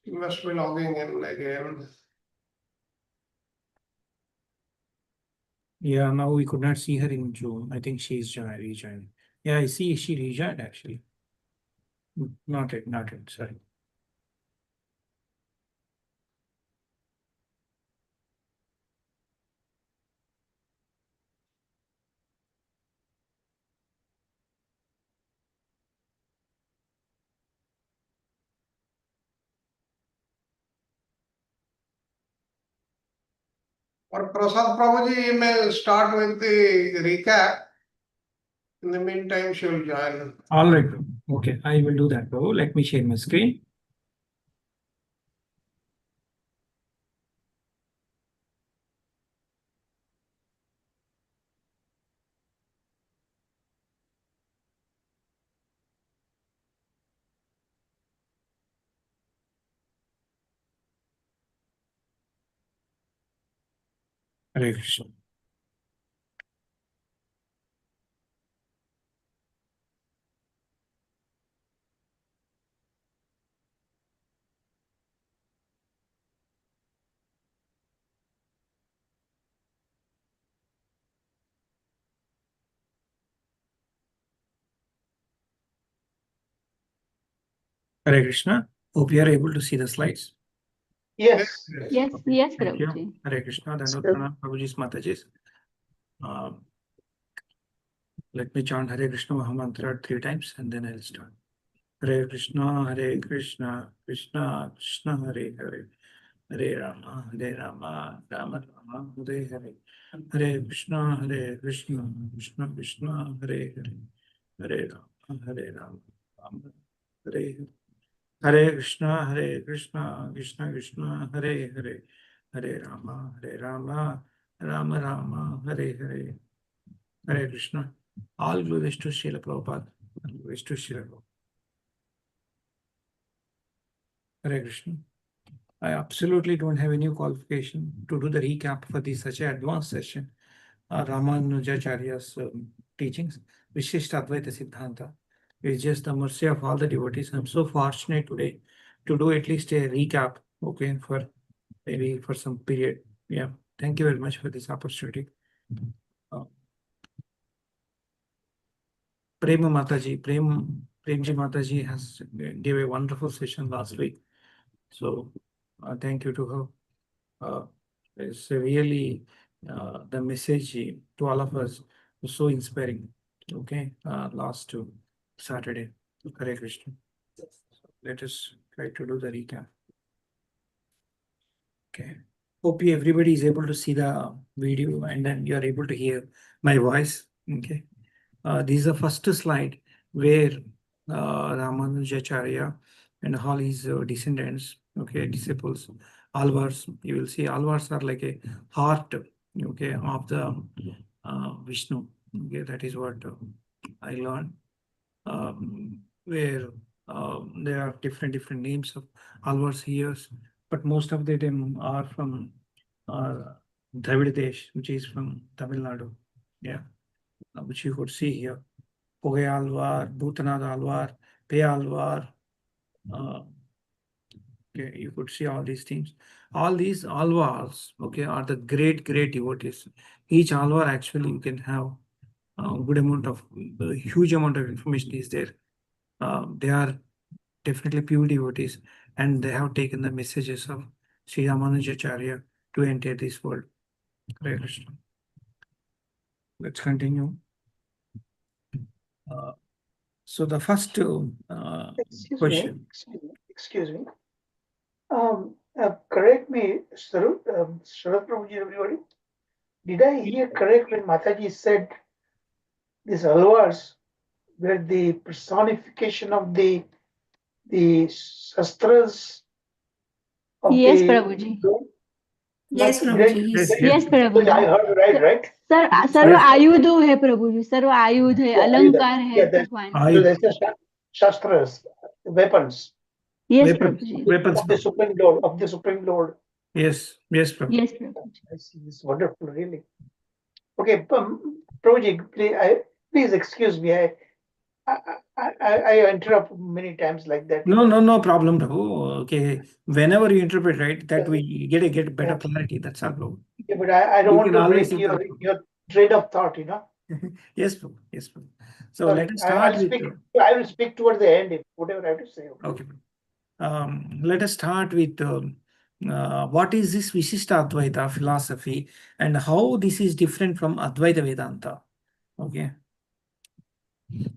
She must be logging in again. Yeah, now we could not see her in June. I think she's rejoined. Yeah, I see she rejoined actually. Not it, sorry. Or Prasad Prabhuji, you may start with the recap. In the meantime, she will join. All right. Okay, I will do that, Prabhu. Let me share my screen. Hare Krishna. Hare Krishna. Hope you are able to see the slides. Yes. Yes, Thank you. Prabhuji. Hare Krishna. Dandavata Sure. Pranam, Prabhuji's Mataji's. Let me chant Hare Krishna Mahamantra 3 times and then I'll start. Hare Krishna, Krishna Krishna, Hare Hare. Hare Rama, Rama Rama, Hare Hare. Hare Krishna, Krishna Krishna, Hare Hare. Hare Rama, Rama, Hare Hare. Hare Krishna, Krishna Krishna, Hare Hare. Hare Rama, Rama Rama, Hare Hare. Hare Krishna. All glories to Srila Prabhupada. All glories to Srila Prabhupada. Hare Krishna. I absolutely don't have any qualification to do the recap for this such an advanced session. Ramanujacharya's teachings, Vishishta Advaita Siddhanta. It's just the mercy of all the devotees. I'm so fortunate today to do at least a recap, okay, for maybe for some period. Yeah, thank you very much for this opportunity. Prema Mataji, Premji Mataji has gave a wonderful session last week. So thank you to her. It's really the message to all of us was so inspiring. Okay, last Saturday. Hare Krishna. So let us try to do the recap. Okay. Hope everybody is able to see the video and then you are able to hear my voice. Okay. This is the first slide where Ramanujacharya and all his descendants, okay, disciples, Alvars, you will see Alvars are like a heart, okay, of the Vishnu. Okay, that is what I learned. Where there are different names of Alvars here, but most of them are from Dravid Desh, which is from Tamil Nadu. Yeah, which you could see here. Poge Alvar, Bhutanad Alvar, Pe Alvar. Okay, you could see all these things. All these Alvars, okay, are the great devotees. Each Alvar actually you can have a good amount of, huge amount of information is there. They are definitely pure devotees and they have taken the messages of Sri Ramanujacharya to enter this world. Hare Krishna. Let's continue. So the first question. Excuse me. Correct me, Sharad Prabhuji, everybody. Did I hear correct when Mataji said these alvars were the personification of the shastras of Yes, the Prabhuji. Yes, Did I- Prabhuji. Yes, Prabhuji. I heard right? Sir सर्व आयुध है प्रभु जी, सर्व आयुध है, अलंकार है Yeah, भगवान. So they say shastras, weapons Yes, Weapons. Prabhuji. Weapons. of the Supreme Lord. Yes, Prabhu. Yes, Prabhuji. I see. It's wonderful, really. Okay, Prabhuji, please excuse me. I interrupt many times like that. No problem, Prabhu. Okay, whenever you interpret, right, that we get better Yeah. clarity. That's our problem. Yeah, but I don't You want can to always break interrupt. your train of thought, you know. Yes, Prabhu. Yes, Prabhu. So Sorry, let us start I'll with. speak. I will speak towards the end, if whatever I have to say. Okay. Let us start with what is this Visishta Advaita philosophy and how this is different from Advaita Vedanta. Okay,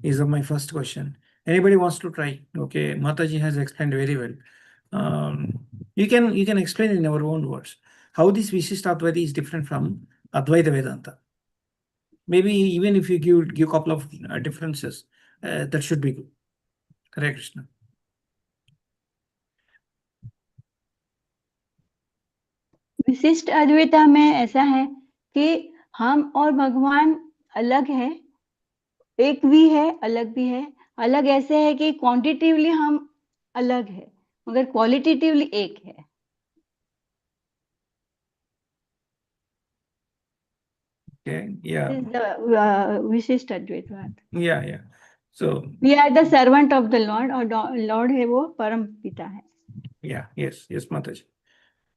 is my first question. Anybody wants to try? Okay, Mataji has explained very well. You can explain in our own words how this Visishta Advaita is different from Advaita Vedanta. Maybe even if you give couple of differences, that should be good. Hare Krishna. विशिष्ट अद्वैता में ऐसा है कि हम और भगवान अलग है, एक भी है, अलग भी है। अलग ऐसे है कि क्वांटिटिवली हम अलग है, मगर क्वालिटेटिवली एक है। Okay, yeah, This is the Vishishta Advaita. yeah. So we are the servant of the Lord, और लॉर्ड है वो परम पिता है। yeah, yes, Mataji.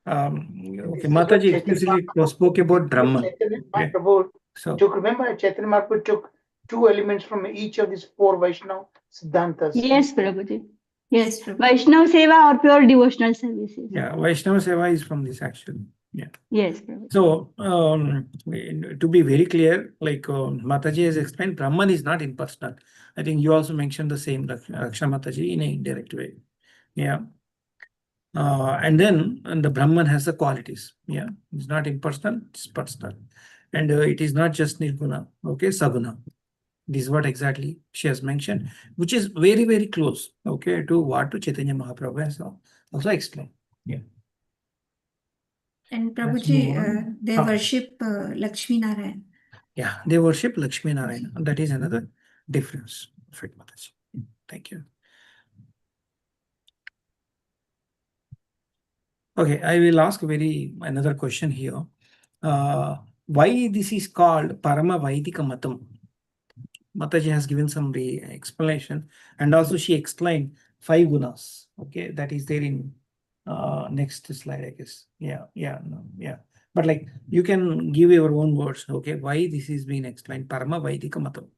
Okay, This is what Mataji Chaitanya explicitly Mahaprabhu- spoke about Brahman. Chaitanya Okay, Mahaprabhu so took, remember, Chaitanya Mahaprabhu took 2 elements from each of these 4 Vaishnava Siddhantas. Yes Prabhu ji, yes, Vaishnava seva और pure devotional services. yeah, Vaishnava Seva is from this actually. Yeah. Yes Prabhu. So to be very clear, like Mataji has explained, Brahman is not impersonal. I think you also mentioned the same, Raksha Mataji, in an indirect way. Yeah. And then the Brahman has the qualities. Yeah, it's not impersonal, it's personal. And it is not just Nirguna, okay, Saguna. This is what exactly she has mentioned, which is very, very close, okay, to what Chaitanya Mahaprabhu has also explained. Yeah. And Let's Prabhuji, move on. they worship Lakshmi Narayan. Yeah, they worship Lakshmi Narayana. That is another difference. Perfect, Mataji. Thank you. Okay, I will ask another question here. Why this is called Parama Vaidika Matam? Mataji has given some explanation, and also she explained 5 gunas. Okay, that is there in next slide, I guess. Yeah. But like you can give your own words. Okay, why this is being explained? Parama Vaidika Matam.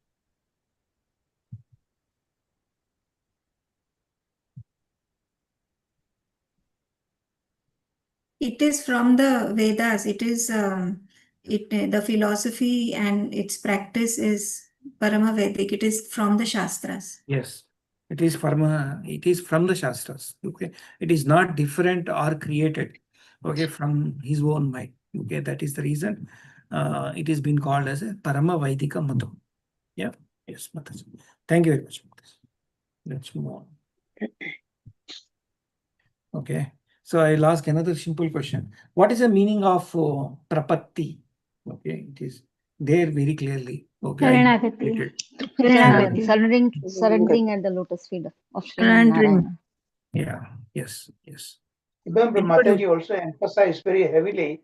It is from the Vedas. It is the philosophy and its practice is Parama Vedic. It is from the Shastras. Yes, it is from the Shastras. Okay, it is not different or created. Okay, from his own mind. Okay, that is the reason it is been called as a Parama Vaidika Matam. Yeah, yes, Mataji. Thank you very much, Mataji. Let's move on. Okay, so I'll ask another simple question. What is the meaning of prapatti? Okay, it is there very clearly. Okay, शरणागति, Shரணagati. Surrendering at the lotus feet of Sri Surrendering. Narayana. Yeah, yes. Remember, Anybody- Mataji also emphasized very heavily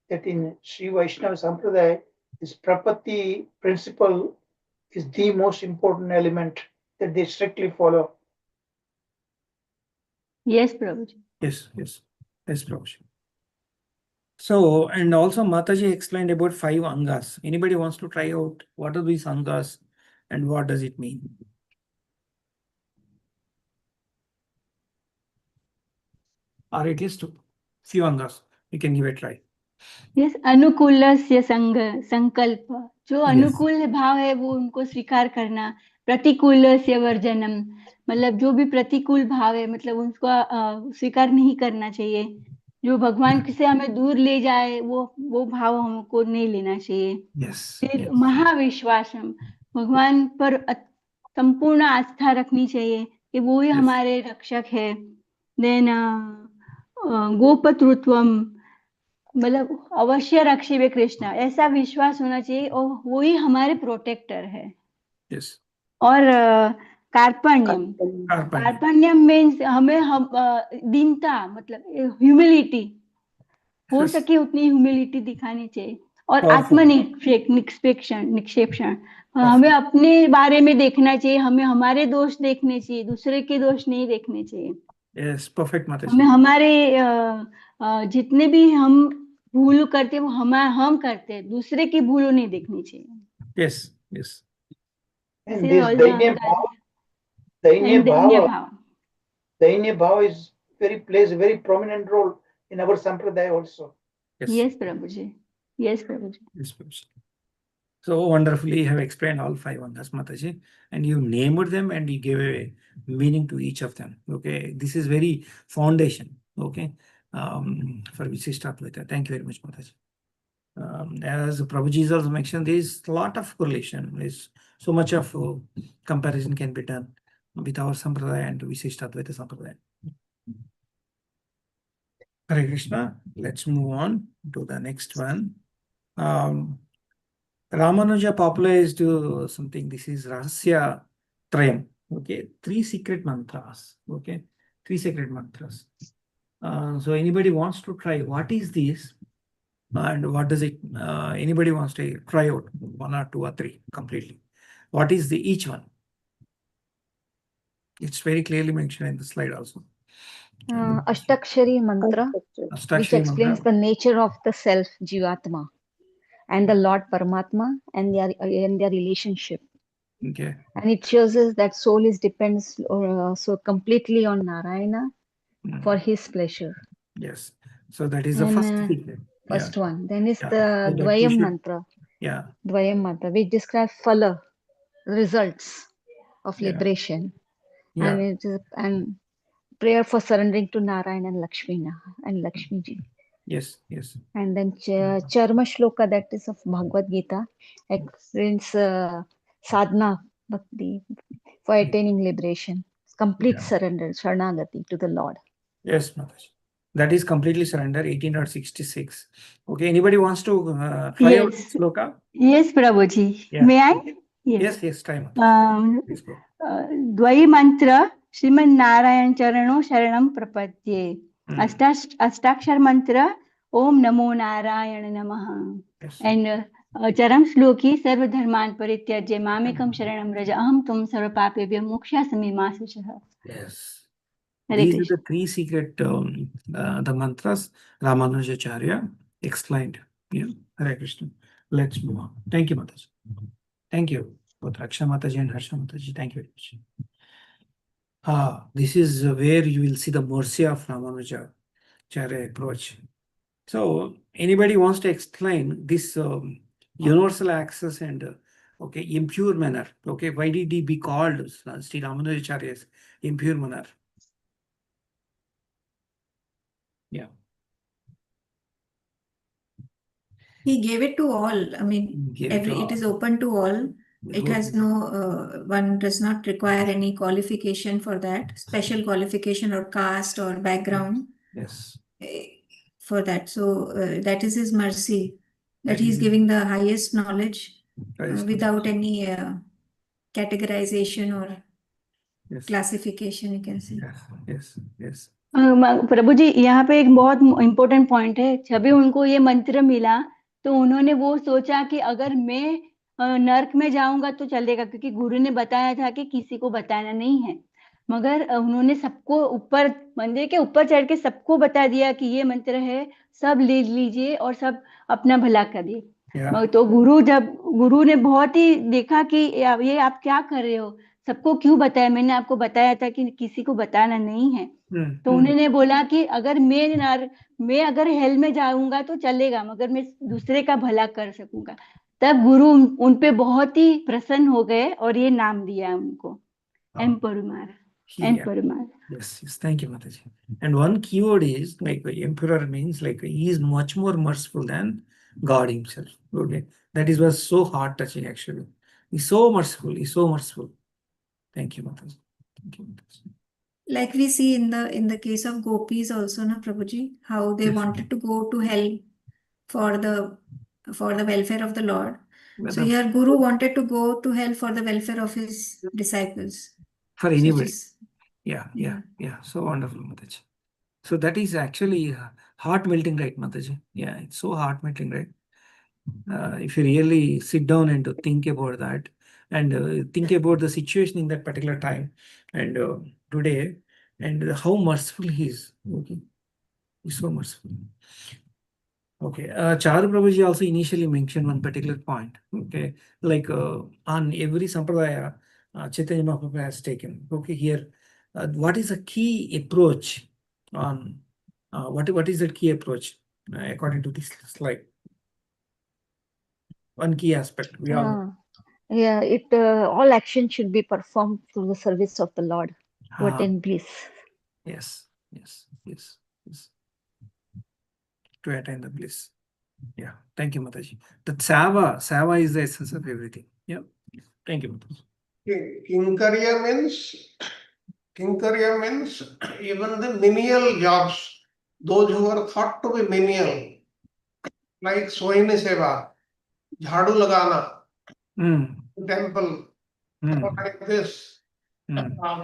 that in Sri Vaishnava Sampradaya, this prapatti principle is the most important element that they strictly follow. Yes Prabhu ji. Yes, Prabhu. So, and also Mataji explained about 5 angas. Anybody wants to try out what are these angas and what does it mean? Or at least few angas. You can give it a try. Yes, अनुकूलस्य संकल्प, जो अनुकूल भाव है वो उनको स्वीकार करना। प्रतिकूलस्य वर्जनम, मतलब जो भी प्रतिकूल भाव है, मतलब उसको स्वीकार नहीं करना चाहिए। जो भगवान से हमें दूर ले जाए वो भाव हमको नहीं लेना चाहिए। Yes. फिर महाविश्वासम, भगवान पर संपूर्ण आस्था रखनी चाहिए कि वो ही हमारे रक्षक है। देन गोपतृत्वम, मतलब अवश्य रक्षिवे कृष्ण, ऐसा विश्वास होना चाहिए और वो ही हमारे प्रोटेक्टर है। Yes. और कार्पण्यम मीन्स हमें दीनता, मतलब ह्यूमिलिटी, हो सके उतनी ह्यूमिलिटी दिखानी चाहिए। और Powerful. निक्षेपण हमें अपने बारे में देखना चाहिए, हमें हमारे दोष देखने चाहिए, दूसरे के दोष नहीं देखने चाहिए। Yes, perfect, हमें Mataji. हमारे जितने भी हम भूल करते हैं वो हम करते हैं, दूसरे की भूल नहीं देखनी चाहिए। Yes, yes. And से this all Dainya and Bhava, भाव Dainya Bhava is plays a very prominent role in our Sampradaya also. Yes. Yes Prabhu ji, yes Prabhu ji. Yes, Mataji. So wonderfully you have explained all 5 Vandas, Mataji, and you named them and you gave a meaning to each of them. Okay, this is very foundation. Okay, for Visishtadvaita. Thank you very much, Mataji. As Prabhuji also mentioned, there is a lot of correlation. There's so much of comparison can be done with our Sampradaya and Visishtadvaita Sampradaya. Hare Krishna. Let's move on to the next one. Ramanuja popularized something. This is Rahasya Trayam. Okay, 3 secret mantras. Okay, 3 secret mantras. So anybody wants to try what is this and what does it? Anybody wants to try out 1 or 2 or 3 completely? What is the each one? It's very clearly mentioned in the slide also. Ashtakshari mantra, which Ashtakshari explains mantra. the nature of the self, Jivatma, and the Lord Paramatma and their relationship. Okay. And it shows us that soul is depends so completely on Narayana for his pleasure. Yes. So that is the And, first secret. First one. Then is Yeah. the So that you Dvayam should- mantra. Yeah. Dvayam mantra, which describes phala, results of Yeah. liberation. Yeah. And it is and prayer for surrendering to Narayana and Lakshmi ji. Yes. Yes. And then Charma Shloka, that is of Bhagavad Gita, explains sadhana bhakti for attaining liberation, complete surrender, Sharanagati to the Lord. Yes, Mataji. That is completely surrender, 18.66. Okay, anybody wants to try out Yes. sloka? Yes Prabhu ji, Yeah. may I? Yes, yes, try Mataji. Please go. Dvaya mantra Shriman Narayan चरणों शरणम प्रपद्ये। अष्टाक्षर मंत्र ओम नमो नारायण नमः। Yes. And चरम श्लोकी सर्वधर्मान परित्यज्य मामेकं शरणं व्रज अहं त्वं सर्वपापेभ्यो मोक्षयामि मा शुचः। Yes. Hare These are Krishna. the 3 secret the mantras Ramanujacharya explained. Yeah. Hare Krishna. Let's move on. Thank you, Mataji. Thank you. Both Raksha Mataji and Harsha Mataji. Thank you very much. This is where you will see the mercy of Ramanujacharya approach. So anybody wants to explain this universal access and okay, impure manner. Okay, why did he be called Sri Ramanujacharya's impure manner? Yeah. He gave it to all. I mean, it is open to all. It has no, one does not require any qualification for that, special qualification or caste or background. Yes. For that. So that is his mercy, that he's giving the highest knowledge without any categorization or classification, you can say. Yes, yes. Prabhu जी, यहाँ पे एक बहुत important point है। जब भी उनको ये मंत्र मिला तो उन्होंने वो सोचा कि अगर मैं नर्क में जाऊंगा तो चलेगा, क्योंकि गुरु ने बताया था कि किसी को बताना नहीं है। मगर उन्होंने सबको ऊपर मंदिर के ऊपर चढ़ के सबको बता दिया कि ये मंत्र है, सब ले लीजिए और सब अपना भला करिए। तो गुरु ने बहुत ही देखा कि ये आप क्या कर रहे हो, सबको क्यों बताया, मैंने आपको बताया था कि किसी को बताना नहीं है। तो उन्होंने बोला कि अगर मैं अगर हेल में जाऊंगा तो चलेगा, मगर मैं दूसरे का भला कर सकूंगा। तब गुरु उन पे बहुत ही प्रसन्न हो गए और ये नाम दिया उनको, एम्परुमार। Yes, yes, thank you, Mataji. And one keyword is like emperor means like he is much more merciful than God himself. Okay, that is was so heart touching actually. He's so merciful. He's so merciful. Thank you, Mataji. Thank you, Mataji. Like we see in the case of gopis also, na Prabhuji, how they wanted to go to hell for the welfare of the Lord. So here Guru wanted to go to hell for the welfare of his disciples. For anybody. Yeah. So wonderful, Mataji. So that is actually heart melting, right, Mataji? Yeah, it's so heart melting, right? if you really sit down and to think about that and think about the situation in that particular time and today and how merciful he is. Okay, he's so merciful. Okay, Charu Prabhuji also initially mentioned one particular point. Okay, like on every sampradaya, Chaitanya Mahaprabhu has taken. Okay, here, what is a key approach on what is the key approach according to this slide? One key aspect we all know. Yeah, it all action should be performed to the service of the Lord, what in bliss. Yes, yes, yes, yes. To attain the bliss. Yeah, thank you, Mataji. The Sava is the essence of everything. Yeah, thank you, Mataji. Kinkarya means even the menial jobs, those who are thought to be menial, like Sohini Seva, Jhadu Lagana, temple, like this,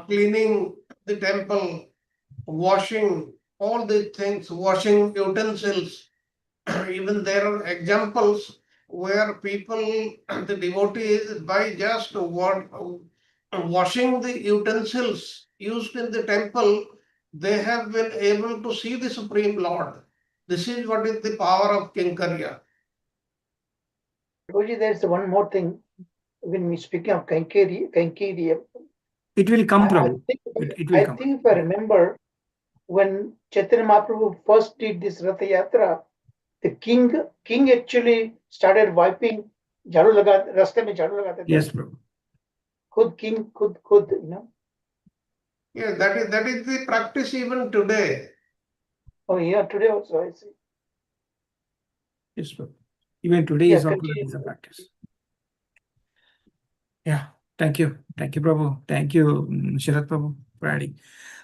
cleaning the temple, washing, all these things, washing utensils. Even there are examples where people, the devotees, by just washing the utensils used in the temple, they have been able to see the Supreme Lord. This is what is the power of Kinkarya. Prabhuji, there's one more thing. When we speaking of Kankirya, it will come, Prabhu. I think if I remember, when Chaitanya Mahaprabhu first did this Ratha Yatra, the king actually started wiping झाड़ू लगा रास्ते में झाड़ू लगाते थे. Yes, Prabhu. खुद king खुद you know. Yeah, that is the practice even today. Oh yeah, today also I see. Yes, Prabhu. Even today is also a practice. Yeah, thank you, Prabhu. Thank you, Sharat Prabhu, for adding.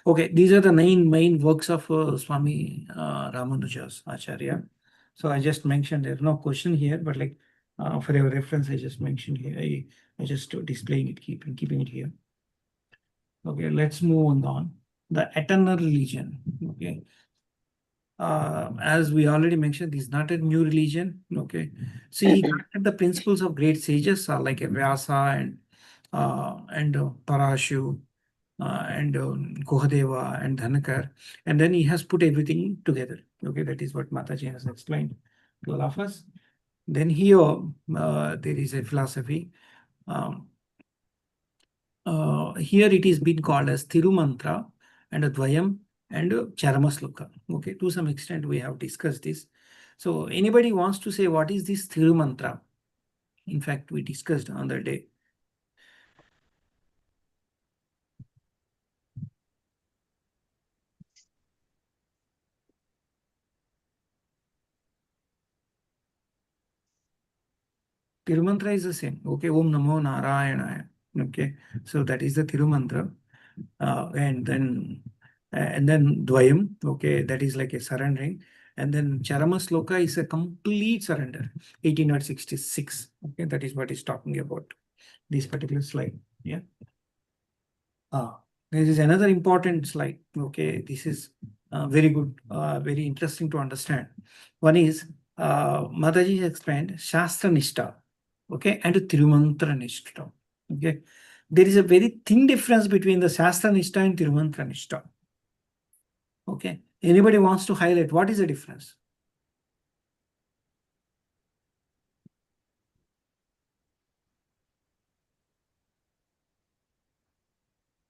Okay, these are the 9 main works of Swami Ramanuja's Acharya. So I just mentioned there's no question here, but like for your reference, I just mentioned here. I just displaying it, keeping it here. Okay, let's move on. The eternal religion. Okay. As we already mentioned, this is not a new religion. Okay, see, he collected the principles of great sages like Vyasa and Parashu and Kohadeva and Dhanakar, and then he has put everything together. Okay, that is what Mataji has explained to all of us. Then here there is a philosophy. Here it is been called as Thirumantra and Dvayam and Charamasloka. Okay, to some extent we have discussed this. So anybody wants to say what is this Thirumantra? In fact, we discussed on that day. Thirumantra is the same. Okay, Om Namo Narayana. Okay, so that is the Thirumantra. And then Dvayam, okay, that is like a surrendering. And then Charamasloka is a complete surrender, 1866. Okay, that is what is talking about this particular slide. Yeah. This is another important slide. Okay, this is very good, very interesting to understand. One is Mataji explained Shastra Nishta, okay, and Tirumantra Nishta. Okay, there is a very thin difference between the Shastra Nishta and Tirumantra Nishta. Okay, anybody wants to highlight what is the difference?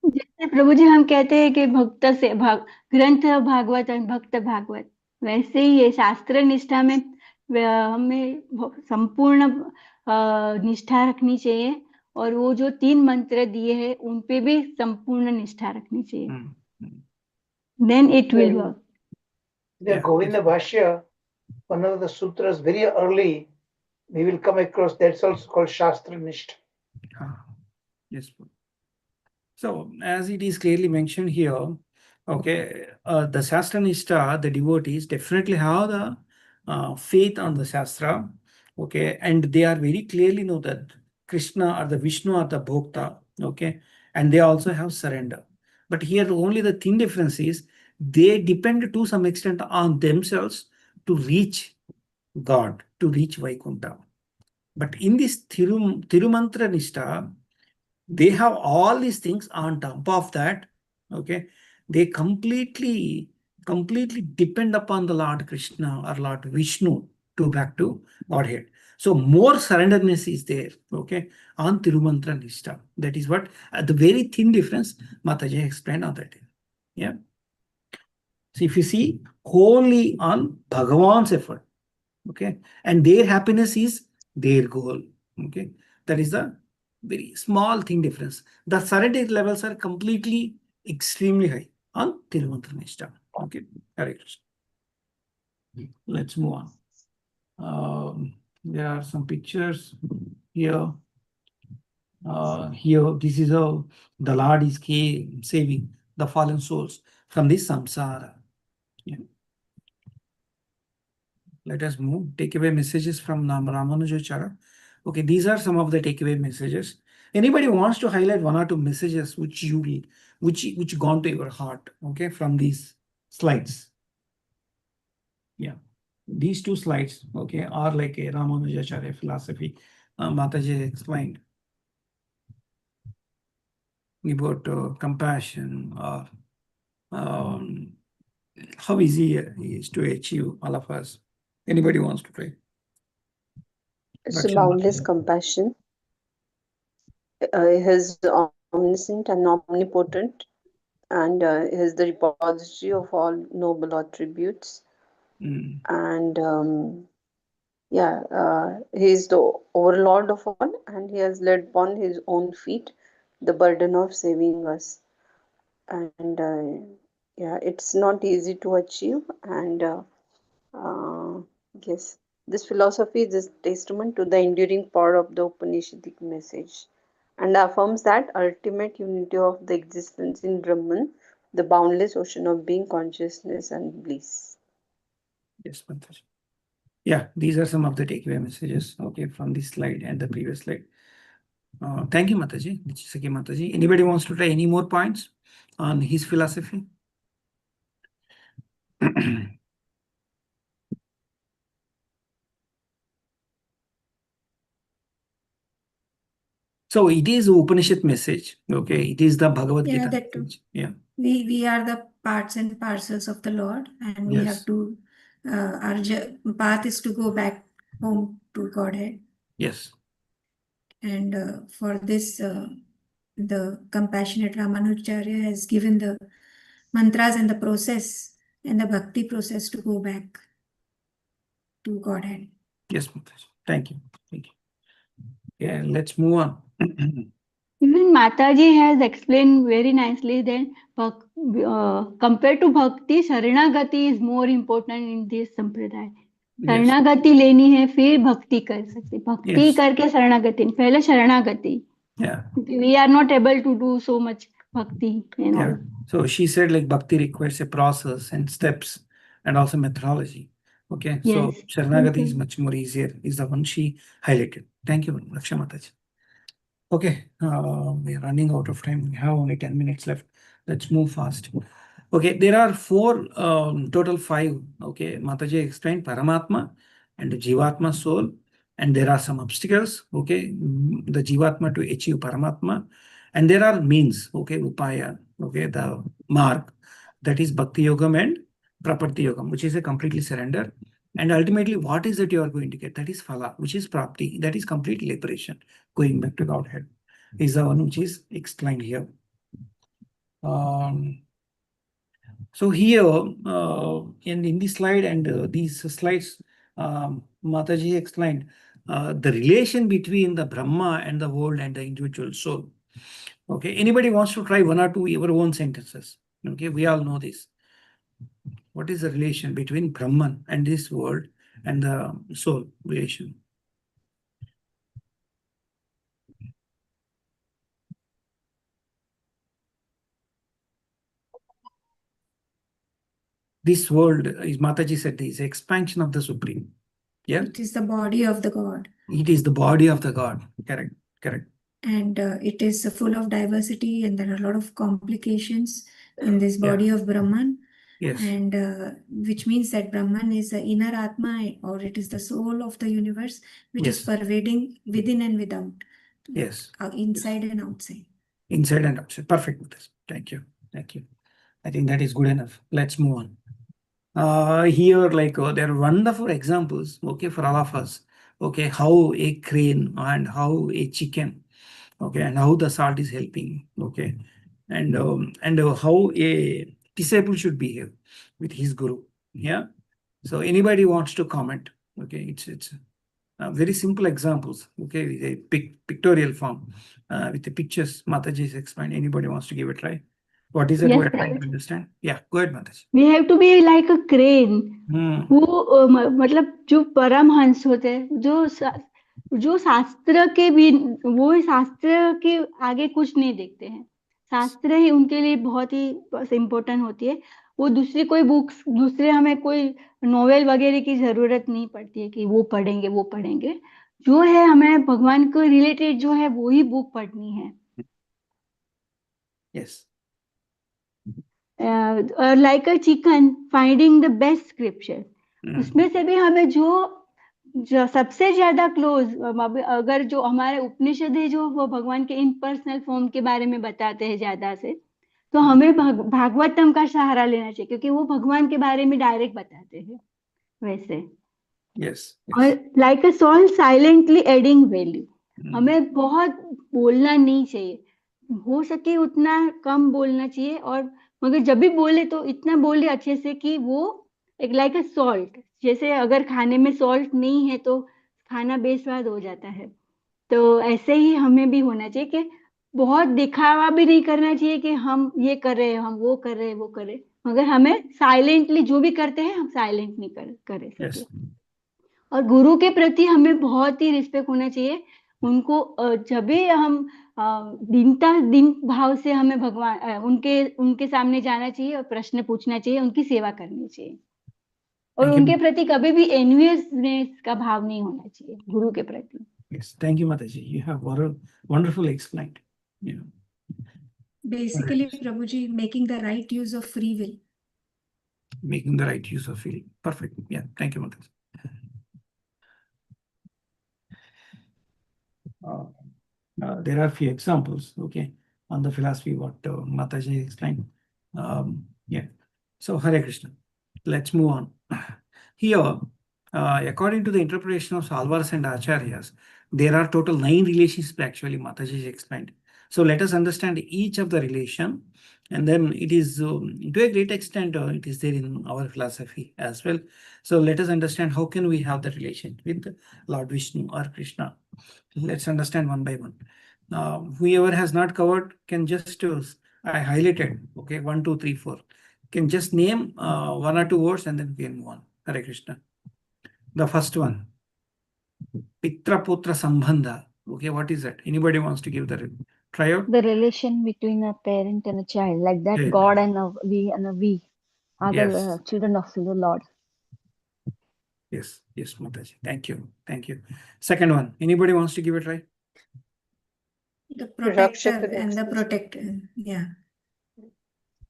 जैसे प्रभु जी हम कहते हैं कि भक्त से ग्रंथ भागवत और भक्त भागवत, वैसे ही ये शास्त्र निष्ठा में हमें संपूर्ण निष्ठा रखनी चाहिए और वो जो 3 मंत्र दिए हैं उन पे भी संपूर्ण निष्ठा रखनी चाहिए. Then it will work. The Govind Bhasya, one of the sutras very early, we will come across, that's also called Shastra Nishtha. Yes. So, as it is clearly mentioned here, okay, the Shastra Nishta, the devotees definitely have the faith on the Shastra, okay, and they are very clearly know that Krishna or the Vishnu or the Bhokta, okay, and they also have surrender. But here only the thin difference is they depend to some extent on themselves to reach God to reach Vaikuntha. But in this Tirumantra Nishta, they have all these things on top of that. Okay, they completely depend upon the Lord Krishna or Lord Vishnu to back to Godhead. So more surrenderness is there, okay, on Tirumantra Nishta. That is what the very thin difference Mataji explained on that. Yeah. So if you see, wholly on Bhagavan's effort, okay, and their happiness is their goal, okay. That is the very small thing difference. The surrender levels are completely extremely high on Tirumantra Nishta. Okay, correct. Let's move on. There are some pictures here. Here, this is how the Lord is saving the fallen souls from this samsara. Yeah. Let us move. Takeaway messages from Ramanujacharya. Okay, these are some of the takeaway messages. Anybody wants to highlight one or two messages which gone to your heart, okay, from these slides? Yeah, these two slides, okay, are like a Ramanujacharya philosophy. Mataji explained about compassion or how easy it is to achieve all of us. Anybody wants to try? So boundless compassion. His omniscient and omnipotent, and he is the repository of all noble attributes. And he is the overlord of all, and he has laid upon his own feet the burden of saving us. And it's not easy to achieve. And yes, this philosophy is a testament to the enduring power of the Upanishadic message, and affirms that ultimate unity of the existence in Brahman, the boundless ocean of being, consciousness, and bliss. Yes, Mataji. Yeah, these are some of the takeaway messages, okay, from this slide and the previous slide. Thank you, Mataji. Nichisaki Mataji. Anybody wants to try any more points on his philosophy? So it is Upanishad message, okay? It is the Bhagavad Gita. That too. Yeah. We are the parts and parcels of the Lord, and we have to, our path is to go back home to Godhead. Yes. And for this, the compassionate Ramanujacharya has given the mantras and the process and the bhakti process to go back to Godhead. Yes, Mataji. Thank you. Thank you. Yeah, let's move on. Even Mataji has explained very nicely that compared to bhakti, Sharanagati is more important in this sampradaya. शरणागति लेनी है फिर भक्ति कर सकते, भक्ति करके शरणागति, पहले शरणागति. Yeah, we are not able to do so much bhakti and all. So she said like bhakti requires a process and steps and also methodology. Okay, so Sharanagati is much more easier, is the one she highlighted. Thank you, Laksha Mataji. Okay, we are running out of time. We have only 10 minutes left. Let's move fast. Okay, there are total 5. Okay, Mataji explained Paramatma and the Jivatma soul, and there are some obstacles. Okay, the Jivatma to achieve Paramatma, and there are means. Okay, Upaya. Okay, the mark, that is Bhakti Yogam and Praparti Yogam, which is a completely surrender. And ultimately, what is that you are going to get? That is Phala, which is Prapti. That is complete liberation, going back to Godhead, is the one which is explained here. So here, in this slide and these slides, Mataji explained the relation between the Brahma and the world and the individual soul. Okay, anybody wants to try one or two your own sentences? Okay, we all know this. What is the relation between Brahman and this world and the soul relation? This world, is Mataji said, is expansion of the Supreme. Yeah. It is the body of the God. It is the body of the God. Correct. Correct. And it is full of diversity, and there are a lot of complications in this body of Brahman. Yes. And which means that Brahman is the inner Atma, or it is the soul of the universe, which is Yes. pervading within and without, Yes. inside and outside. Inside and outside. Perfect, Mataji. Thank you. Thank you. I think that is good enough. Let's move on. Here, there are wonderful examples, okay, for all of us. Okay, how a crane and how a chicken, okay, and how the salt is helping, okay, and how a disciple should behave with his guru. Yeah. So anybody wants to comment? Okay, it's very simple examples. Okay, with a pictorial form, with the pictures. Mataji is explained. Anybody wants to give it a try? What is it Yes, we're trying to understand? Yeah, go ahead, Mataji. we have to be like a crane Hmm. who मतलब जो परमहंस होते हैं, जो शास्त्र के भी, वो शास्त्र के आगे कुछ नहीं देखते हैं। शास्त्र ही उनके लिए बहुत ही इम्पोर्टेंट होती है। वो दूसरी कोई बुक्स, दूसरे हमें कोई नोवेल वगैरह की जरूरत नहीं पड़ती है कि वो पढ़ेंगे। जो है हमें भगवान को रिलेटेड जो है वो ही बुक पढ़नी है। Yes. Like a chicken finding the best scripture, उसमें से भी हमें जो सबसे ज्यादा क्लोज, अगर जो हमारे उपनिषद है जो वो भगवान के इम्पर्सनल फॉर्म के बारे में बताते हैं ज्यादा से, तो हमें भागवतम का सहारा लेना चाहिए, क्योंकि वो भगवान के बारे में डायरेक्ट बताते हैं वैसे। Yes. और like a soul silently adding value, हमें बहुत बोलना नहीं चाहिए, हो सके उतना कम बोलना चाहिए, और मगर जब भी बोले तो इतना बोले अच्छे से कि वो एक लाइक अ सॉल्ट, जैसे अगर खाने में सॉल्ट नहीं है तो खाना बेस्वाद हो जाता है। तो ऐसे ही हमें भी होना चाहिए कि बहुत दिखावा भी नहीं करना चाहिए कि हम ये कर रहे हैं, हम वो कर रहे हैं, वो कर रहे हैं, मगर हमें साइलेंटली जो भी करते हैं हम साइलेंट नहीं करे सके। और गुरु के प्रति हमें बहुत ही रिस्पेक्ट होना चाहिए। उनको जब भी हम दिन भाव से हमें भगवान उनके सामने जाना चाहिए और प्रश्न पूछना चाहिए, उनकी सेवा करनी चाहिए, और उनके प्रति कभी भी एनवियसनेस का भाव नहीं होना चाहिए गुरु के प्रति। Yes, thank you, Mataji. You have wonderfully explained. Yeah. Basically, Prabhuji, making the right use of free will. Making the right use of feeling. Perfect. Yeah, thank you, Mataji. There are a few examples, okay, on the philosophy what Mataji explained. Yeah. So Hare Krishna. Let's move on. Here, according to the interpretation of Salvars and Acharyas, there are total 9 relationships actually Mataji explained. So let us understand each of the relation, and then it is to a great extent it is there in our philosophy as well. So let us understand how can we have the relation with Lord Vishnu or Krishna. Let's understand one by one. Whoever has not covered can just I highlighted, okay, 1, 2, 3, 4. Can just name 1 or 2 words and then we can move on. Hare Krishna. The first one, Pitra Putra Sambandha. Okay, what is that? Anybody wants to give the try out? The relation between a parent and a child, like that, Yeah. God and we are Yes. the children of the Lord. Yes, yes, Mataji. Thank you. Thank you. Second one, anybody wants to give a try? The protector Rakshaka and the Rakshaka. protector. Yeah.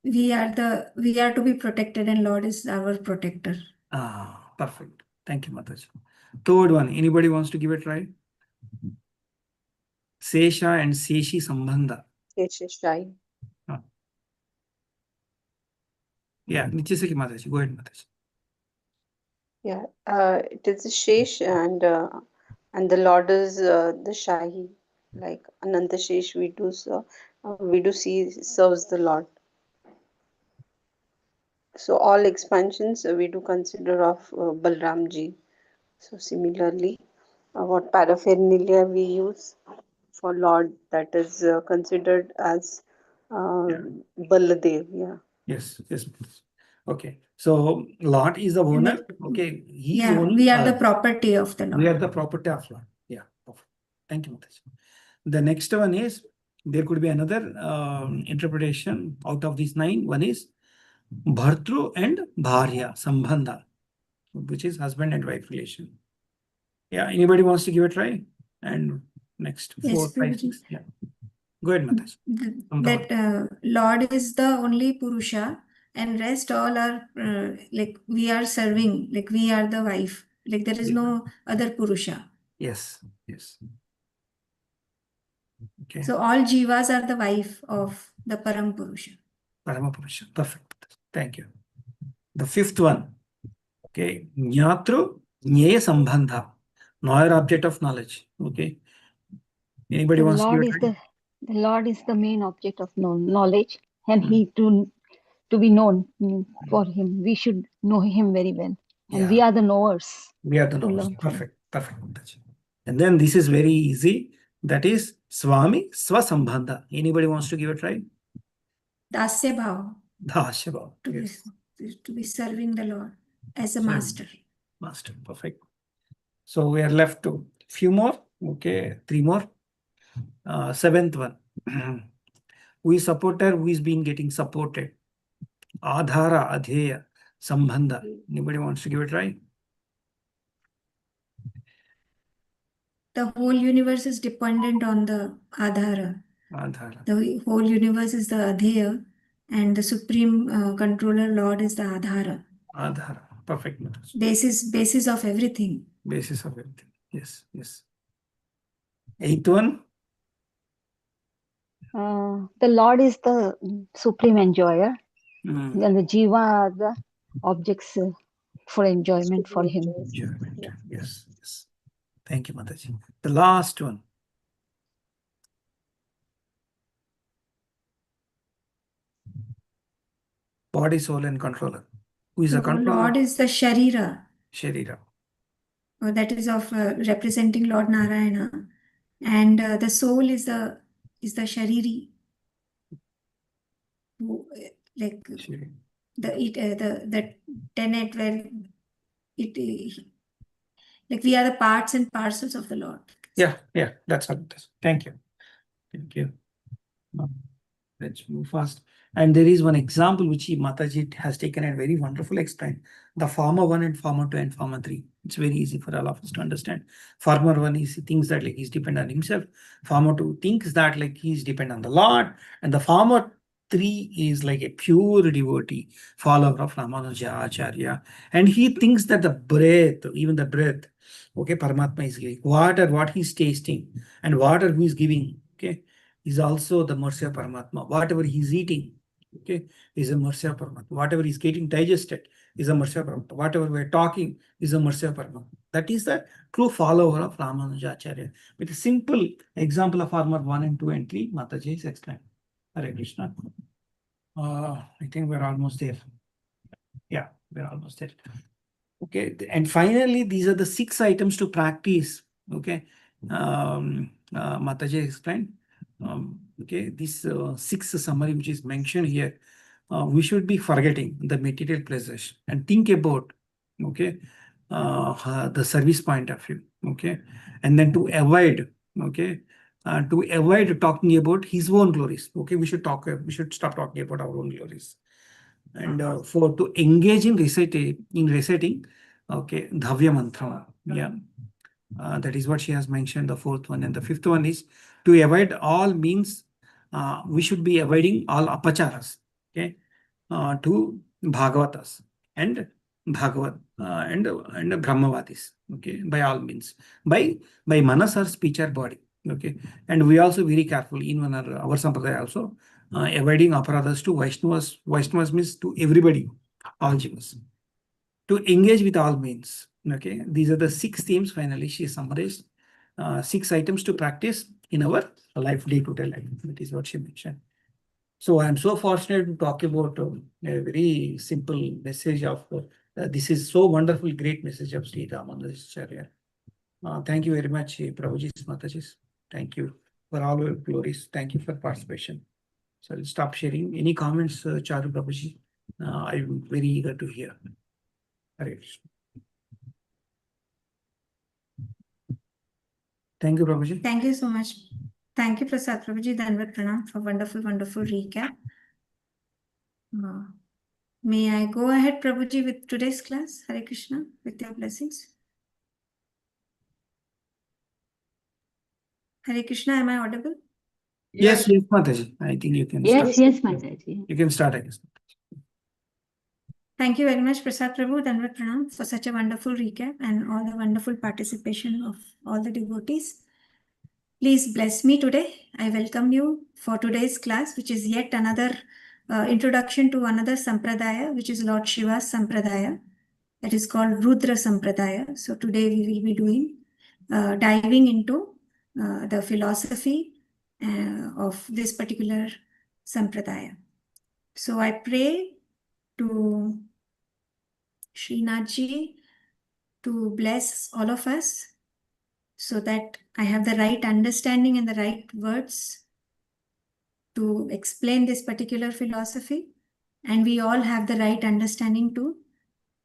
We are to be protected, and Lord is our protector. Ah, perfect. Thank you, Mataji. Third one, anybody wants to give a try? Sesha and Seshi Sambandha. Shai. Yeah, Nityasaki Mataji. Go ahead, Mataji. Yeah, it is a Shesh, and the Lord is the Shahi, like Ananta Shesh. We do see serves the Lord. So all expansions we do consider of Balramji. So similarly, what paraphernalia we use for Lord, that is considered as Baladev. Yeah. Yes, yes. Okay. So Lord is the owner. Okay. He is owning we are the us. property of the Lord. We are the property of Lord. Yeah. Perfect. Thank you, Mataji. The next one is, there could be another interpretation out of these 9. One is Bhartru and Bharya Sambandha, which is husband and wife relation. Yeah. Anybody wants to give a try? And next, Yes, 4, 5, Prabhuji. 6. Yeah. Go ahead, Mataji. That Lord is the only Purusha, and rest all are like we are serving, like we are the wife. Like there is no other Purusha. Yes, yes. Okay. So all jivas are the wife of the Param Purusha. Paramapurusha. Perfect. Thank you. The fifth one. Okay. Jnatru Jnaya Sambandha. Knower object of knowledge. Okay. Anybody The wants to give Lord it is right? the Lord is the main object of knowledge, and He to be known for Him. We should know Him very well, and we Yeah. are the knowers We are the to knowers. learn from. Perfect. Perfect. Mataji. And then this is very easy. That is Swami Swasambandha. Anybody wants to give it right? Dasya Bhav, Dasya Bhav. to Yes. to be serving the Lord as a Serving. master. Master. Perfect. So we are left to few more. Okay. 3 more. Seventh one. Who is supporter? Who is being getting supported? Adhara, Adheya, Sambandha. Anybody wants to give it right? The whole universe is dependent on the Adhara. Adhara. The whole universe is the Adheya, and the supreme controller Lord is the Adhara. Adhara. Perfect. Basis of everything. Basis of everything. Yes, yes. Eighth one. The Lord is the supreme enjoyer, Mm. and the jiva are the objects for enjoyment for Him. Enjoyment. Yes, yes. Thank you, Mataji. The last one. Body, soul, and controller. Who is So the controller? Lord is the Sharira, Sharira. that is of representing Lord Narayana, and the soul is the Shariri, who like Sharira. the tenet where it like we are the parts and parcels of the Lord. Yeah, yeah, that's how it is. Thank you. Thank you. Let's move fast. And there is one example which Mataji has taken and very wonderful explained. The farmer 1 and farmer 2 and farmer 3. It's very easy for all of us to understand. Farmer 1 is he thinks that like he's dependent on himself. Farmer 2 thinks that like he's dependent on the Lord. And the farmer 3 is like a pure devotee, follower of Ramanuja Acharya. And he thinks that the breath, even the breath, okay, Paramatma is giving. Water, what he's tasting, and water who is giving, okay, is also the mercy of Paramatma. Whatever he's eating, okay, is a mercy of Paramatma. Whatever is getting digested is a mercy of Paramatma. Whatever we're talking is a mercy of Paramatma. That is the true follower of Ramanuja Acharya. With a simple example of farmer 1 and 2 and 3, Mataji is explained. Hare Krishna. I think we're almost there. Yeah, we're almost there. Okay, and finally, these are the 6 items to practice. Okay, Mataji explained. Okay, this 6th summary which is mentioned here, we should be forgetting the material pleasures and think about, okay, the service point of view. Okay, and then to avoid, okay, to avoid talking about his own glories. Okay, we should stop talking about our own glories. And for to engage in reciting, okay, Dhavya Mantra. Yeah. That is what she has mentioned, the 4th one. And the 5th one is to avoid all means, we should be avoiding all apacharas, okay, to Bhagavatas and Bhagavat and Brahmavadis, okay, by all means, by manas or speech or body, okay. And we also very carefully in our sampradaya also avoiding aparadhas to Vaishnavas. Vaishnavas means to everybody, all jivas. To engage with all means. Okay, these are the 6 themes. Finally, she summarized 6 items to practice in our life, day-to-day life. That is what she mentioned. So I am so fortunate to talk about a very simple message of this is so wonderful, great message of Sri Ramanujacharya. Thank you very much, Prabhuji, Mataji. Thank you for all your glories. Thank you for participation. So I'll stop sharing. Any comments, Charu Prabhuji? I'm very eager to hear. Hare Krishna. Thank you, Prabhuji. Thank you so much. Thank you, Prasad Prabhuji, Danvat Pranam, for wonderful recap. May I go ahead, Prabhuji, with today's class? Hare Krishna, with your blessings. Hare Krishna, am I audible? Yes, Mataji. I think you can Yes, start. Mataji. You can start, I guess. Thank you very much, Prasad Prabhu, Dandavat Pranam, for such a wonderful recap and all the wonderful participation of all the devotees. Please bless me today. I welcome you for today's class, which is yet another introduction to another Sampradaya, which is Lord Shiva's Sampradaya. That is called Rudra Sampradaya. So today we will be doing, diving into the philosophy of this particular Sampradaya. So I pray to Srinathji to bless all of us so that I have the right understanding and the right words to explain this particular philosophy, and we all have the right understanding to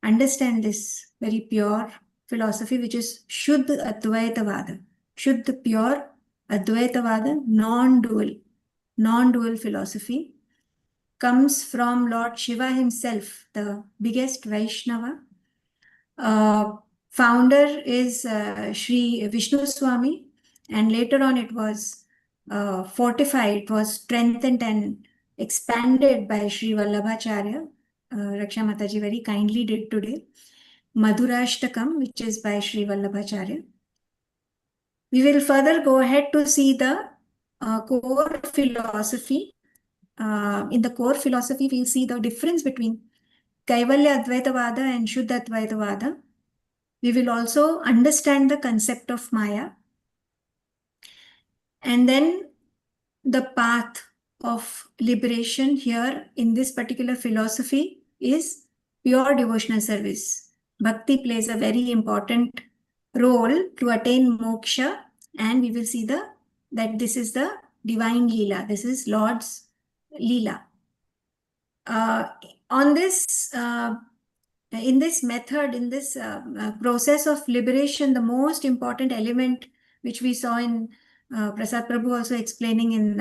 understand this very pure philosophy, which is Shuddha Advaitavada. Shuddha pure Advaitavada, non-dual philosophy, comes from Lord Shiva himself, the biggest Vaishnava. Founder is Sri Vishnu Swami, and later on it was fortified, it was strengthened and expanded by Sri Vallabhacharya. Raksha Mataji very kindly did today. Madhurashtakam, which is by Sri Vallabhacharya. We will further go ahead to see the core philosophy. In the core philosophy, we'll see the difference between Kaivalya Advaitavada and Shuddha Advaitavada. We will also understand the concept of Maya. And then the path of liberation here in this particular philosophy is pure devotional service. Bhakti plays a very important role to attain moksha, and we will see that this is the divine Leela. This is Lord's Leela. On this in this method, in this process of liberation, the most important element which we saw in Prasad Prabhu also explaining in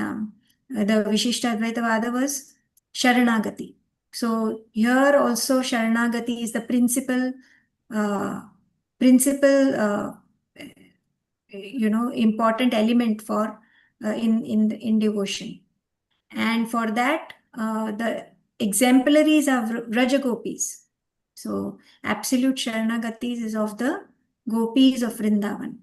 the Vishishta Advaitavada was Sharanagati. So here also Sharanagati is the principal important element for in devotion. And for that, the exemplaries are Vrajagopis. So absolute Sharanagatis is of the Gopis of Vrindavan.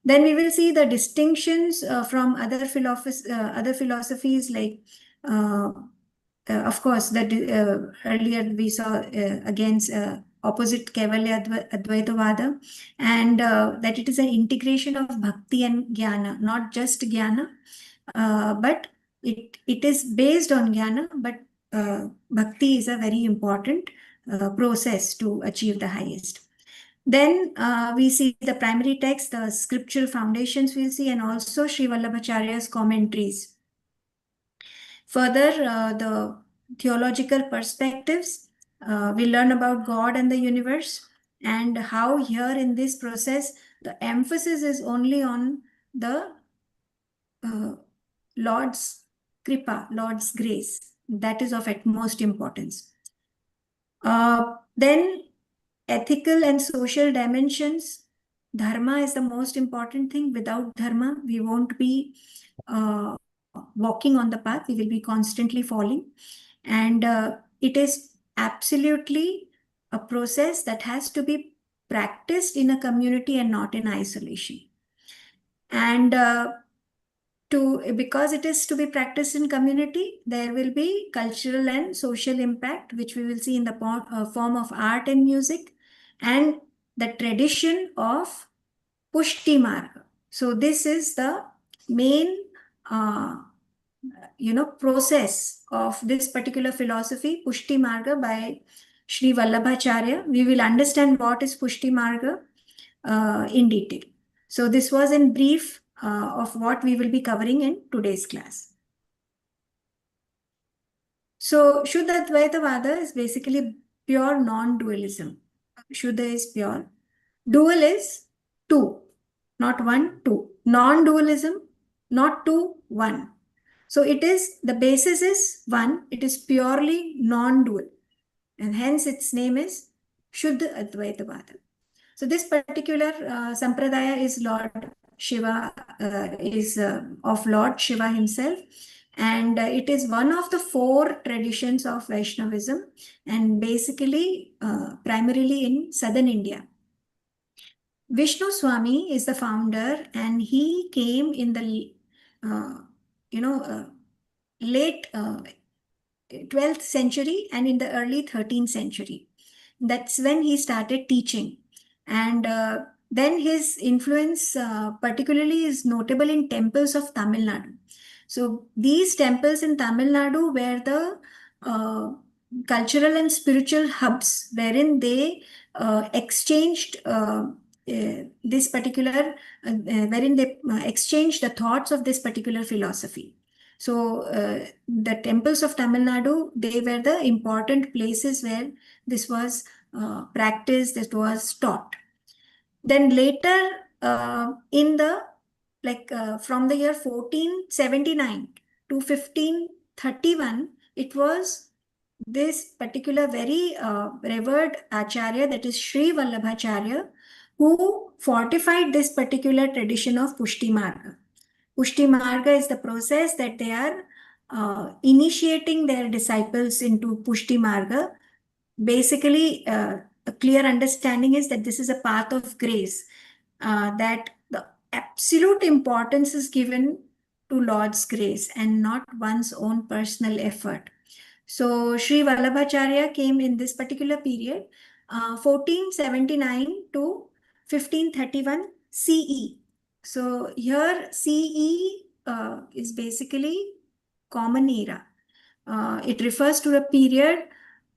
Then we will see the distinctions from other philosophies like, of course, that earlier we saw against opposite Kaivalya Advaitavada, and that it is an integration of Bhakti and Jnana, not just Jnana, but it is based on Jnana, but Bhakti is a very important process to achieve the highest. Then we see the primary text, the scriptural foundations we'll see, and also Sri Vallabhacharya's commentaries. Further, the theological perspectives, we learn about God and the universe, and how here in this process, the emphasis is only on the Lord's kripa, Lord's grace. That is of utmost importance. Then ethical and social dimensions. Dharma is the most important thing. Without dharma, we won't be walking on the path. We will be constantly falling. And it is absolutely a process that has to be practiced in a community and not in isolation. And because it is to be practiced in community, there will be cultural and social impact, which we will see in the form of art and music, and the tradition of Pushti Marga. So this is the main process of this particular philosophy, Pushti Marga by Sri Vallabhacharya. We will understand what is Pushti Marga in detail. So this was in brief of what we will be covering in today's class. So Shuddha Advaitavada is basically pure non-dualism. Shuddha is pure. Dual is two, not one, two. Non-dualism, not two, one. So it is, the basis is one, it is purely non-dual. And hence its name is Shuddha Advaitavada. So this particular Sampradaya is Lord Shiva, is of Lord Shiva himself. and it is one of the 4 traditions of Vaishnavism, and basically primarily in southern India. Vishnu Swami is the founder, and he came in the late 12th century and in the early 13th century. That's when he started teaching, and then his influence particularly is notable in temples of Tamil Nadu. So these temples in Tamil Nadu were the cultural and spiritual hubs wherein they exchanged this particular, wherein they exchanged the thoughts of this particular philosophy. So the temples of Tamil Nadu, they were the important places where this was practiced, this was taught. Then later in the from the year 1479 to 1531, it was this particular very revered Acharya, that is Sri Vallabhacharya, who fortified this particular tradition of Pushti Marga. Pushti Marga is the process that they are initiating their disciples into Pushti Marga. Basically, a clear understanding is that this is a path of grace, that the absolute importance is given to Lord's grace and not one's own personal effort. So Sri Vallabhacharya came in this particular period, 1479 to 1531 CE. So here CE is basically Common Era. It refers to a period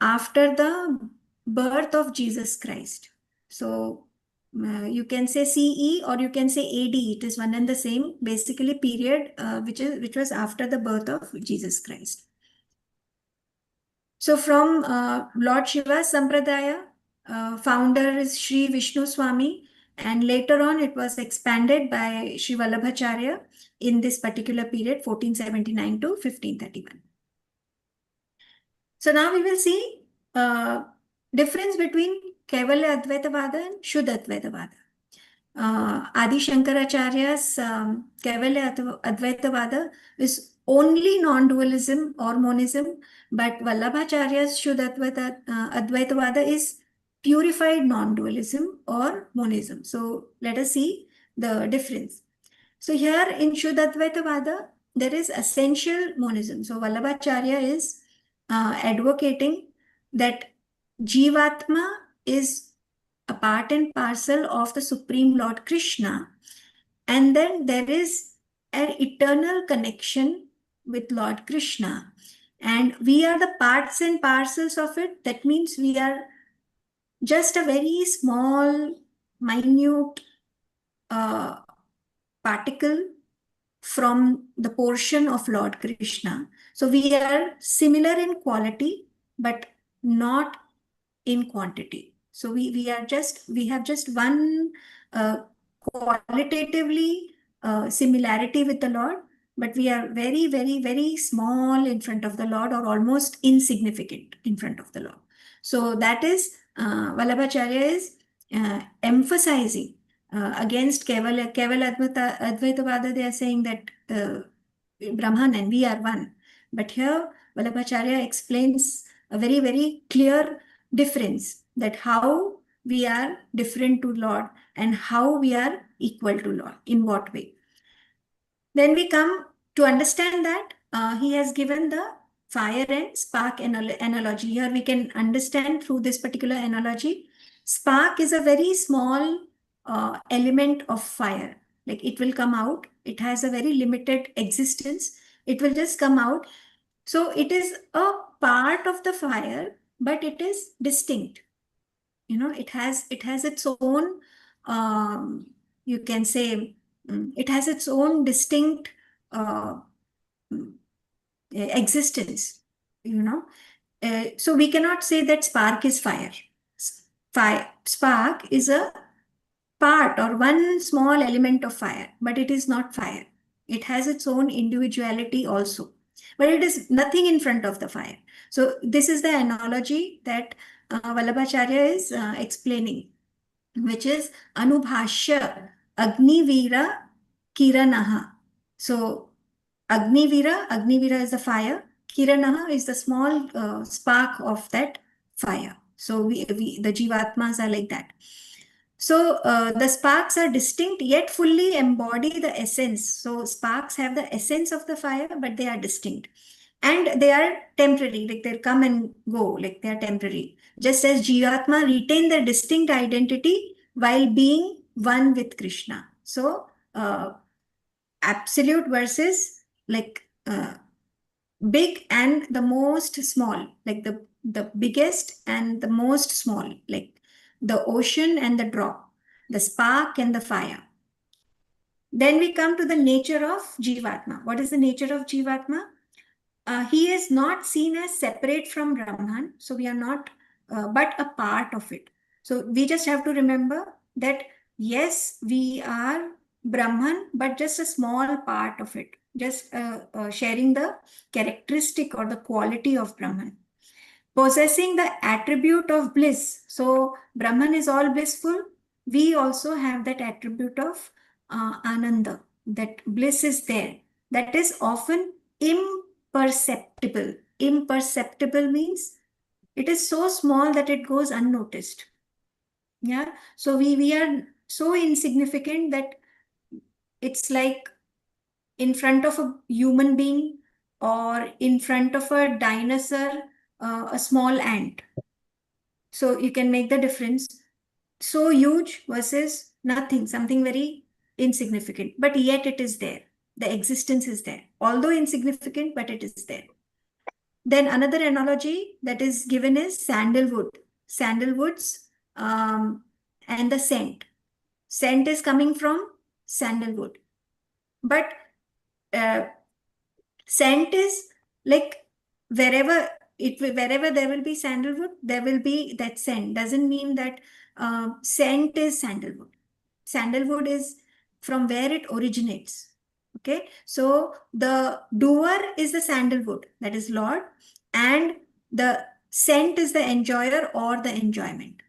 after the birth of Jesus Christ. So you can say CE or you can say AD. It is one and the same, basically period which was after the birth of Jesus Christ. So from Lord Shiva Sampradaya, founder is Sri Vishnu Swami, and later on it was expanded by Sri Vallabhacharya in this particular period, 1479 to 1531. So now we will see difference between Kaivalya Advaitavada and Shuddha Advaitavada. Adi Shankaracharya's Kaivalya Advaitavada is only non-dualism or monism, but Vallabhacharya's Shuddha Advaitavada is purified non-dualism or monism. So let us see the difference. So here in Shuddha Advaitavada, there is essential monism. So Vallabhacharya is advocating that Jivatma is a part and parcel of the Supreme Lord Krishna, and then there is an eternal connection with Lord Krishna, and we are the parts and parcels of it. That means we are just a very small, minute particle from the portion of Lord Krishna. So we are similar in quality, but not in quantity. So we have just one qualitatively similarity with the Lord, but we are very, very, very small in front of the Lord, or almost insignificant in front of the Lord. So that is Vallabhacharya is emphasizing against Kevala Advaitavada. They are saying that Brahman and we are one. But here Vallabhacharya explains a very, very clear difference, that how we are different to Lord and how we are equal to Lord, in what way. Then we come to understand that he has given the fire and spark analogy. Here we can understand through this particular analogy, spark is a very small element of fire. Like it will come out, it has a very limited existence, it will just come out. So it is a part of the fire, but it is distinct. It has its own, you can say, it has its own distinct existence. So we cannot say that spark is fire. Spark is a part or one small element of fire, but it is not fire. It has its own individuality also, but it is nothing in front of the fire. So this is the analogy that Vallabhacharya is explaining, which is Anubhashya Agni Veera Kiranaha. So Agnivira. Agnivira is the fire. Kiranaha is the small spark of that fire. So the Jivatmas are like that. So the sparks are distinct yet fully embody the essence. So sparks have the essence of the fire, but they are distinct. And they are temporary, like they come and go, like they are temporary. Just as Jivatma retain their distinct identity while being one with Krishna. So absolute versus like big and the most small, like the biggest and the most small, like the ocean and the drop, the spark and the fire. Then we come to the nature of Jivatma. What is the nature of Jivatma? He is not seen as separate from Brahman, so we are not, but a part of it. So we just have to remember that yes, we are Brahman, but just a small part of it, just sharing the characteristic or the quality of Brahman. Possessing the attribute of bliss. So Brahman is all blissful. We also have that attribute of Ananda, that bliss is there. That is often imperceptible. Imperceptible means it is so small that it goes unnoticed. Yeah. So we are so insignificant that it's like in front of a human being or in front of a dinosaur, a small ant. So you can make the difference. So huge versus nothing, something very insignificant, but yet it is there. The existence is there, although insignificant, but it is there. Then another analogy that is given is sandalwood. Sandalwoods and the scent. Scent is coming from sandalwood. But scent is like wherever there will be sandalwood, there will be that scent. Doesn't mean that scent is sandalwood. Sandalwood is from where it originates. Okay, so the doer is the sandalwood, that is Lord, and the scent is the enjoyer or the enjoyment.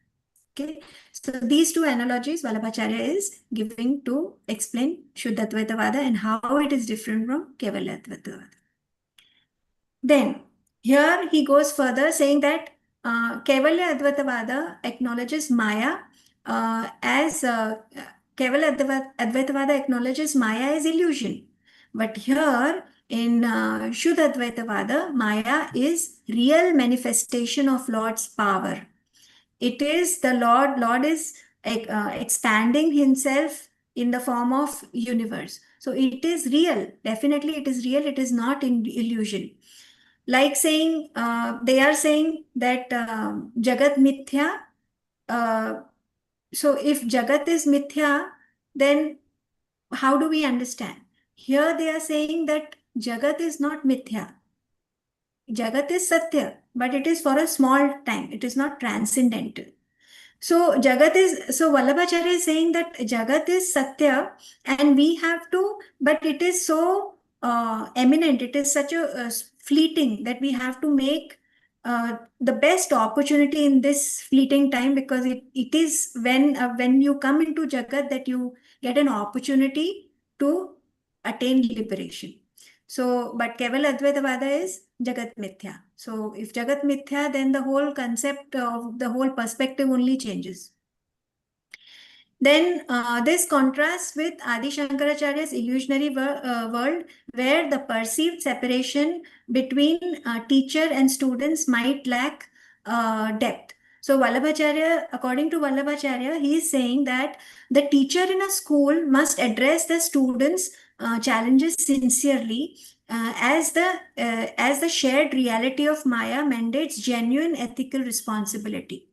Okay, so these two analogies Vallabhacharya is giving to explain Shuddhadvaitavada and how it is different from Kevalyadvaitavada. Then here he goes further saying that Kevalya Advaitavada acknowledges Maya as Kevalya Advaitavada acknowledges Maya as illusion. But here in Shuddha Advaitavada, Maya is real manifestation of Lord's power. It is the Lord is expanding himself in the form of universe. So it is real. Definitely it is real. It is not in illusion. Like saying, they are saying that Jagat Mithya. So if Jagat is Mithya, then how do we understand? Here they are saying that Jagat is not Mithya. Jagat is Satya, but it is for a small time. It is not transcendental. So Vallabhacharya is saying that Jagat is Satya and we have to, but it is so eminent, it is such a fleeting that we have to make the best opportunity in this fleeting time, because it is when you come into Jagat that you get an opportunity to attain liberation. So, but Keval Advaitavada is Jagat Mithya. So, if Jagat Mithya, then the whole concept of the whole perspective only changes. Then this contrasts with Adi Shankaracharya's illusionary world, where the perceived separation between teacher and students might lack depth. So Vallabhacharya, according to Vallabhacharya, he is saying that the teacher in a school must address the students' challenges sincerely, as the shared reality of Maya mandates genuine ethical responsibility.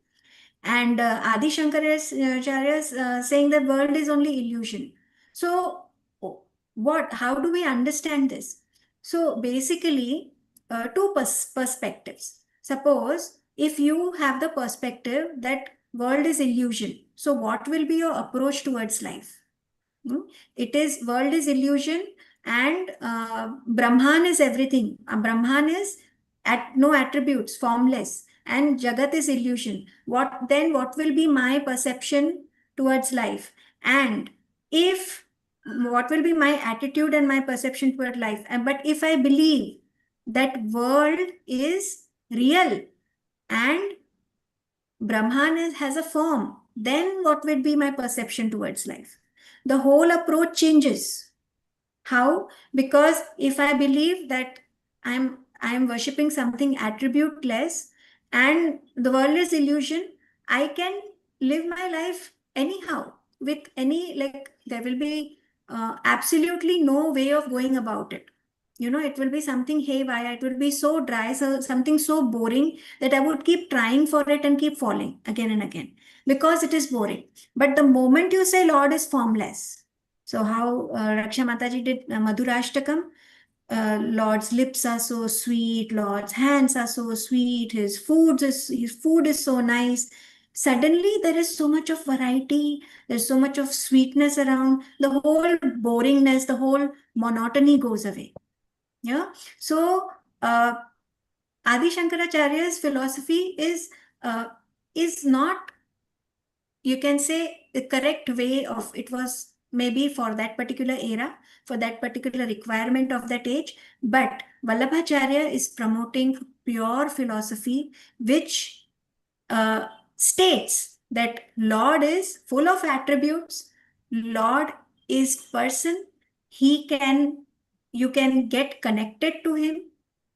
And Adi Shankaracharya is saying that world is only illusion. So how do we understand this? So basically, two perspectives. Suppose if you have the perspective that world is illusion, so what will be your approach towards life? It is world is illusion and Brahman is everything. Brahman is no attributes, formless, and Jagat is illusion. What will be my perception towards life? And if what will be my attitude and my perception toward life? But if I believe that world is real and Brahman has a form, then what will be my perception towards life? The whole approach changes. How? Because if I believe that I'm worshipping something attributeless and the world is illusion, I can live my life anyhow with any, like, there will be absolutely no way of going about it. It will be something haywire, it will be so dry, so something so boring that I would keep trying for it and keep falling again and again because it is boring. But the moment you say Lord is formless, so how Raksha Mataji did Madhurashtakam, Lord's lips are so sweet, Lord's hands are so sweet, his food is so nice. Suddenly there is so much of variety, there's so much of sweetness around, the whole boringness, the whole monotony goes away. Yeah. So Adi Shankaracharya's philosophy is not, you can say, the correct way of, it was maybe for that particular era, for that particular requirement of that age, but Vallabhacharya is promoting pure philosophy which states that Lord is full of attributes, Lord is person, you can get connected to him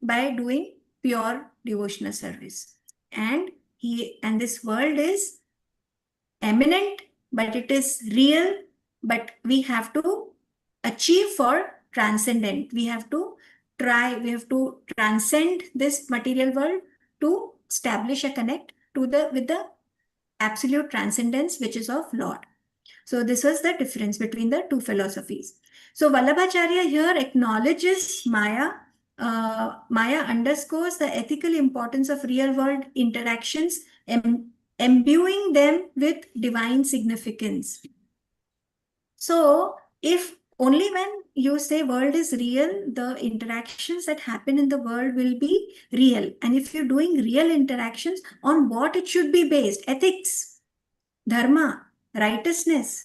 by doing pure devotional service, and this world is eminent, but it is real, but we have to achieve for transcendent. We have to transcend this material world to establish a connect with the absolute transcendence, which is of Lord. So this was the difference between the two philosophies. So Vallabhacharya here acknowledges Maya. Maya underscores the ethical importance of real world interactions, imbuing them with divine significance. So if only when you say world is real, the interactions that happen in the world will be real. And if you're doing real interactions, on what it should be based? Ethics, dharma, righteousness.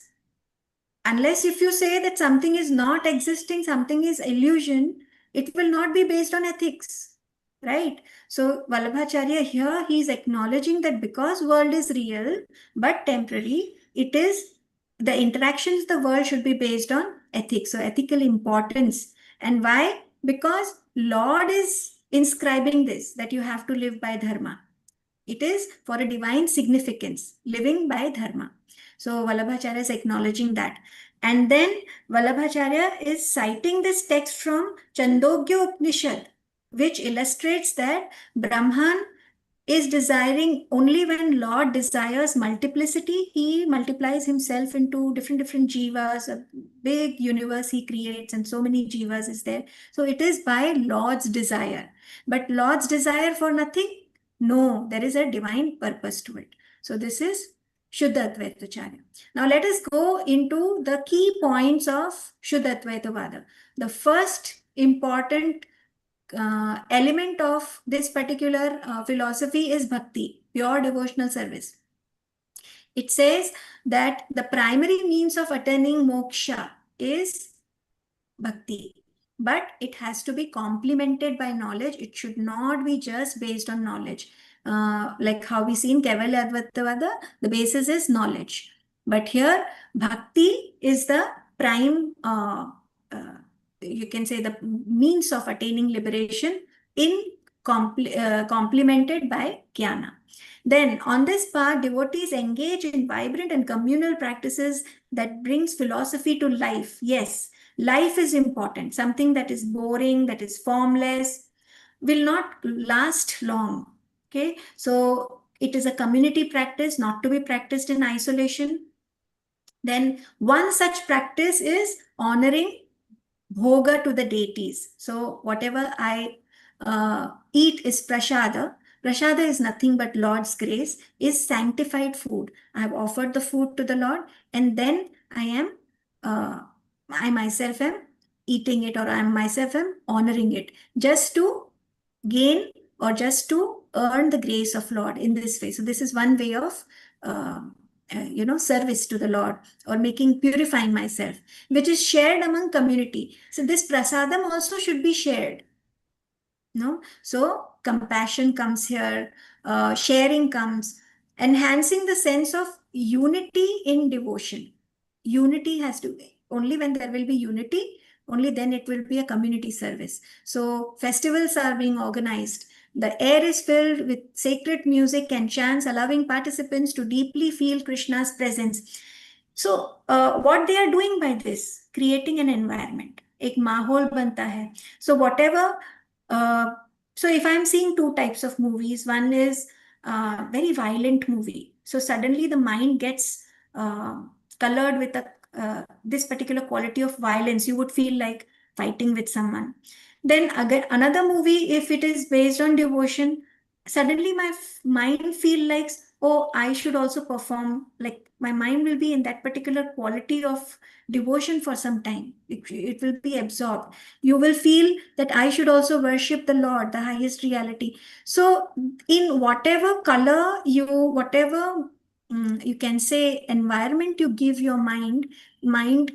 Unless if you say that something is not existing, something is illusion, it will not be based on ethics, right? So Vallabhacharya here, he is acknowledging that because world is real but temporary, it is the interactions the world should be based on ethics, so ethical importance. And why? Because Lord is inscribing this, that you have to live by dharma. It is for a divine significance, living by dharma. So Vallabhacharya is acknowledging that. And then Vallabhacharya is citing this text from Chandogya Upanishad, which illustrates that Brahman is desiring only when Lord desires multiplicity. He multiplies himself into different jivas, a big universe he creates, and so many jivas is there. So it is by Lord's desire. But Lord's desire for nothing? No, there is a divine purpose to it. So this is Shuddha Advaitacharya. Now let us go into the key points of Shuddha Advaitavada. The first important element of this particular philosophy is bhakti, pure devotional service. It says that the primary means of attaining moksha is bhakti, but it has to be complemented by knowledge. It should not be just based on knowledge. Like how we see in Kaivalya Advaitavada, the basis is knowledge. But here, bhakti is the prime, you can say, the means of attaining liberation in complemented by jnana. Then on this path, devotees engage in vibrant and communal practices that brings philosophy to life. Yes, life is important. Something that is boring, that is formless, will not last long. Okay, so it is a community practice, not to be practiced in isolation. Then one such practice is honoring bhoga to the deities. So whatever I eat is prasada. Prasada is nothing but Lord's grace, is sanctified food. I have offered the food to the Lord, and then I myself am eating it, or I myself am honoring it, just to gain or just to earn the grace of Lord in this way. So this is one way of service to the Lord, or purifying myself, which is shared among community. So this prasadam also should be shared. No, so compassion comes here, sharing comes, enhancing the sense of unity in devotion. Unity has to be, only when there will be unity, only then it will be a community service. So festivals are being organized. The air is filled with sacred music and chants, allowing participants to deeply feel Krishna's presence. So what they are doing by this, creating an environment, एक माहौल बनता है. So whatever so if I'm seeing two types of movies, one is very violent movie. So suddenly the mind gets colored with this particular quality of violence. You would feel like fighting with someone. Then again, another movie, if it is based on devotion, suddenly my mind feel like, oh, I should also perform. Like my mind will be in that particular quality of devotion for some time. It will be absorbed. You will feel that I should also worship the Lord, the highest reality. So in whatever color whatever you can say environment you give your mind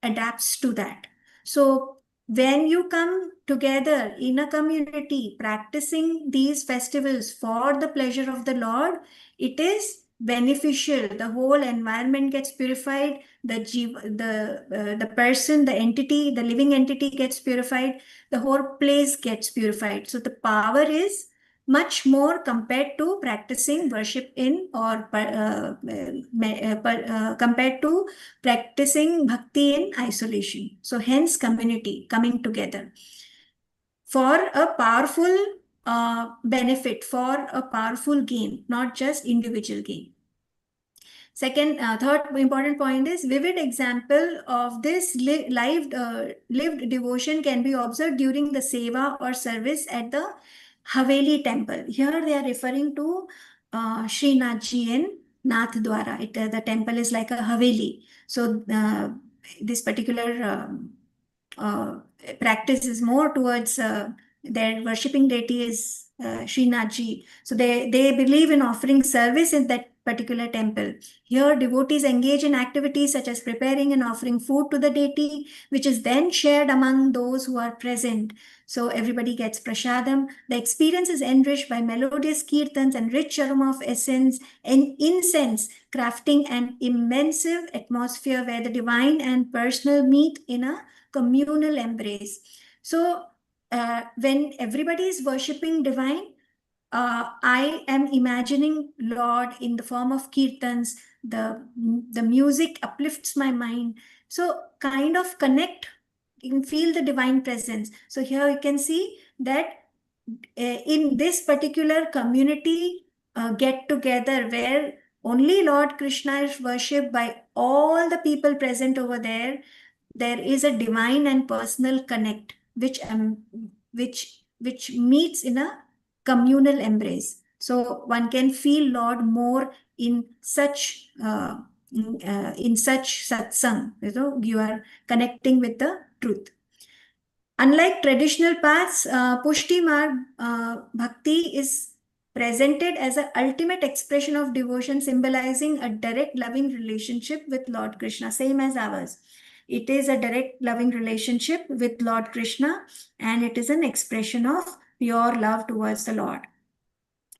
adapts to that. So when you come together in a community practicing these festivals for the pleasure of the Lord, it is beneficial. The whole environment gets purified. The person, the entity, the living entity gets purified. The whole place gets purified. So the power is much more compared to practicing worship in or compared to practicing bhakti in isolation. So hence community coming together for a powerful benefit, for a powerful gain, not just individual gain. Third important point is vivid example of this lived devotion can be observed during the seva or service at the Haveli temple. Here they are referring to Srinathji in Nath Dwara. The temple is like a Haveli. So this particular practice is more towards their worshipping deity is Srinathji. So they believe in offering service in that particular temple. Here devotees engage in activities such as preparing and offering food to the deity, which is then shared among those who are present. So everybody gets prasadam. The experience is enriched by melodious kirtans and rich aroma of essence and incense, crafting an immense atmosphere where the divine and personal meet in a communal embrace. So when everybody is worshipping divine, I am imagining Lord in the form of kirtans. The music uplifts my mind. So kind of connect, you can feel the divine presence. So here you can see that in this particular community get together where only Lord Krishna is worshipped by all the people present over there, there is a divine and personal connect which meets in a communal embrace. So one can feel Lord more in such satsang. You are connecting with the truth. Unlike traditional paths, Pushti Marg Bhakti is presented as an ultimate expression of devotion, symbolizing a direct loving relationship with Lord Krishna, same as ours. It is a direct loving relationship with Lord Krishna, and it is an expression of pure love towards the Lord.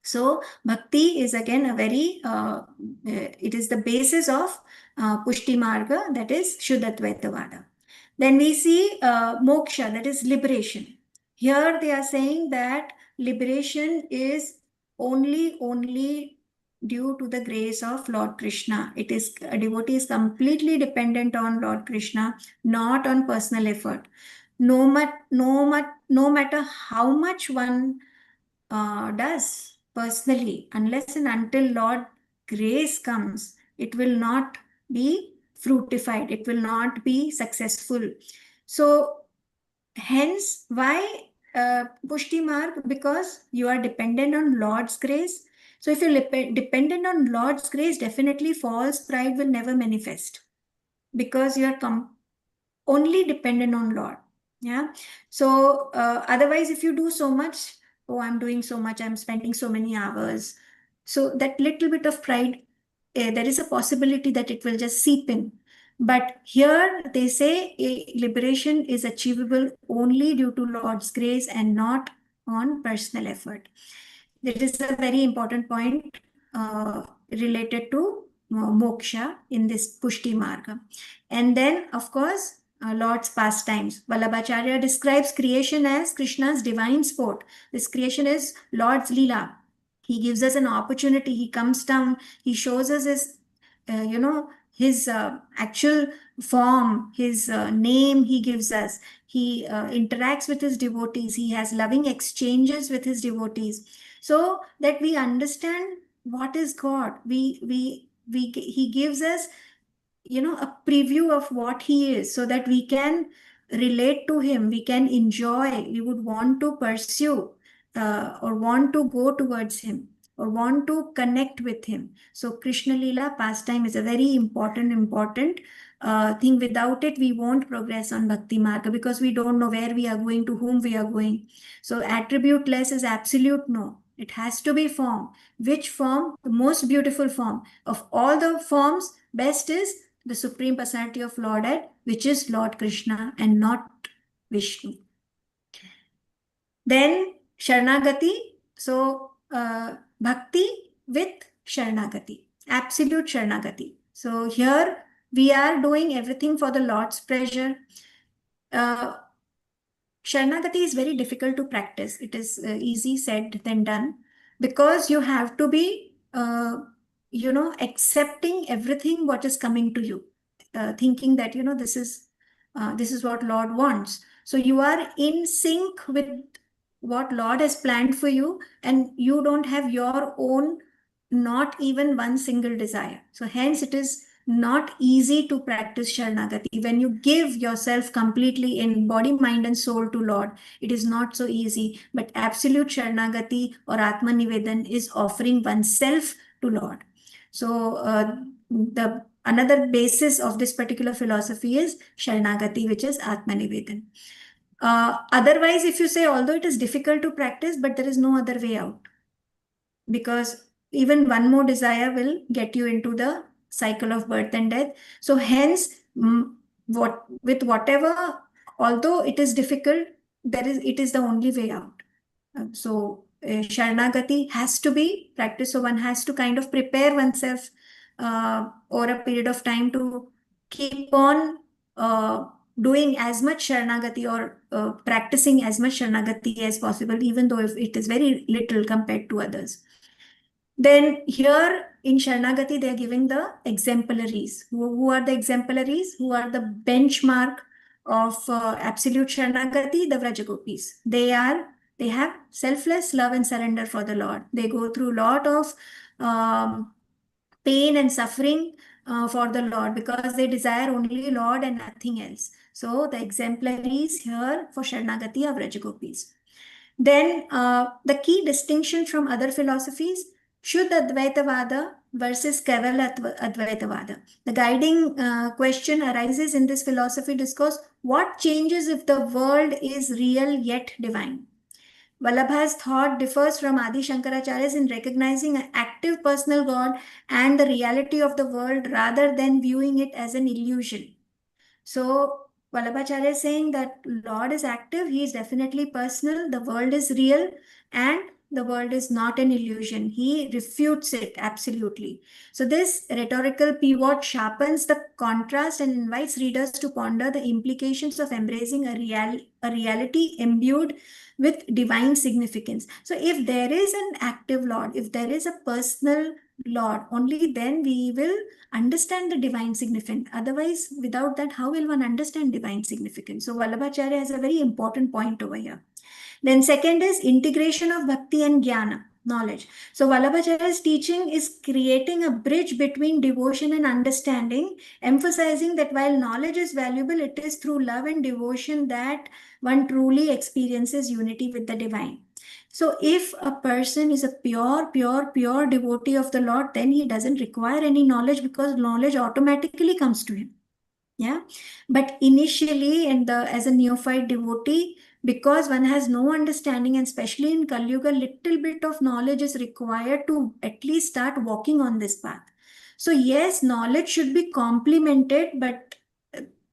So bhakti is again a very, it is the basis of Pushti Marga, that is Shuddhatvaitavada. Then we see moksha, that is liberation. Here they are saying that liberation is only due to the grace of Lord Krishna. It is a devotee is completely dependent on Lord Krishna, not on personal effort. No matter how much one does personally, unless and until Lord grace comes, it will not be fructified, it will not be successful. So hence why Pushti Marg? Because you are dependent on Lord's grace. So if you're dependent on Lord's grace, definitely false pride will never manifest, because you are only dependent on Lord. Yeah. So otherwise, if you do so much, oh, I'm doing so much, I'm spending so many hours, so that little bit of pride there is a possibility that it will just seep in. But here they say liberation is achievable only due to Lord's grace and not on personal effort. That is a very important point related to moksha in this Pushti Marga. And then, of course, Lord's pastimes. Vallabhacharya describes creation as Krishna's divine sport. This creation is Lord's Leela. He gives us an opportunity. He comes down. He shows us his, his actual form, his name he gives us. He interacts with his devotees. He has loving exchanges with his devotees, so that we understand what is God. He gives us, a preview of what he is, so that we can relate to him, we can enjoy, we would want to pursue or want to go towards him or want to connect with him. So Krishna Leela pastime is a very important thing. Without it, we won't progress on Bhakti Marga, because we don't know where we are going, to whom we are going. So attribute-less is absolute no. It has to be form. Which form? The most beautiful form. Of all the forms, best is the Supreme Personality of Lordhead, which is Lord Krishna and not Vishnu. Then Sharanagati. So Bhakti with Sharanagati, absolute Sharanagati. So here we are doing everything for the Lord's pleasure. Sharanagati is very difficult to practice. It is easy said than done, because you have to be, accepting everything what is coming to you, thinking that, this is what Lord wants. So you are in sync with what Lord has planned for you, and you don't have your own, not even one single desire. So hence it is not easy to practice Sharanagati. When you give yourself completely in body, mind and soul to Lord, it is not so easy. But absolute Sharanagati or Atma Nivedan is offering oneself to Lord. So the another basis of this particular philosophy is Sharanagati, which is Atma Nivedan. Otherwise, if you say, although it is difficult to practice, but there is no other way out, because even one more desire will get you into the cycle of birth and death. So hence, with whatever, although it is difficult, it is the only way out. So Sharanagati has to be practiced. So one has to kind of prepare oneself over a period of time to keep on doing as much Sharanagati or practicing as much Sharanagati as possible, even though if it is very little compared to others. Then here in Sharanagati, they are giving the exemplaries. Who are the exemplaries? Who are the benchmark of absolute Sharanagati? The Vrajagopis. They have selfless love and surrender for the Lord. They go through a lot of pain and suffering for the Lord, because they desire only Lord and nothing else. So the exemplaries here for Sharanagati are Vrajagopis. Then the key distinction from other philosophies, Shuddha Advaitavada versus Kevala Advaitavada. The guiding question arises in this philosophy discourse: what changes if the world is real yet divine? Vallabha's thought differs from Adi Shankaracharya's in recognizing an active personal God and the reality of the world, rather than viewing it as an illusion. So Vallabhacharya is saying that Lord is active, he is definitely personal, the world is real, and the world is not an illusion. He refutes it absolutely. So this rhetorical pivot sharpens the contrast and invites readers to ponder the implications of embracing a reality imbued with divine significance. So if there is an active Lord, if there is a personal Lord, only then we will understand the divine significance. Otherwise, without that, how will one understand divine significance? So Vallabhacharya has a very important point over here. Then second is integration of bhakti and jnana, knowledge. So Vallabhacharya's teaching is creating a bridge between devotion and understanding, emphasizing that while knowledge is valuable, it is through love and devotion that one truly experiences unity with the divine. So if a person is a pure devotee of the Lord, then he doesn't require any knowledge, because knowledge automatically comes to him. Yeah. But initially, as a neophyte devotee, because one has no understanding, and especially in Kali Yuga, little bit of knowledge is required to at least start walking on this path. So yes, knowledge should be complemented, but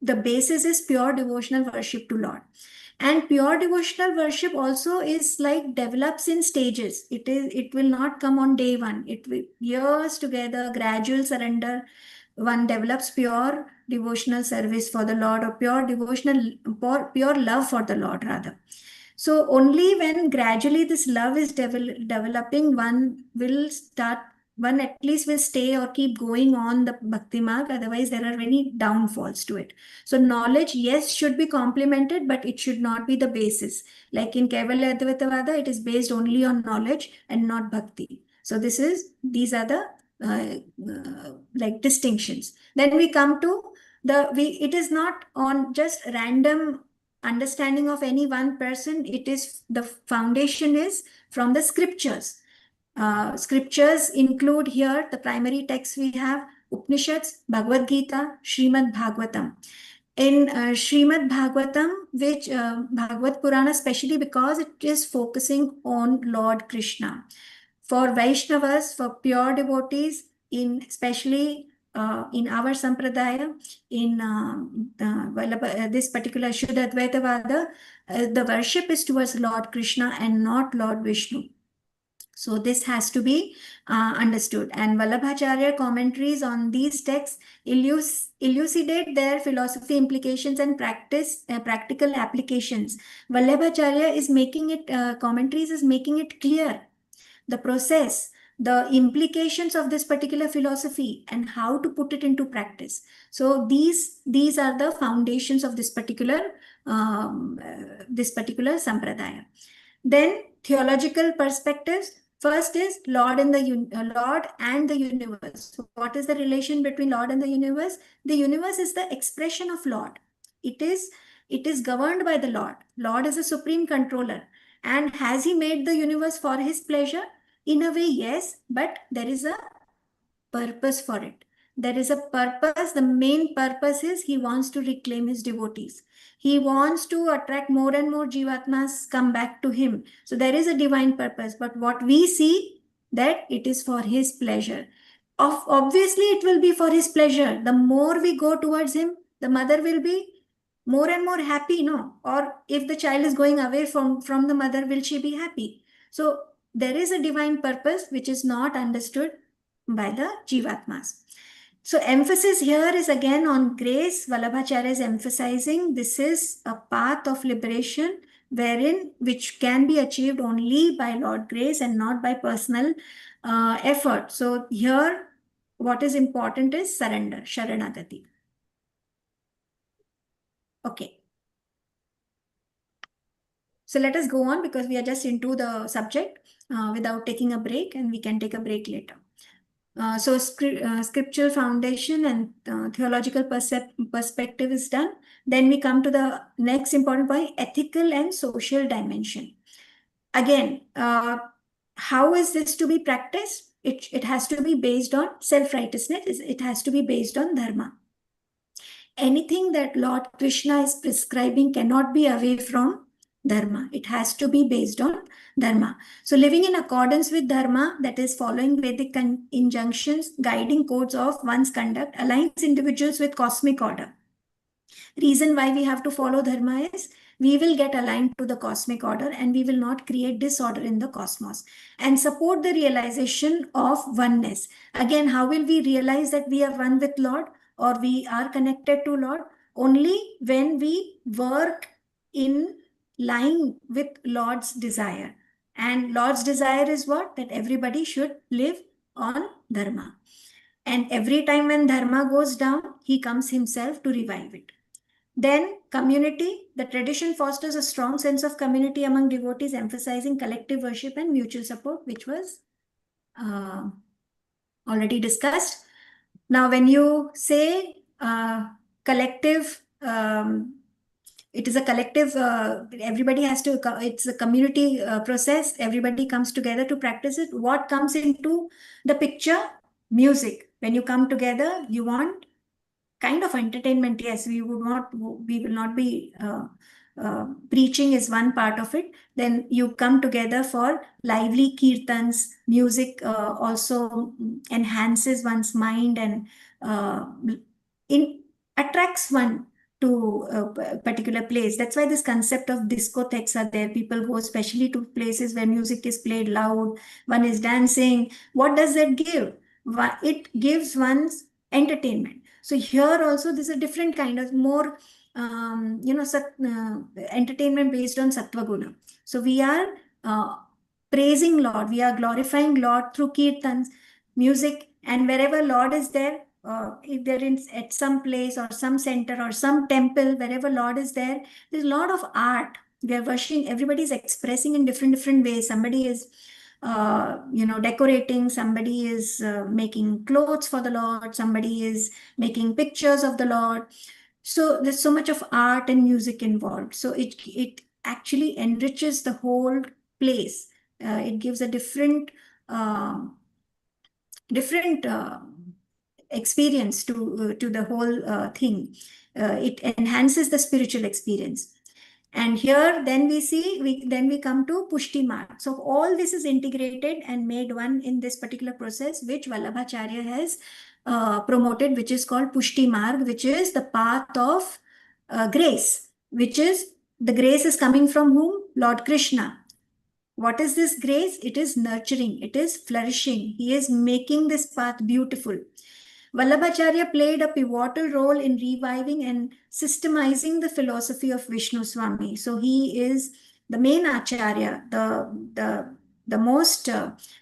the basis is pure devotional worship to Lord. And pure devotional worship also is like develops in stages. It will not come on day one. It will years together, gradual surrender. One develops pure devotional service for the Lord, or pure devotional, pure love for the Lord rather. So only when gradually this love is developing, one at least will stay or keep going on the bhakti marg. Otherwise, there are many downfalls to it. So knowledge, yes, should be complemented, but it should not be the basis. Like in Kaivalya Advaitavada, it is based only on knowledge and not bhakti. So these are the like distinctions. Then we come to it is not on just random understanding of any one person. It is the foundation is from the scriptures. Scriptures include here the primary texts we have Upanishads, Bhagavad Gita, Srimad Bhagavatam. In Srimad Bhagavatam, which Bhagavad Purana, especially because it is focusing on Lord Krishna. For Vaishnavas, for pure devotees, especially in our sampradaya, in this particular Shuddha Advaitavada, the worship is towards Lord Krishna and not Lord Vishnu. So this has to be understood. And Vallabhacharya commentaries on these texts elucidate their philosophy implications and practical applications. Vallabhacharya is making it, commentaries is making it clear, the process, the implications of this particular philosophy and how to put it into practice. So these are the foundations of this particular sampradaya. Then theological perspectives. First is Lord and the universe. So what is the relation between Lord and the universe? The universe is the expression of Lord. It is governed by the Lord. Lord is a supreme controller. And has he made the universe for his pleasure? In a way, yes, but there is a purpose for it. There is a purpose. The main purpose is he wants to reclaim his devotees. He wants to attract more and more jivatmas come back to him. So there is a divine purpose. But what we see, that it is for his pleasure. Obviously, it will be for his pleasure. The more we go towards him, the mother will be more and more happy, no? Or if the child is going away from the mother, will she be happy? So there is a divine purpose which is not understood by the jivatmas. So emphasis here is again on grace. Vallabhacharya is emphasizing this is a path of liberation which can be achieved only by Lord grace and not by personal effort. So here what is important is surrender, sharanagati. Okay. So let us go on because we are just into the subject without taking a break, and we can take a break later. So scriptural foundation and theological perspective is done. Then we come to the next important point, ethical and social dimension. Again, how is this to be practiced? It has to be based on self-righteousness. It has to be based on dharma. Anything that Lord Krishna is prescribing cannot be away from dharma. It has to be based on dharma. So living in accordance with dharma, that is following Vedic injunctions, guiding codes of one's conduct, aligns individuals with cosmic order. Reason why we have to follow dharma is we will get aligned to the cosmic order and we will not create disorder in the cosmos and support the realization of oneness. Again, how will we realize that we are one with Lord or we are connected to Lord? Only when we work in line with Lord's desire. And Lord's desire is what? That everybody should live on dharma. And every time when dharma goes down, he comes himself to revive it. Then community, the tradition fosters a strong sense of community among devotees, emphasizing collective worship and mutual support, which was already discussed. Now, when you say collective, it is a collective, everybody has to, it's a community process, everybody comes together to practice it. What comes into the picture? Music. When you come together, you want kind of entertainment. Yes, we will not be preaching is one part of it. Then you come together for lively kirtans. Music also enhances one's mind and attracts one to a particular place. That's why this concept of discotheques are there. People go especially to places where music is played loud, one is dancing. What does that give? It gives one's entertainment. So here also there's a different kind of more entertainment based on sattva guna. So we are praising Lord, we are glorifying Lord through kirtans, music, and wherever Lord is there, if they're at some place or some center or some temple, wherever Lord is there, there's a lot of art. We are worshiping, everybody's expressing in different ways. Somebody is decorating, somebody is making clothes for the Lord, somebody is making pictures of the Lord. So there's so much of art and music involved. So it actually enriches the whole place. It gives a different experience to the whole thing. It enhances the spiritual experience. And here then we come to Pushti Marg. So all this is integrated and made one in this particular process, which Vallabhacharya has promoted, which is called Pushti Marg, which is the path of grace, which is the grace is coming from whom? Lord Krishna. What is this grace? It is nurturing, it is flourishing. He is making this path beautiful. Vallabhacharya played a pivotal role in reviving and systemizing the philosophy of Vishnu Swami. So he is the main acharya, the most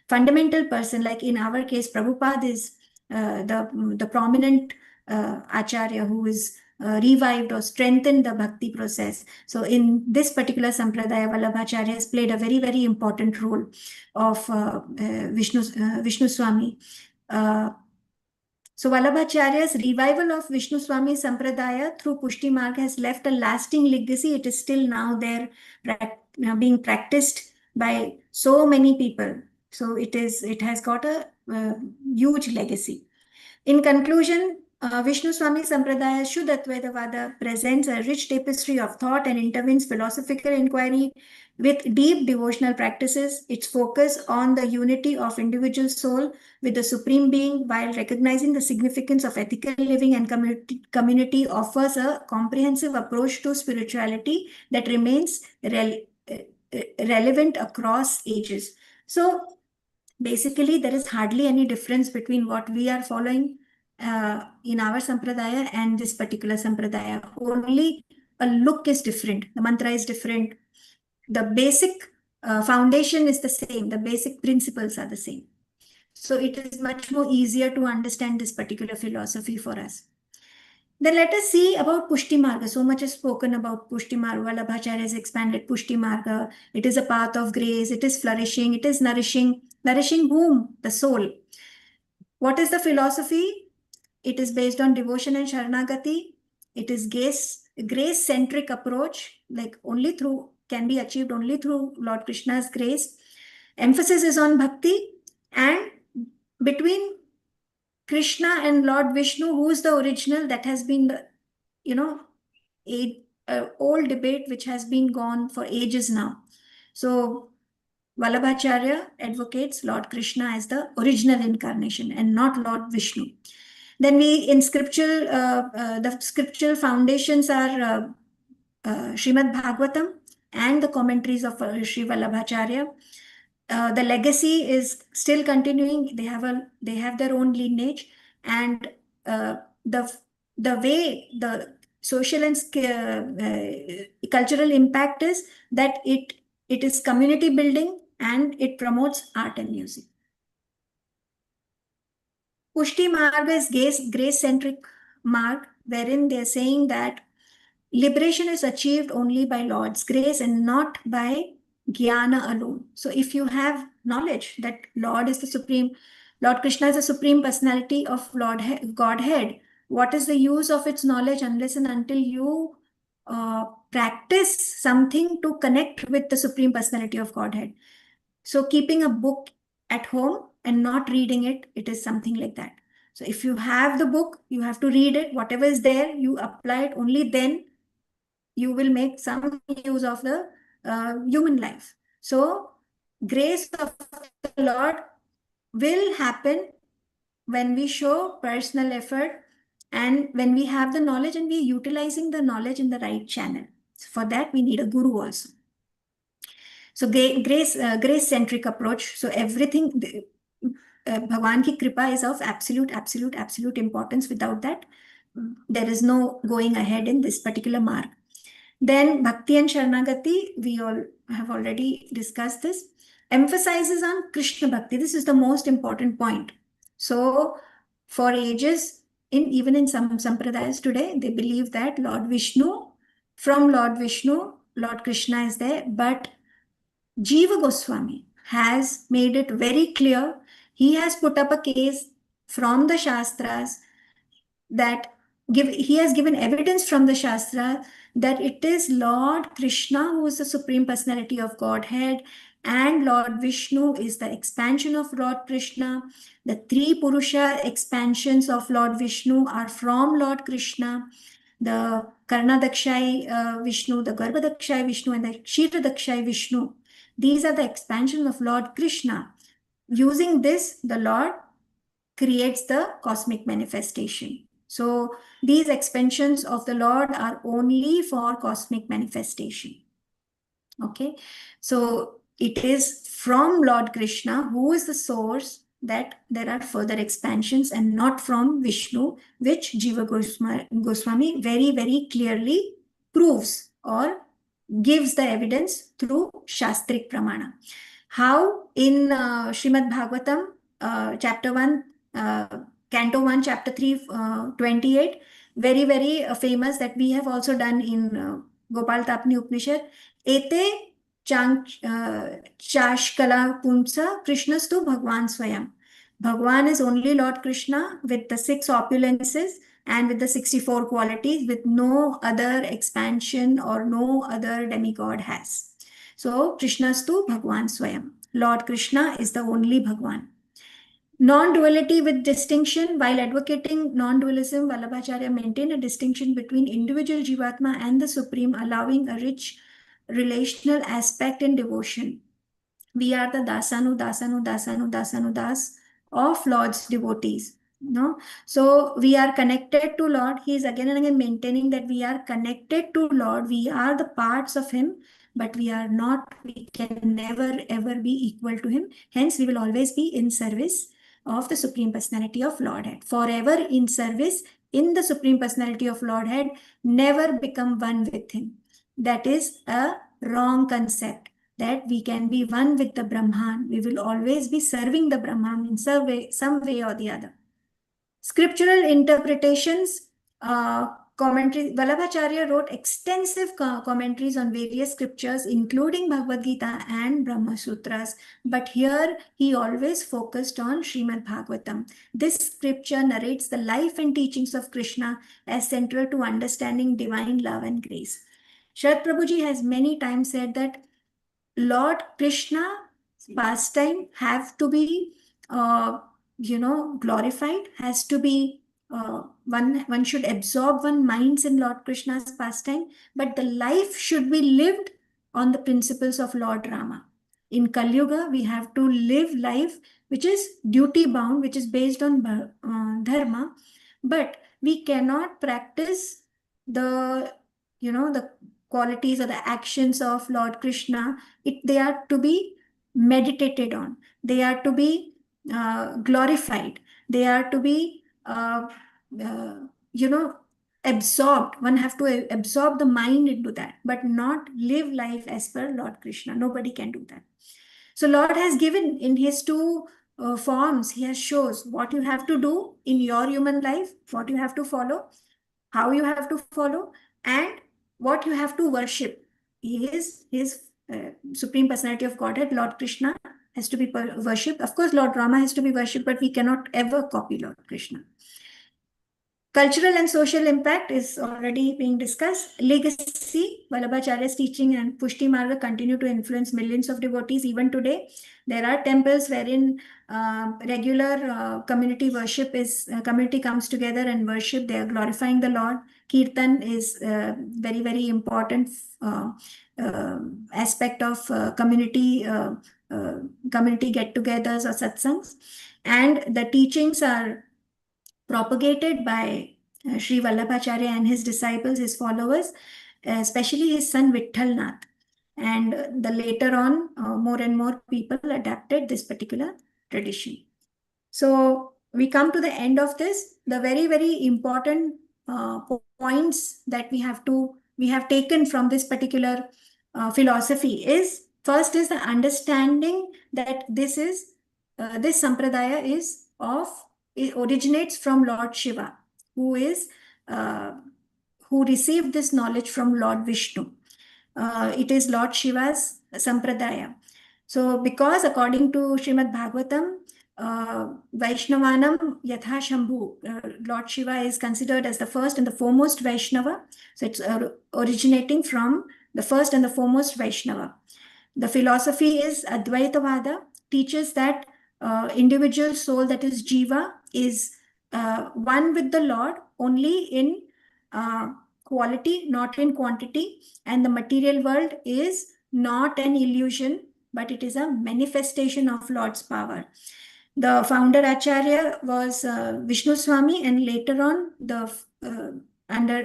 fundamental person. Like in our case, Prabhupada is the prominent acharya who is revived or strengthened the bhakti process. So in this particular sampradaya, Vallabhacharya has played a very, very important role of Vishnu Swami. So Vallabhacharya's revival of Vishnu Swami Sampradaya through Pushti Marg has left a lasting legacy. It is still now there being practiced by so many people. So it has got a huge legacy. In conclusion, Vishnu Swami Sampradaya Shuddha presents a rich tapestry of thought and intervenes philosophical inquiry with deep devotional practices. Its focus on the unity of individual soul with the Supreme Being while recognizing the significance of ethical living and community offers a comprehensive approach to spirituality that remains relevant across ages. So basically, there is hardly any difference between what we are following in our sampradaya and this particular sampradaya. Only a look is different. The mantra is different. The basic foundation is the same. The basic principles are the same. So it is much more easier to understand this particular philosophy for us. Then let us see about Pushti Marga. So much is spoken about Pushti Marga. Vallabhacharya has expanded Pushti Marga. It is a path of grace. It is flourishing. It is nourishing. Nourishing whom? The soul. What is the philosophy? It is based on devotion and Sharanagati. It is grace-centric approach, like can be achieved only through Lord Krishna's grace. Emphasis is on bhakti, and between Krishna and Lord Vishnu, who is the original, that has been a old debate which has been gone for ages now. So Vallabhacharya advocates Lord Krishna as the original incarnation and not Lord Vishnu. Then in the scriptural foundations are Srimad Bhagavatam and the commentaries of Sri Vallabhacharya. The legacy is still continuing. They have their own lineage, and the way the social and cultural impact is that it is community building and it promotes art and music. Pushti Marg is grace-centric marg, wherein they're saying that liberation is achieved only by Lord's grace and not by jnana alone. So if you have knowledge that Lord Krishna is the supreme personality of Godhead, what is the use of its knowledge unless and until you practice something to connect with the supreme personality of Godhead? So keeping a book at home and not reading it, it is something like that. So if you have the book, you have to read it. Whatever is there, you apply it. Only then you will make some use of the human life. So grace of the Lord will happen when we show personal effort and when we have the knowledge and we are utilizing the knowledge in the right channel. So for that, we need a guru also. So grace centric approach. So everything, Bhagwan ki kripa is of absolute importance. Without that, there is no going ahead in this particular mark. Then Bhakti and Sharanagati, we all have already discussed this, emphasizes on Krishna Bhakti. This is the most important point. So for ages, even in some sampradayas today, they believe that from Lord Vishnu, Lord Krishna is there, but Jiva Goswami has made it very clear. He has put up a case from the Shastras that he has given evidence from the Shastra that it is Lord Krishna who is the Supreme Personality of Godhead, and Lord Vishnu is the expansion of Lord Krishna. The three Purusha expansions of Lord Vishnu are from Lord Krishna. The Karnadakshay Vishnu, the Garbhadakshay Vishnu, and the Kshitradakshay Vishnu. These are the expansions of Lord Krishna. Using this, the Lord creates the cosmic manifestation. So these expansions of the Lord are only for cosmic manifestation. Okay, so it is from Lord Krishna, who is the source, that there are further expansions, and not from Vishnu, which Jiva Goswami very, very clearly proves or gives the evidence through Shastrik Pramana. How in Srimad Bhagavatam, chapter 1, Canto 1, chapter 3, 28, very, very famous, that we have also done in Gopal Tapni Upanishad. Ete Chashkala Pumsa Krishnastu Bhagwan Swayam. Bhagwan is only Lord Krishna with the 6 opulences and with the 64 qualities, with no other expansion or no other demigod has. So Krishnastu Bhagwan Swayam. Lord Krishna is the only Bhagwan. Non-duality with distinction. While advocating non-dualism, Vallabhacharya maintained a distinction between individual Jivatma and the Supreme, allowing a rich relational aspect in devotion. We are the dasanu das of Lord's devotees. No? So we are connected to Lord. He is again and again maintaining that we are connected to Lord. We are the parts of Him, but we can never ever be equal to Him. Hence, we will always be in service of the Supreme Personality of Lordhead. Forever in service in the Supreme Personality of Lordhead, never become one with Him. That is a wrong concept, that we can be one with the Brahman. We will always be serving the Brahman in some way or the other. Scriptural interpretations, commentary. Vallabhacharya wrote extensive commentaries on various scriptures, including Bhagavad Gita and Brahma Sutras. But here he always focused on Srimad Bhagavatam. This scripture narrates the life and teachings of Krishna as central to understanding divine love and grace. Sharad Prabhuji has many times said that Lord Krishna's pastime have to be, glorified, has to be, one should absorb one's minds in Lord Krishna's pastime, but the life should be lived on the principles of Lord Rama. In Kali Yuga, we have to live life which is duty bound, which is based on dharma, but we cannot practice the qualities or the actions of Lord Krishna. They are to be meditated on. They are to be glorified. They are to be, absorbed. One have to absorb the mind into that, but not live life as per Lord Krishna. Nobody can do that. So Lord has given in His 2 forms. He has shows what you have to do in your human life, what you have to follow, how you have to follow, and what you have to worship. He is His Supreme Personality of Godhead. Lord Krishna has to be worshipped. Of course, Lord Rama has to be worshipped, but we cannot ever copy Lord Krishna. Cultural and social impact is already being discussed. Legacy, Vallabhacharya's teaching and Pushti Marga continue to influence millions of devotees even today. There are temples wherein regular community worship is, community comes together and worship. They are glorifying the Lord. Kirtan is very, very important aspect of community get-togethers or satsangs. And the teachings are propagated by Sri Vallabhacharya and his disciples, his followers, especially his son Vitthal Nath. And the later on, more and more people adapted this particular tradition. So we come to the end of this. The very, very important points that we have taken from this particular philosophy is, first is the understanding that this sampradaya it originates from Lord Shiva, who received this knowledge from Lord Vishnu. It is Lord Shiva's sampradaya. So, because according to Srimad Bhagavatam, Vaishnavanam Yatha Shambhu, Lord Shiva is considered as the first and the foremost Vaishnava. So, it's originating from the first and the foremost Vaishnava. The philosophy is Advaitavada, teaches that individual soul, that is Jiva, is one with the Lord only in quality, not in quantity, and the material world is not an illusion, but it is a manifestation of Lord's power. The founder Acharya was Vishnu Swami, and later on, under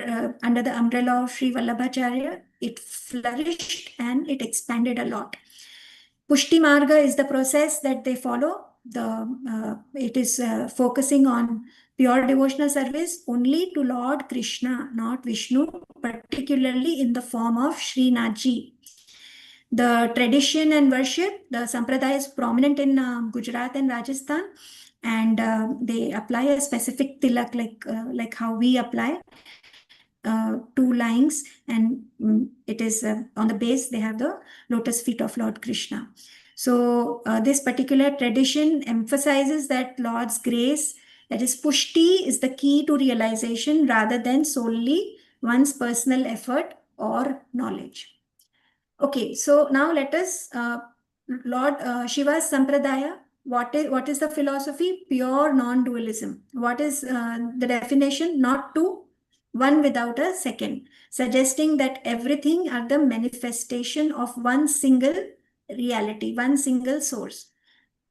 the umbrella of Sri Vallabhacharya, it flourished and it expanded a lot. Pushti Marga is the process that they follow. It is focusing on pure devotional service only to Lord Krishna, not Vishnu, particularly in the form of Srinathji. The tradition and worship, the sampradaya is prominent in Gujarat and Rajasthan, and they apply a specific tilak like how we apply. 2 lines, and it is on the base they have the lotus feet of Lord Krishna. So this particular tradition emphasizes that Lord's grace, that is Pushti, is the key to realization rather than solely one's personal effort or knowledge. Okay, so now let us, Lord Shiva's Sampradaya, what is the philosophy? Pure non-dualism. What is the definition? Not two, one without a second, suggesting that everything are the manifestation of one single reality, one single source.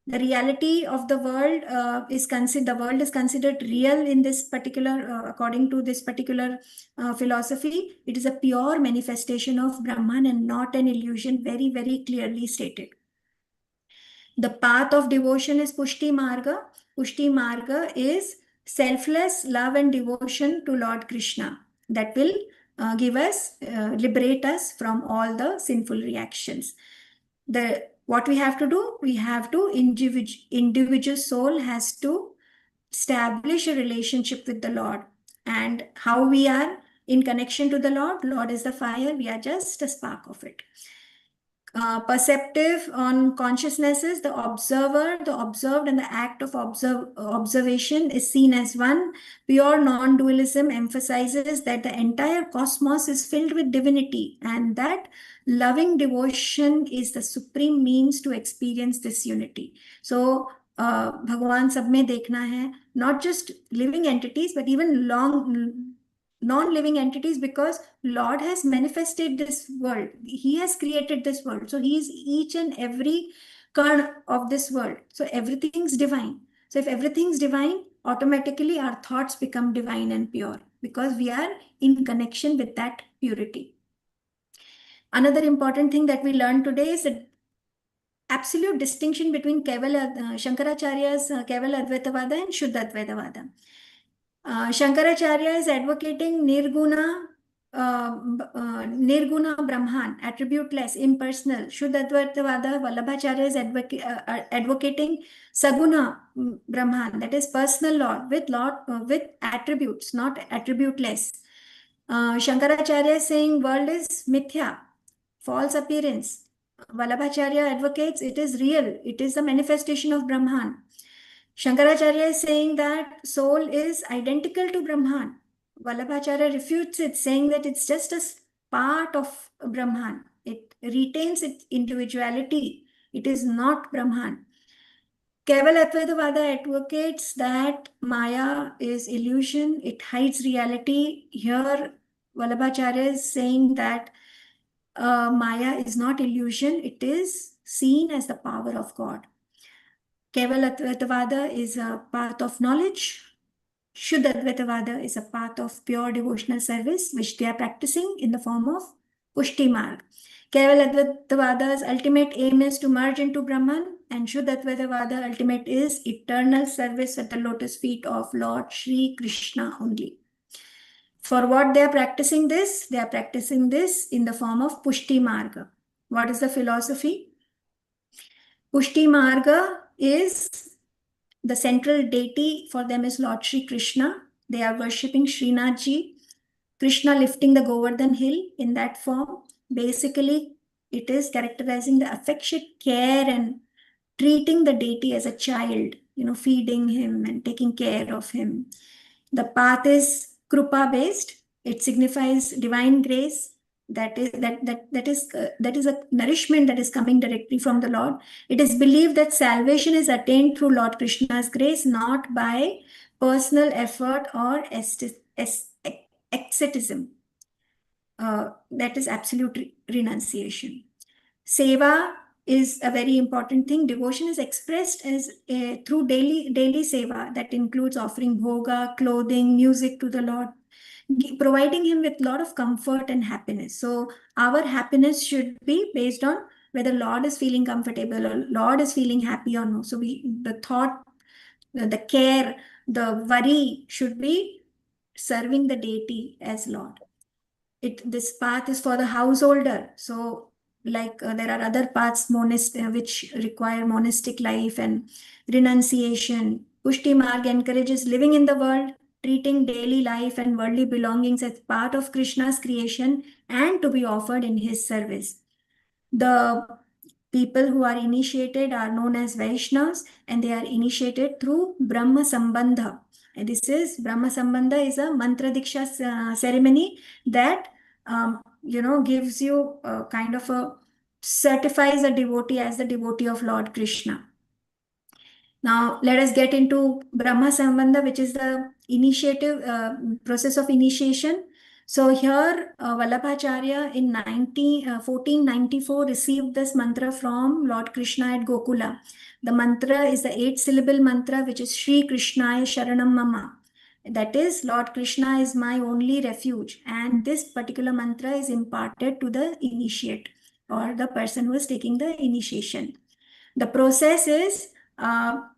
The reality of the world is considered real in this particular, according to this particular philosophy. It is a pure manifestation of Brahman and not an illusion, very, very clearly stated. The path of devotion is Pushti Marga. Pushti Marga is selfless love and devotion to Lord Krishna that will liberate us from all the sinful reactions. What we have to do, individual soul has to establish a relationship with the Lord. And how we are in connection to the Lord? Lord is the fire, we are just a spark of it. Perceptive on consciousnesses, the observer, the observed, and the act of observation is seen as one. Pure non-dualism emphasizes that the entire cosmos is filled with divinity, and that loving devotion is the supreme means to experience this unity. So, Bhagavan sab mein dekhna hai, not just living entities, but even non-living entities, because Lord has manifested this world. He has created this world. So he is each and every kern of this world. So everything's divine. So if everything's divine, automatically our thoughts become divine and pure because we are in connection with that purity. Another important thing that we learned today is the absolute distinction between Shankaracharya's Keval Advaitavada and Shuddha Advaitavada. Shankaracharya is advocating Nirguna Brahman, attributeless, impersonal. Shuddha Advaitavada, Vallabhacharya is advocating Saguna Brahman, that is personal Lord with attributes, not attributeless. Shankaracharya is saying world is mithya, false appearance. Vallabhacharya advocates it is real, it is the manifestation of Brahman. Shankaracharya is saying that soul is identical to Brahman. Vallabhacharya refutes it, saying that it's just a part of Brahman. It retains its individuality. It is not Brahman. Keval Advaitavada advocates that Maya is illusion, it hides reality. Here, Vallabhacharya is saying that Maya is not illusion, it is seen as the power of God. Keval Advaitavada is a path of knowledge. Shuddha Advaitavada is a path of pure devotional service, which they are practicing in the form of Pushti Marg. Keval Advaitavada's ultimate aim is to merge into Brahman, and Shuddha Advaitavada ultimate is eternal service at the lotus feet of Lord Shri Krishna only. For what they are practicing this? They are practicing this in the form of Pushti Marga. What is the philosophy? Pushti Marga is the central deity for them is Lord Shri Krishna. They are worshipping Srinathji. Krishna lifting the Govardhan hill in that form. Basically, it is characterizing the affectionate care and treating the deity as a child, feeding him and taking care of him. The path is Krupa based. It signifies divine grace. That is a nourishment that is coming directly from the Lord. It is believed that salvation is attained through Lord Krishna's grace, not by personal effort or asceticism. That is absolute renunciation. Seva is a very important thing. Devotion is expressed as through daily seva that includes offering bhoga, clothing, music to the Lord, providing him with a lot of comfort and happiness. So our happiness should be based on whether Lord is feeling comfortable or Lord is feeling happy or no. So the thought, the care, the worry should be serving the deity as Lord. This path is for the householder. So there are other paths which require monastic life and renunciation. Pushti Marg encourages living in the world, treating daily life and worldly belongings as part of Krishna's creation and to be offered in his service. The people who are initiated are known as Vaishnavas, and they are initiated through Brahma Sambandha. And Brahma Sambandha is a mantra diksha ceremony that gives you kind of certifies a devotee as the devotee of Lord Krishna. Now, let us get into Brahma Sambandha, which is the process of initiation. So here, Vallabhacharya in 1494 received this mantra from Lord Krishna at Gokula. The mantra is the 8-syllable mantra, which is Shri Krishnaya Sharanam Mama. That is, Lord Krishna is my only refuge. And this particular mantra is imparted to the initiate or the person who is taking the initiation. The process is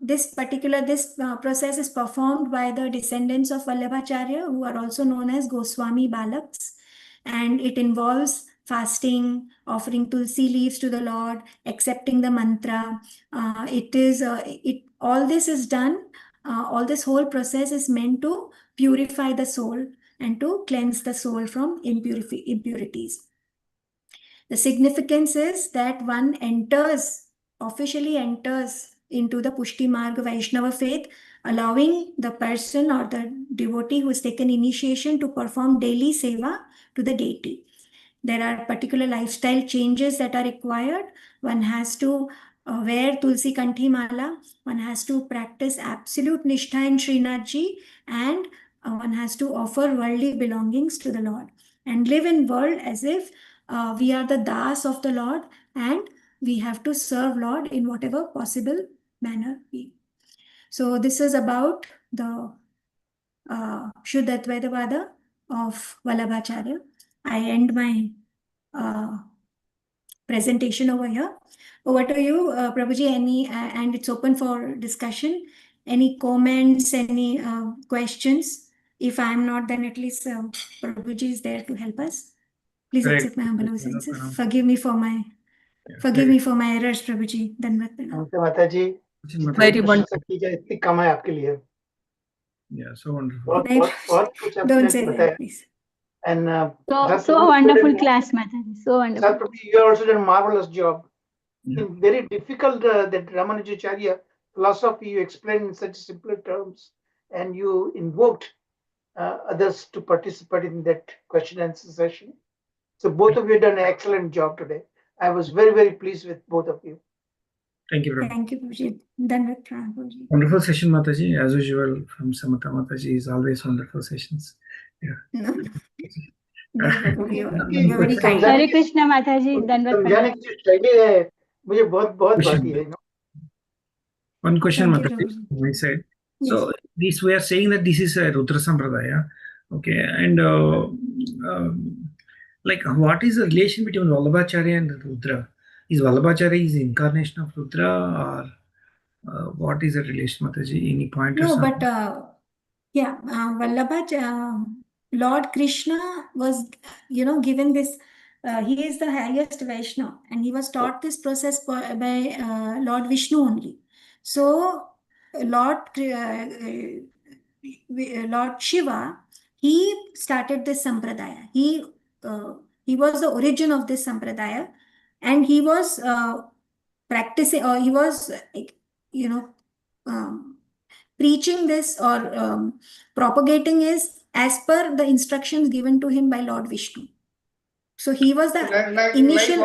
this process is performed by the descendants of Vallabhacharya, who are also known as Goswami Balaks, and it involves fasting, offering tulsi leaves to the Lord, accepting the mantra. All this is done. All this whole process is meant to purify the soul and to cleanse the soul from impurities. The significance is that one officially enters into the Pushti Marga Vaishnava faith, allowing the person or the devotee who has taken initiation to perform daily seva to the deity. There are particular lifestyle changes that are required. One has to wear Tulsi Kanthi Mala, one has to practice absolute Nishtha in Srinathji, and one has to offer worldly belongings to the Lord and live in world as if we are the das of the Lord and we have to serve Lord in whatever possible manner be. So this is about the Shuddha Advaitavada of Vallabhacharya. I end my presentation over here. Over to you, Prabhuji, and it's open for discussion. Any comments, any questions? If I'm not, then at least Prabhuji is there to help us. Please accept my humble obeisances. Forgive me for my errors, Prabhuji. नमस्ते माता जी Very wonderful इतनी कम है आपके लिए Yeah, so wonderful. बहुत कुछ Don't आपने say बताया that, please. and So wonderful class, Mataji. So wonderful. Sir, you also did a marvelous job. Very difficult that Ramanujacharya philosophy you explained in such simpler terms, and you invoked others to participate in that question and answer session. So both of you done an excellent job today. I was very, very pleased with both of you. Thank you, Prabhu. Thank you, Prabhuji. Dandavat Pranam, Prabhuji. Wonderful session, Mataji. As usual, from Samata Mataji is always wonderful sessions. Yeah. No, no, Prabhu, you're कि very kind. समझाने हरे की कृष्णा माता जी, दंडवत समझाने प्रणाम। की जो शैली है मुझे बहुत बहुत Question. भाती है. One question, Thank you, Mataji, Prabhuji. from my side. Yes. So, this we are saying that this is a Rudra Sampradaya. Okay, and like, what is the relation between Vallabhacharya and Rudra? Is Vallabhacharya is incarnation of Rudra, or what is the relation, Mataji? Any pointers? No, but yeah, Lord Krishna was, given this. He is the highest Vaishnava, and he was taught this process by Lord Vishnu only. So, Lord Shiva, he started this sampradaya. He was the origin of this sampradaya, and he was practicing, or he was, preaching this or propagating is as per the instructions given to him by Lord Vishnu. So he was the initial.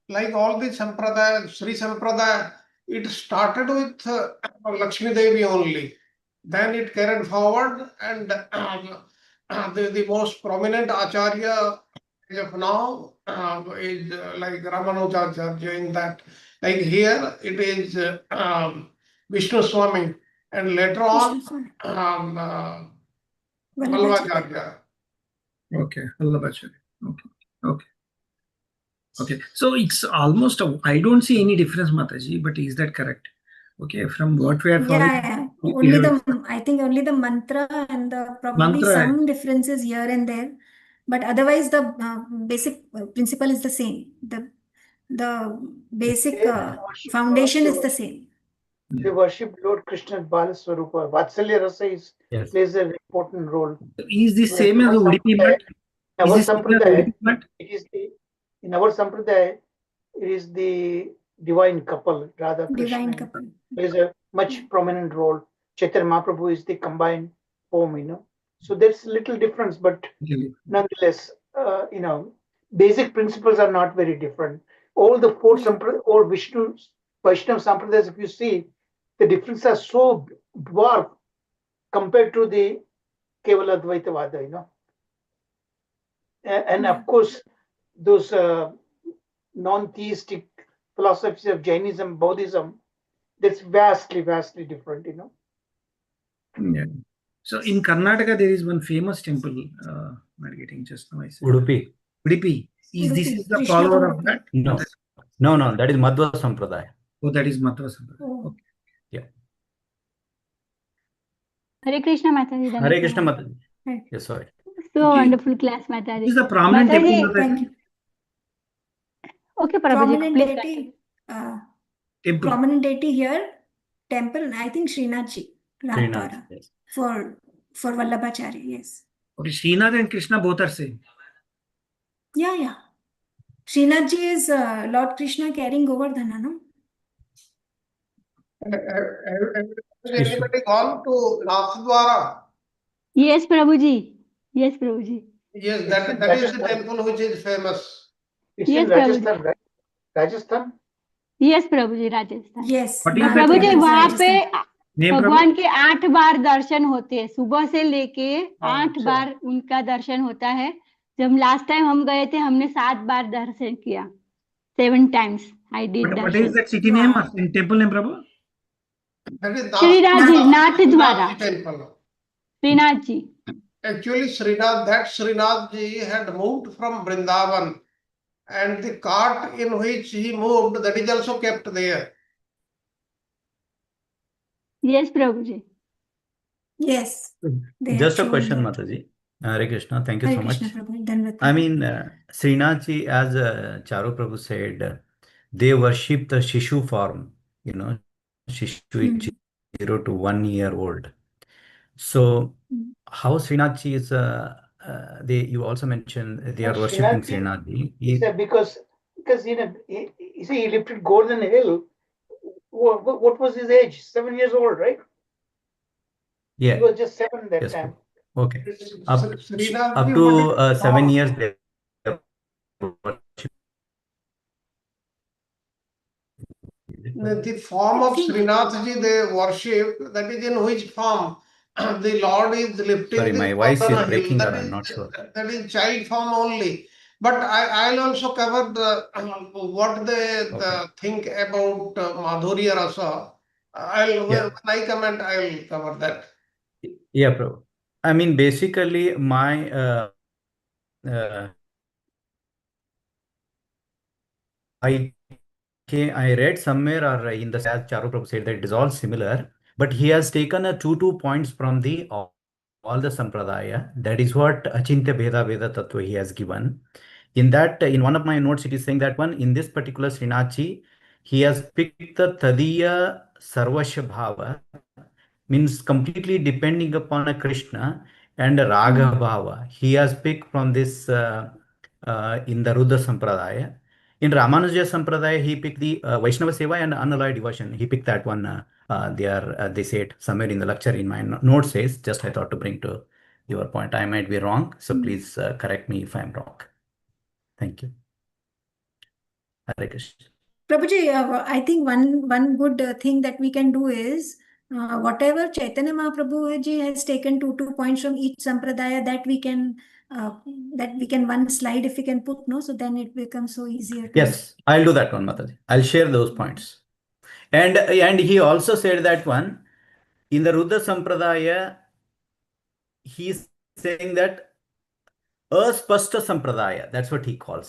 Like all these sampradaya, Sri Sampradaya, it started with Lakshmi Devi only. Then it carried forward, and the most prominent Acharya as of now is like Ramanujacharya in that. Like here, it is Vishnu Swami, and later on, Vallabhacharya. Okay, Vallabhacharya. Okay, okay. Okay, so it's almost, I don't see any difference, Mataji, but is that correct? Okay, from what we are following. Yeah. I think only the mantra and probably Mantra. some differences here and there, but otherwise the basic principle is the same. The basic foundation is the same. They worship Lord Krishna Bala Swarupa. Vatsalya Rasa plays an important role. Is this same as Udupi Bhat? In our Sampradaya, in our Sampradaya, it is the divine couple, Radha Krishna. Divine couple. Plays a much prominent role. Chaitanya Mahaprabhu is the combined form, So there's a little difference, but nonetheless, basic principles are not very different. All the four or Vaishnava Sampradayas, if you see, the differences are so dwarf compared to the Kevala Advaitavada, And of course, those non-theistic philosophies of Jainism, Buddhism, that's vastly, vastly different, Yeah. So in Karnataka, there is one famous temple. I'm getting just now. Udupi. Udupi. Is this Udupi, is the Krishna follower of Udupi. that? No, that is Madhva Sampradaya. Oh, that is Madhva Sampradaya. Oh. Okay. Yeah. Hare Krishna Mata ji. Hare Krishna Mataji. Right. Yes, sorry. So wonderful class, Mata ji. Is the prominent Mata ji, temple? Thank you. Okay, Prabhuji, Prominent please deity. Temple. Prominent deity here, temple, I think Srinathji, Ratwara, Yes. for Vallabhacharya, yes. Okay, Srinath and Krishna both are same. Yeah. Srinathji is Lord Krishna carrying Govardhana, no? Has anybody gone to Nathdwara? Yes, Prabhuji. Yes, Prabhuji. Yes, that is the temple which is famous. It's Yes, in Rajasthan, right? Rajasthan? Yes, Prabhuji, Rajasthan. Yes. What is that Prabhu ji temple? वहाँ पे Name, भगवान के 8 बार दर्शन होते हैं, सुबह से लेके 8 अच्छा। बार उनका दर्शन होता है। जब लास्ट टाइम हम गए थे, हमने 7 बार दर्शन किया। 7 times I did What darshan. is that city name? Temple name, Prabhu? That is Srinath ji, Nathdwara. temple. Srinath ji. Actually, Srinath ji had moved from Vrindavan, and the cart in which he moved, that is also kept there. Yes, Prabhuji. Yes. They Just have a question, shown that. Mataji. Hare Krishna. Thank you Hare so Krishna, much. Prabhu. Dandavat. I mean, Srinathji, as Charu Prabhu said, they worship the Shishu form, Shishu is 0 to 1 year old. So, how Srinathji is, you also mentioned they are worshipping Srinathji. Because he lifted Golden Hill what was his age? 7 years old, right? He Yeah. was just 7 that Yes, time. Prabhu. Okay. Up Srinathji, to what is 7 years they the form of Srinathji they worship, that is in which form? The Lord is lifting Sorry, the my voice is Padana hill. breaking, or I'm not sure. That is child form only. But I'll also cover the what they Okay. think about Madhurya Rasa. Yeah. When I comment, I'll cover that. Yeah, Prabhu. I mean, basically, my uh, I I read somewhere or in the as Charu Prabhu said that it is all similar, but he has taken a two points from the all the sampradaya. That is what Achintya Bheda Veda Tattva he has given. In that, in one of my notes, it is saying that one in this particular Srinachi, he has picked the Tadiya Sarvasya Bhava, means completely depending upon a Krishna, and Raga Bhava. He has picked from this in the Rudra Sampradaya. In Ramanuja Sampradaya, he picked the Vaishnava Seva and Analaya devotion. He picked that one. They said somewhere in the lecture in my note says. Just I thought to bring to your point. I might be wrong, so please correct me if I'm wrong. Thank you. Hare Krishna. Prabhuji, I think one good thing that we can do is whatever Chaitanya Mahaprabhu ji has taken two points from each sampradaya that we can one slide if we can put, no, so then it becomes so easier to. Yes, I'll do that one, Mataji. I'll share those points. And he also said that one in the Rudra Sampradaya, he's saying that अस्पष्ट संप्रदाय, that's what he calls.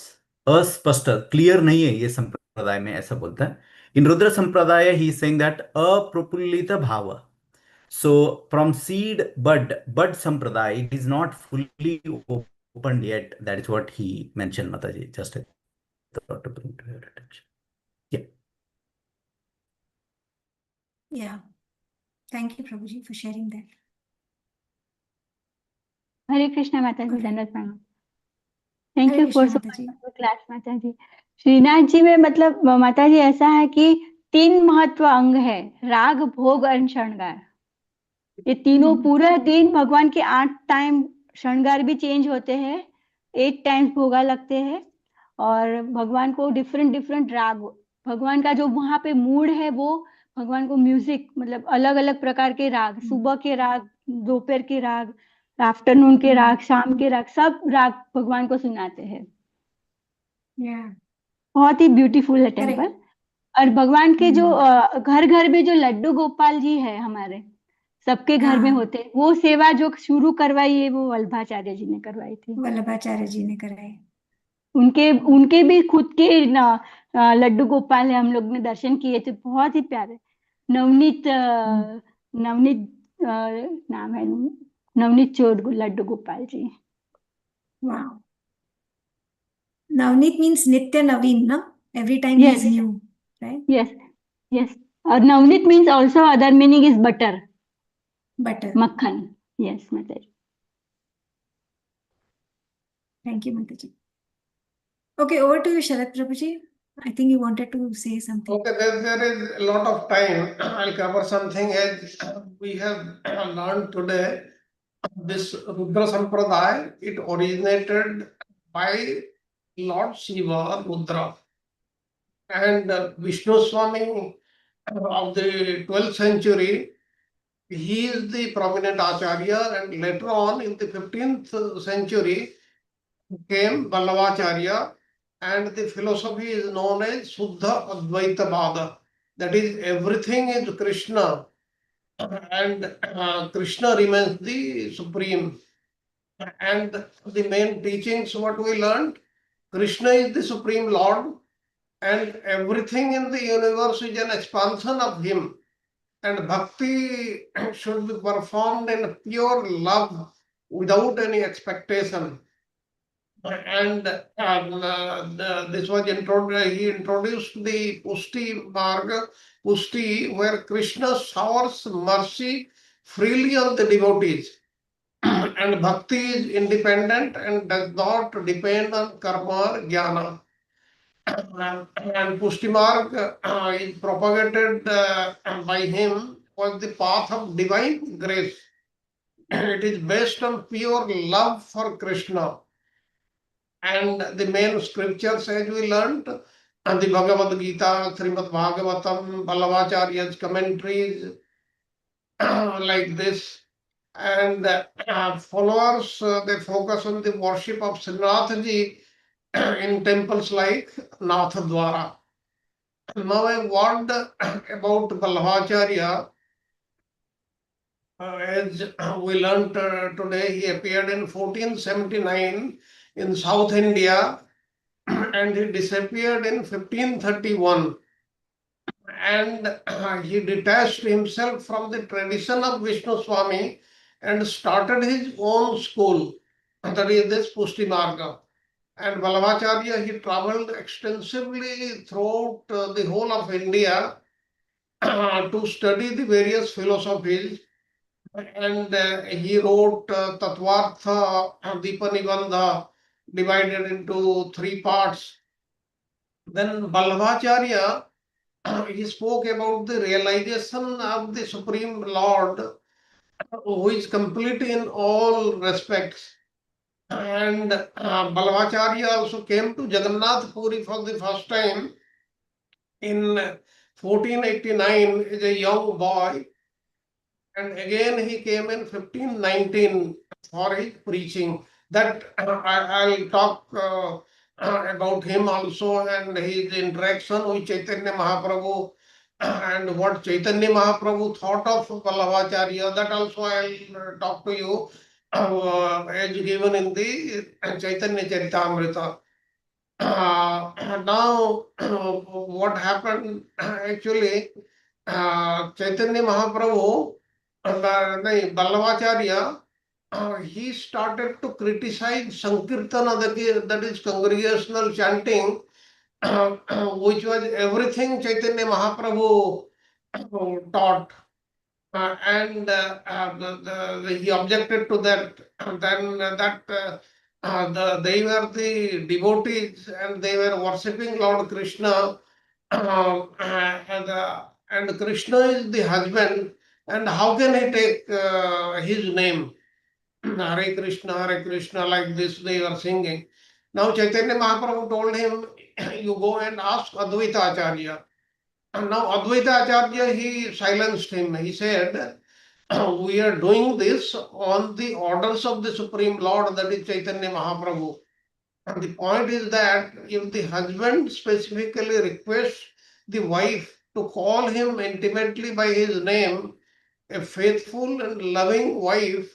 अस्पष्ट clear नहीं है ये संप्रदाय में, ऐसा बोलता है. इन रुद्र संप्रदाय ही इज सेइंग दैट अप्रफुल्लित भाव. So from seed bud sampradaya, it is not fully opened yet. That is what he mentioned, Mataji. Just I thought to bring to your attention. Yeah. Yeah. Thank you, Prabhuji, for sharing that. हरे कृष्णा माता जी, Okay. धन्यवाद प्रणाम. Thank Hare you for Krishna so mata ji. Class माता जी. श्रीनाथ जी में मतलब माता जी ऐसा है कि 3 महत्व अंग है, राग, भोग और श्रृंगार. ये तीनों पूरा दिन भगवान के 8 टाइम श्रृंगार भी चेंज होते हैं, 8 टाइम्स भोगा लगते हैं, और भगवान को डिफरेंट राग, भगवान का जो वहां पे मूड है वो भगवान को म्यूजिक मतलब अलग अलग प्रकार के राग, सुबह के राग, दोपहर के राग, आफ्टरनून के राग, शाम के राग, सब राग भगवान को सुनाते हैं. Yeah. बहुत ही ब्यूटीफुल है टेम्पल. Correct. और भगवान के जो घर घर में जो लड्डू गोपाल जी है हमारे सबके घर में होते हैं, वो सेवा जो शुरू करवाई है वो वल्लभाचार्य जी ने करवाई थी. वल्लभाचार्य जी ने कराई. उनके भी खुद के लड्डू गोपाल है, हम लोग ने दर्शन किए थे, बहुत ही प्यारे. नवनीत नाम है, नवनीत चोर Laddu Gopal ji. Wow. Navneet means Nitya Naveen, no? Every time Yes. he's new, right? Yes. और Navneet means also other meaning is butter. Butter. मक्खन. Yes, Mataji. Thank you, Mataji. Okay, over to you, Sharat Prabhuji. I think you wanted to say something. Okay, there is a lot of time. I'll cover something as we have learned today. This Rudra Sampradaya, it originated by Lord Shiva Rudra. And Vishnu Swami of the 12th century, he is the prominent Acharya, and later on in the 15th century came Vallabhacharya, and the philosophy is known as Suddha Advaita Vada. That is, everything is Krishna, and Krishna remains the supreme. And the main teachings, what we learned, Krishna is the supreme Lord, and everything in the universe is an expansion of him. And bhakti should be performed in pure love without any expectation. And this was he introduced the Pushti Marga, Pushti, where Krishna showers mercy freely on the devotees. And bhakti is independent and does not depend on karma or jnana. and Pushtimarg is propagated by him was the path of divine grace. It is based on pure love for Krishna. And the main scriptures, as we learned, and the Bhagavad Gita, Srimad Bhagavatam, Ballavacharya's commentaries, like this. And followers, they focus on the worship of Srinathji in temples like Nathadwara. Now a word about Ballavacharya. As we learnt today, he appeared in 1479 in South India and he disappeared in 1531. And he detached himself from the tradition of Vishnu Swami and started his own school, that is this Pushti Marga. And Ballavacharya, he traveled extensively throughout the whole of India to study the various philosophies. And he wrote Tatvartha Deepanibandha, divided into 3 parts. Then Ballavacharya, he spoke about the realization of the Supreme Lord, who is complete in all respects. And Ballavacharya also came to Jagannath Puri for the first time in 1489 as a young boy. And again he came in 1519 for his preaching. That I'll talk about him also and his interaction with Chaitanya Mahaprabhu and what Chaitanya Mahaprabhu thought of Ballavacharya. That also I'll talk to you as given in the Chaitanya Charitamrita. Now, what happened actually, Chaitanya Mahaprabhu, Ballavacharya, he started to criticize Sankirtana, that is congregational chanting, which was everything Chaitanya Mahaprabhu taught. And he objected to that. Then they were the devotees and they were worshipping Lord Krishna. And Krishna is the husband. And how can he take his name? Hare Krishna, like this they were singing. Now Chaitanya Mahaprabhu told him, you go and ask Advaita Acharya. And now Advaita Acharya, he silenced him. He said, we are doing this on the orders of the Supreme Lord, that is Chaitanya Mahaprabhu. And the point is that if the husband specifically requests the wife to call him intimately by his name, a faithful and loving wife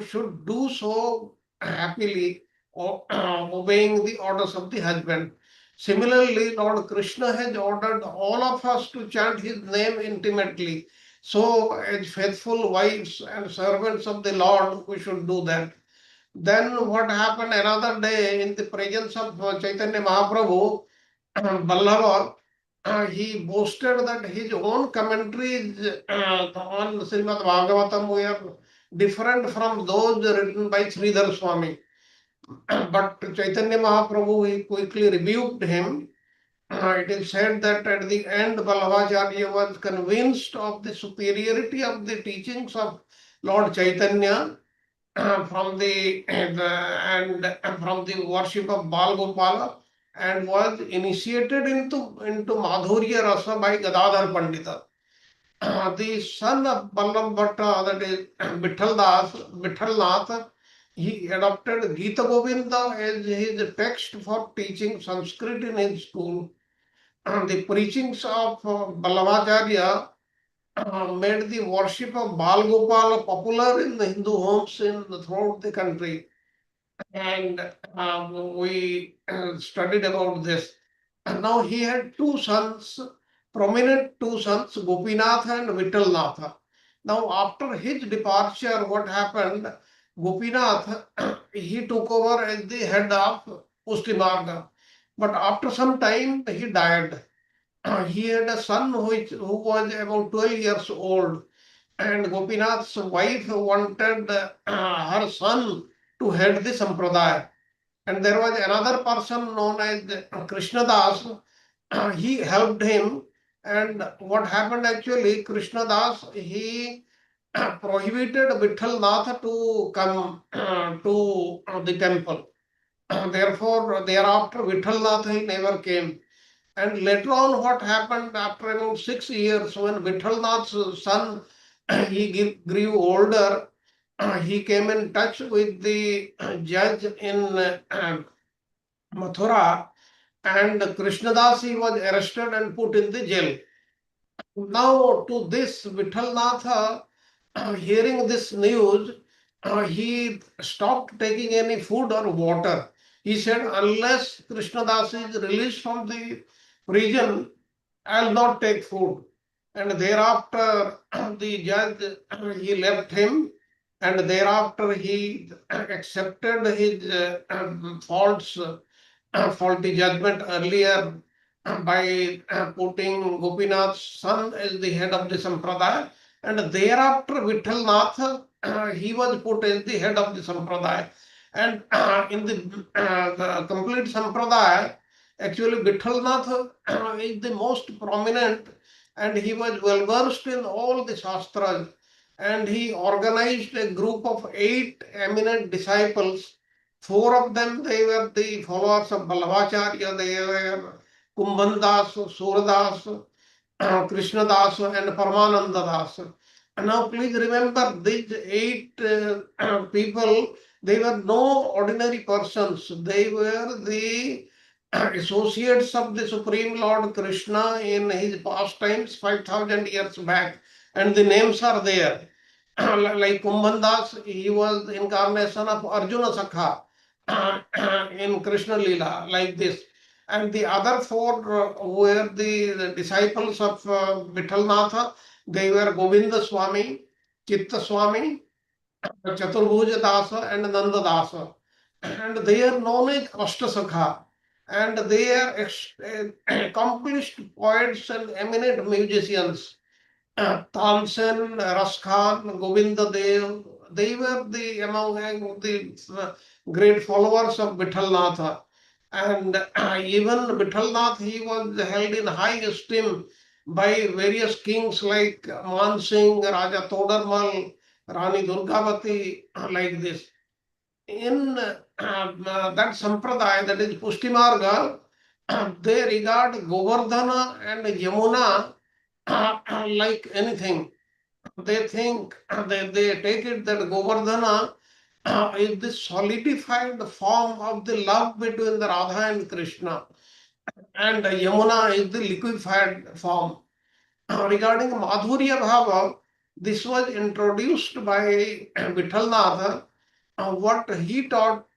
should do so happily, obeying the orders of the husband. Similarly, Lord Krishna has ordered all of us to chant his name intimately. So, as faithful wives and servants of the Lord, we should do that. Then what happened another day in the presence of Chaitanya Mahaprabhu, Ballabha, he boasted that his own commentaries on Srimad Bhagavatam were different from those written by Sridhar Swami. But Chaitanya Mahaprabhu, he quickly rebuked him. It is said that at the end, Ballavacharya was convinced of the superiority of the teachings of Lord Chaitanya from the from the worship of Bal Gopala and was initiated into Madhurya Rasa by Gadadhar Pandita. The son of Ballabh Bhatta, that is Vithalnath, he adopted Gita Govinda as his text for teaching Sanskrit in his school. The preachings of Ballavacharya made the worship of Bal Gopal popular in the Hindu homes throughout the country. And we studied about this. And now he had 2 sons, prominent 2 sons, Gopinath and Vittalnath. Now, after his departure, what happened? Gopinath, he took over as the head of Pustimarga. But after some time, he died. He had a son who was about 12 years old. And Gopinath's wife wanted her son to head the Sampradaya. And there was another person known as Krishna Das. He helped him. And what happened actually, Krishna Das, he prohibited Vitthal Nath to come to the temple. Therefore, thereafter, Vitthal Nath he never came. And later on, what happened after about 6 years, when Vitthal Nath's son grew older, he came in touch with the judge in Mathura, and Krishnadas he was arrested and put in the jail. Now, to this, Vitthal Nath, hearing this news, he stopped taking any food or water. He said, unless Krishnadas is released from the prison, I'll not take food. And thereafter, the judge, he left him, and thereafter he accepted his faulty judgment earlier by putting Gopinath's son as the head of the Sampradaya, and thereafter Vitthal Nath, he was put as the head of the Sampradaya. And in the complete Sampradaya, actually Vitthal Nath is the most prominent, and he was well versed in all the Shastras, and he organized a group of 8 eminent disciples. 4 of them, they were the followers of Ballavacharya, they were Kumbhandas, Suradas, Krishnadas, and Paramananda Das. And now please remember, these 8 people, they were no ordinary persons. They were the associates of the Supreme Lord Krishna in his pastimes 5,000 years back. And the names are there. Like Kumbhandas, he was the incarnation of Arjuna Sakha in Krishna Lila, like this. And the other 4 were the disciples of Vitthal Natha. They were Govinda Swami, Chitta Swami, Chaturbhuja Dasa, and Nanda Dasa. And they are known as Ashtasakha. And they are accomplished poets and eminent musicians. Tansen, Raskhan, Govinda Dev, they were among the great followers of Vitthal Natha. And even Vitthal Nath, he was held in high esteem by various kings like Man Singh, Raja Todarmal, Rani Durgavati, like this. In that sampradaya, that is Pushtimarga, they regard Govardhana and Yamuna like anything. They think, they take it that Govardhana is the solidified form of the love between the Radha and Krishna, and Yamuna is the liquefied form. Regarding Madhurya Bhava, this was introduced by Vitthal Nath. What he taught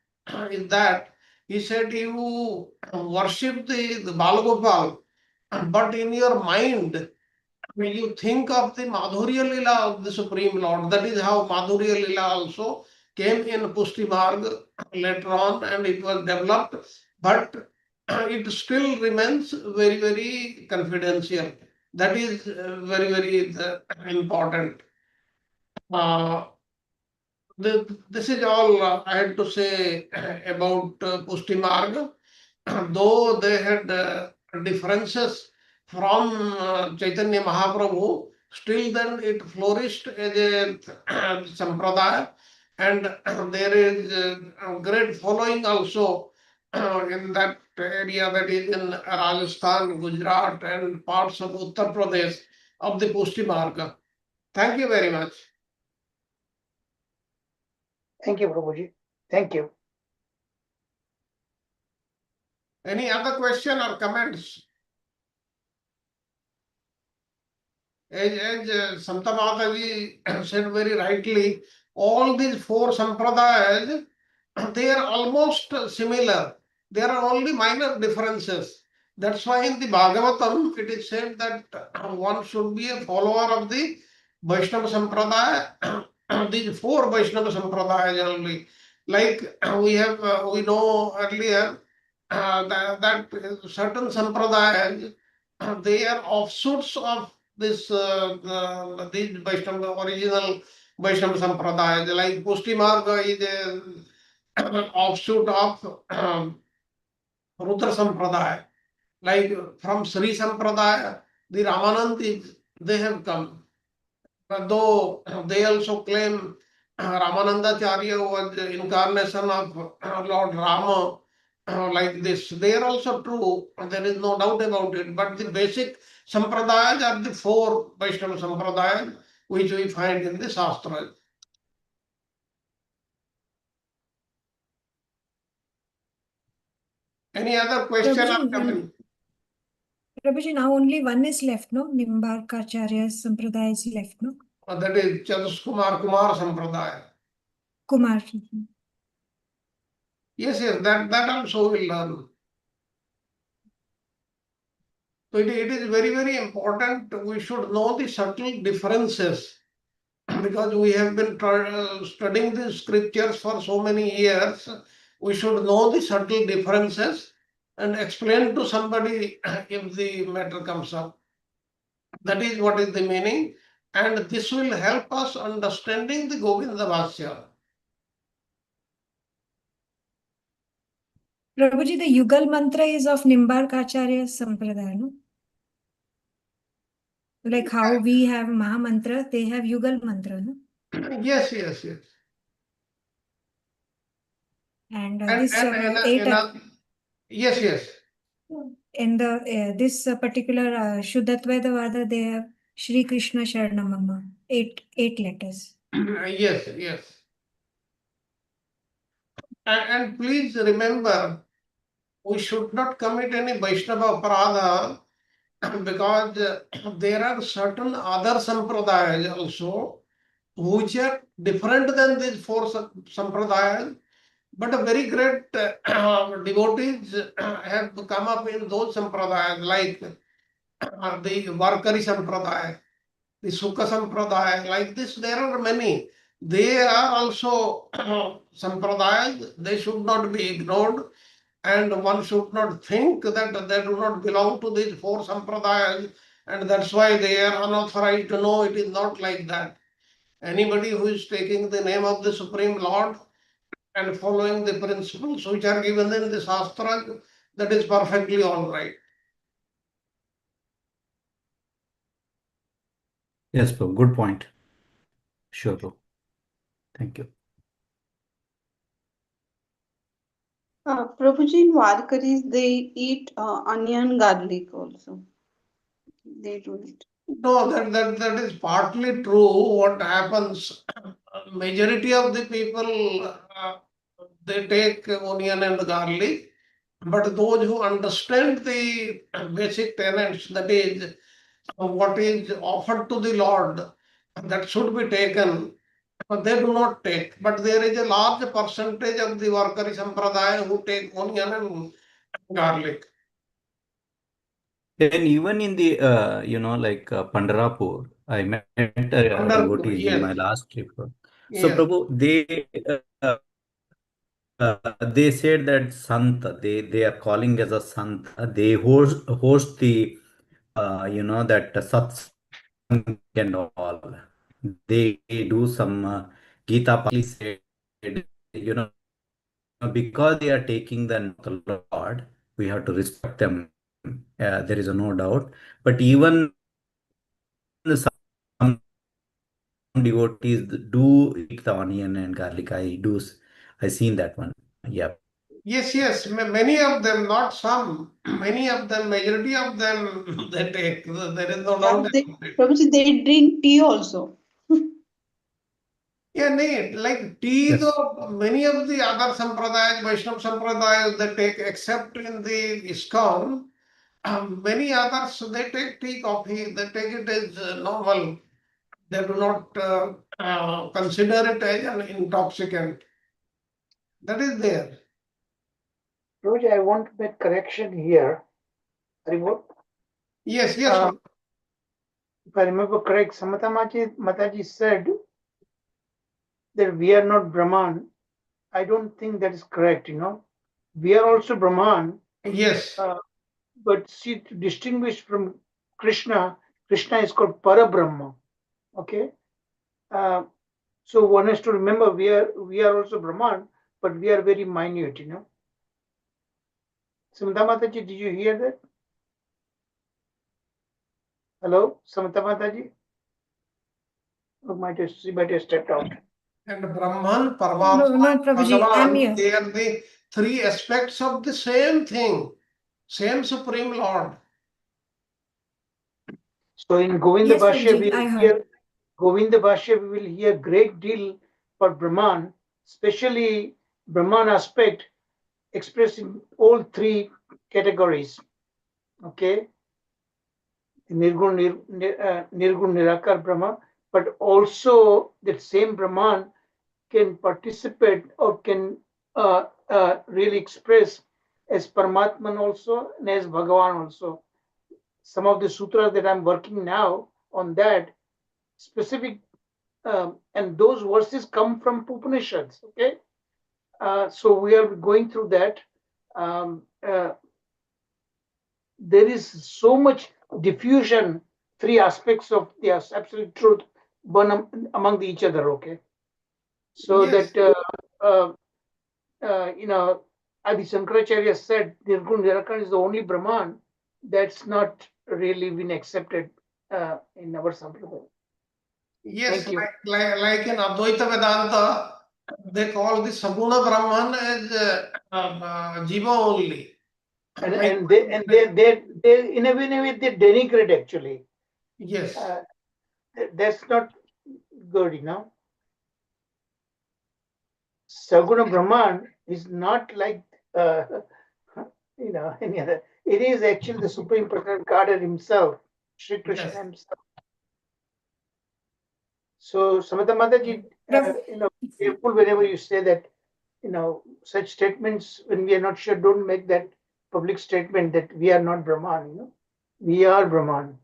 is that he said you worship the Balagopal, but in your mind, when you think of the Madhurya Lila of the Supreme Lord, that is how Madhurya Lila also came in Pushti Marg later on, and it was developed, but it still remains very, very confidential. That is very, very important. This is all I had to say about Pushti Marg. Though they had differences from Chaitanya Mahaprabhu, still then it flourished as a sampradaya, and there is a great following also in that area, that is in Rajasthan, Gujarat, and parts of Uttar Pradesh of the Pushti Marga. Thank you very much. Thank you, Prabhuji. Thank you. Any other question or comments? As Santa Mataji said very rightly, all these 4 sampradayas, they are almost similar. There are only minor differences. That's why in the Bhagavatam it is said that one should be a follower of the Vaishnava Sampradaya. These 4 Vaishnava Sampradayas only. Like we know earlier that certain Sampradayas, they are offshoots of these Vaishnava, original Vaishnava Sampradaya, like Pushti Marga is offshoot of Rudra Sampradaya. Like from Sri Sampradaya, the Ramanand they have come. Though they also claim Ramanandacharya was the incarnation of Lord Rama, like this. They are also true, there is no doubt about it. But the basic sampradayas are the four Vaishnava sampradayas which we find in the Shastras. Any other question? Prabhuji, now only one is left, no? Nimbarkacharya's Sampradaya is left, no? That is Kumar Sampradaya. Kumar. Yes, that also will learn. So it is very, very important. We should know the subtle differences because we have been studying the scriptures for so many years. We should know the subtle differences and explain to somebody if the matter comes up. That is what is the meaning. And this will help us understanding the Govind Bhasya. Prabhuji, the Yugal mantra is of Nimbarkacharya's Sampradaya, no? Like how we have Maha mantra, they have Yugal mantra, no? Yes. And this eight. Yes. In the this particular Shuddhatvaida Vada, they have Shri Krishna Sharanamama, eight letters. Yes. And please remember, we should not commit any Vaishnava Aparadha because there are certain other sampradayas also which are different than these four sampradayas, but a very great devotees have come up in those sampradayas like the Varkari Sampradaya, the Sukha Sampradaya, like this there are many. They are also sampradayas, they should not be ignored. And one should not think that they do not belong to these four sampradayas and that's why they are unauthorized to know. It is not like that. Anybody who is taking the name of the Supreme Lord and following the principles which are given in the Shastra, that is perfectly all right. Yes, bro. Good point. Sure, bro. Thank you. Prabhuji, in Varkaris, they eat onion, garlic also. They do it. No, that is partly true. What happens, majority of the people, they take onion and garlic, but those who understand the basic tenets, that is, what is offered to the Lord, that should be taken, they do not take. But there is a large percentage of the Varkari Sampradaya who take onion and garlic. And even in the, like Pandarapur, I met devotees in my last trip. So, Yes. Prabhu, they said that Sant, they are calling as a Sant. They host the, that satsang and all. They do some Gita said, you know, because they are taking the name of the Lord, we have to respect them. There is no doubt. But even some devotees do eat the onion and garlic. I seen that one. Yeah. Yes. Many of them, not some. Many of them, majority of them, they take. There is no doubt about it. Prabhuji, they drink tea also. Yeah, like tea, Yes. though many of the other sampradayas, Vaishnava sampradayas, they take, except in the ISKCON, many others, they take tea, coffee, they take it as normal. They do not consider it as an intoxicant. That is there. Roger, I want to make correction here. Yes. If I remember correct, Samata Mataji said that we are not Brahman. I don't think that is correct, We are also Brahman. Yes. But see, to distinguish from Krishna is called Parabrahma. Okay? So one has to remember we are also Brahman, but we are very minute, Samantha Mataji, did you hear that? Hello, Samantha Mataji? Oh, she might have stepped out. And Brahman, No, Paramatma, Prabhuji, I'm Bhagavan, here. they are the three aspects of the same thing, same Supreme Lord. So in Govind Yes, Bhasya, Prabhuji, I heard. Govind Bhasya, we will hear great deal for Brahman, especially Brahman aspect expressed in all three categories. Okay, Nirgun, Nirakar Brahma, but also that same Brahman can participate or can really express as Paramatman also and as Bhagavan also. Some of the sutras that I'm working now on that specific, and those verses come from Upanishads. Okay, so we are going through that. There is so much diffusion, three aspects of the absolute truth, one among each other. Okay, so Yes. that Adi Shankaracharya said Nirgun Nirakan is the only Brahman that's not really been accepted in our Sampradaya. Yes, Thank you. like in Advaita Vedanta, they call the Saguna Brahman as Jiva only. And they in a way they denigrate actually. Yes. That's not good, Saguna Brahman is not like any other. It is actually the Supreme Personality Godhead himself, Sri Krishna Yes. himself. So Samantha Mataji, careful whenever you say that, such statements when we are not sure, don't make that public statement that we are not Brahman, we are Brahman,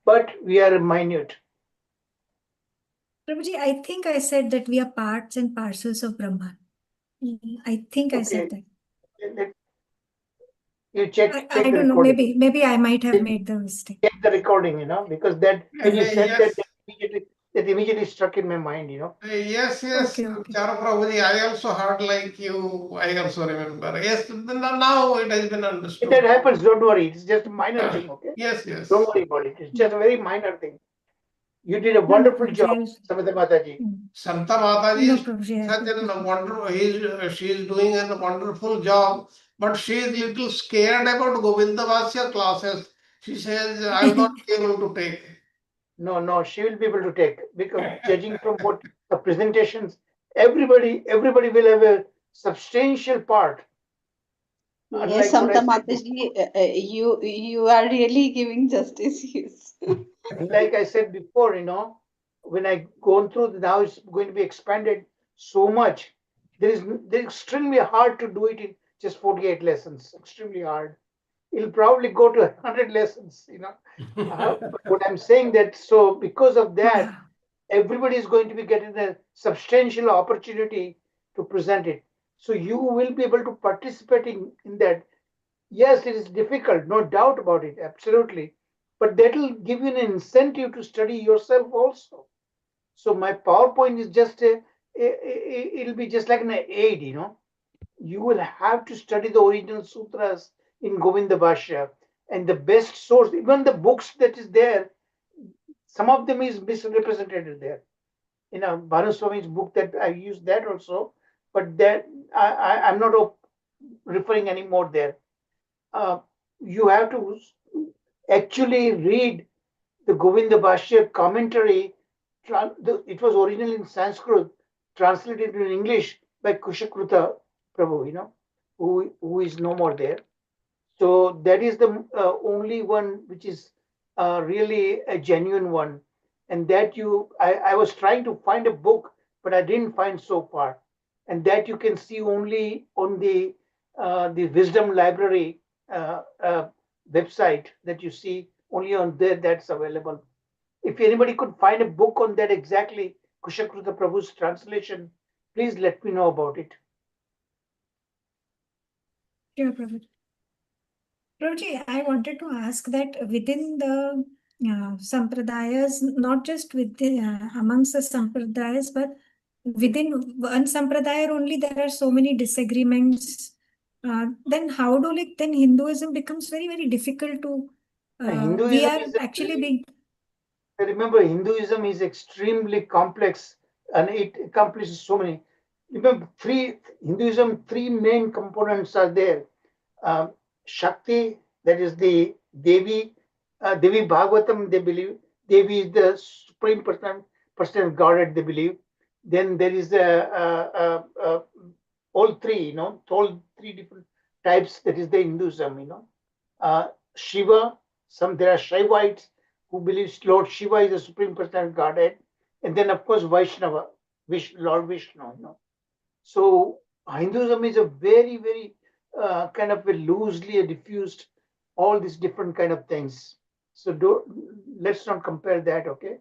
but we are minute. Prabhuji, I think I said that we are parts and parcels of Brahman. I think I said that. You check I the don't know, recording. maybe I might have made the mistake. Check the recording, because that when you said Yes. that immediately struck in my mind, Yes, Okay. Charu Prabhuji, I also heard like you, I also remember. Yes, now it has been understood. If that happens, don't worry. It's just a minor thing, okay? Yes. Don't worry about it. It's just a very minor thing. You did a wonderful Prabhuji, job, Samantha Mataji. Santa Mataji No, is Prabhuji, such a wonderful, she is doing a wonderful job, but she is little scared about Govind Bhasya classes. She says, I will not be able to take. No, she will be able to take, because judging from what the presentations, everybody will have a substantial part. Yes, Samta Mataji, you are really giving justice. Yes. Like I said before, when I gone through, now it's going to be expanded so much. They're extremely hard to do it in just 48 lessons. Extremely hard. It'll probably go to 100 lessons, But I'm saying that, so because of that, everybody is going to be getting a substantial opportunity to present it. So you will be able to participate in that. Yes, it is difficult, no doubt about it, absolutely. But that will give you an incentive to study yourself also. So my PowerPoint is just it'll be just like an aid, You will have to study the original sutras in Govind Bhasya, and the best source, even the books that is there, some of them is misrepresented there. Bhanu Swami's book, that I used that also, but that I'm not referring anymore there. You have to actually read the Govind Bhasya commentary. It was originally in Sanskrit, translated in English by Kushakruta Prabhu, who is no more there. So that is the only one which is really a genuine one. And that I was trying to find a book, but I didn't find so far. And that you can see only on the Wisdom Library website, that you see only on there, that's available. If anybody could find a book on that exactly, Kushakruta Prabhu's translation, please let me know about it. Sure, Prabhuji. Prabhuji, I wanted to ask that within the sampradayas, not just amongst the sampradayas, but within one sampradaya only there are so many disagreements, then how do then Hinduism becomes very, very difficult to, we Hinduism are is actually being. remember, Hinduism is extremely complex and it accomplishes so many. Remember, three main components are there. Shakti, that is the Devi, Devi Bhagavatam, they believe. Devi is the supreme person Godhead, they believe. Then there is all three, all three different types, that is the Hinduism, Shiva, there are Shaivites who believes Lord Shiva is the supreme personality Godhead, and then of course Vaishnava, Lord Vishnu. So Hinduism is a very, very kind of a loosely diffused all these different kind of things. So let's not compare that. Okay,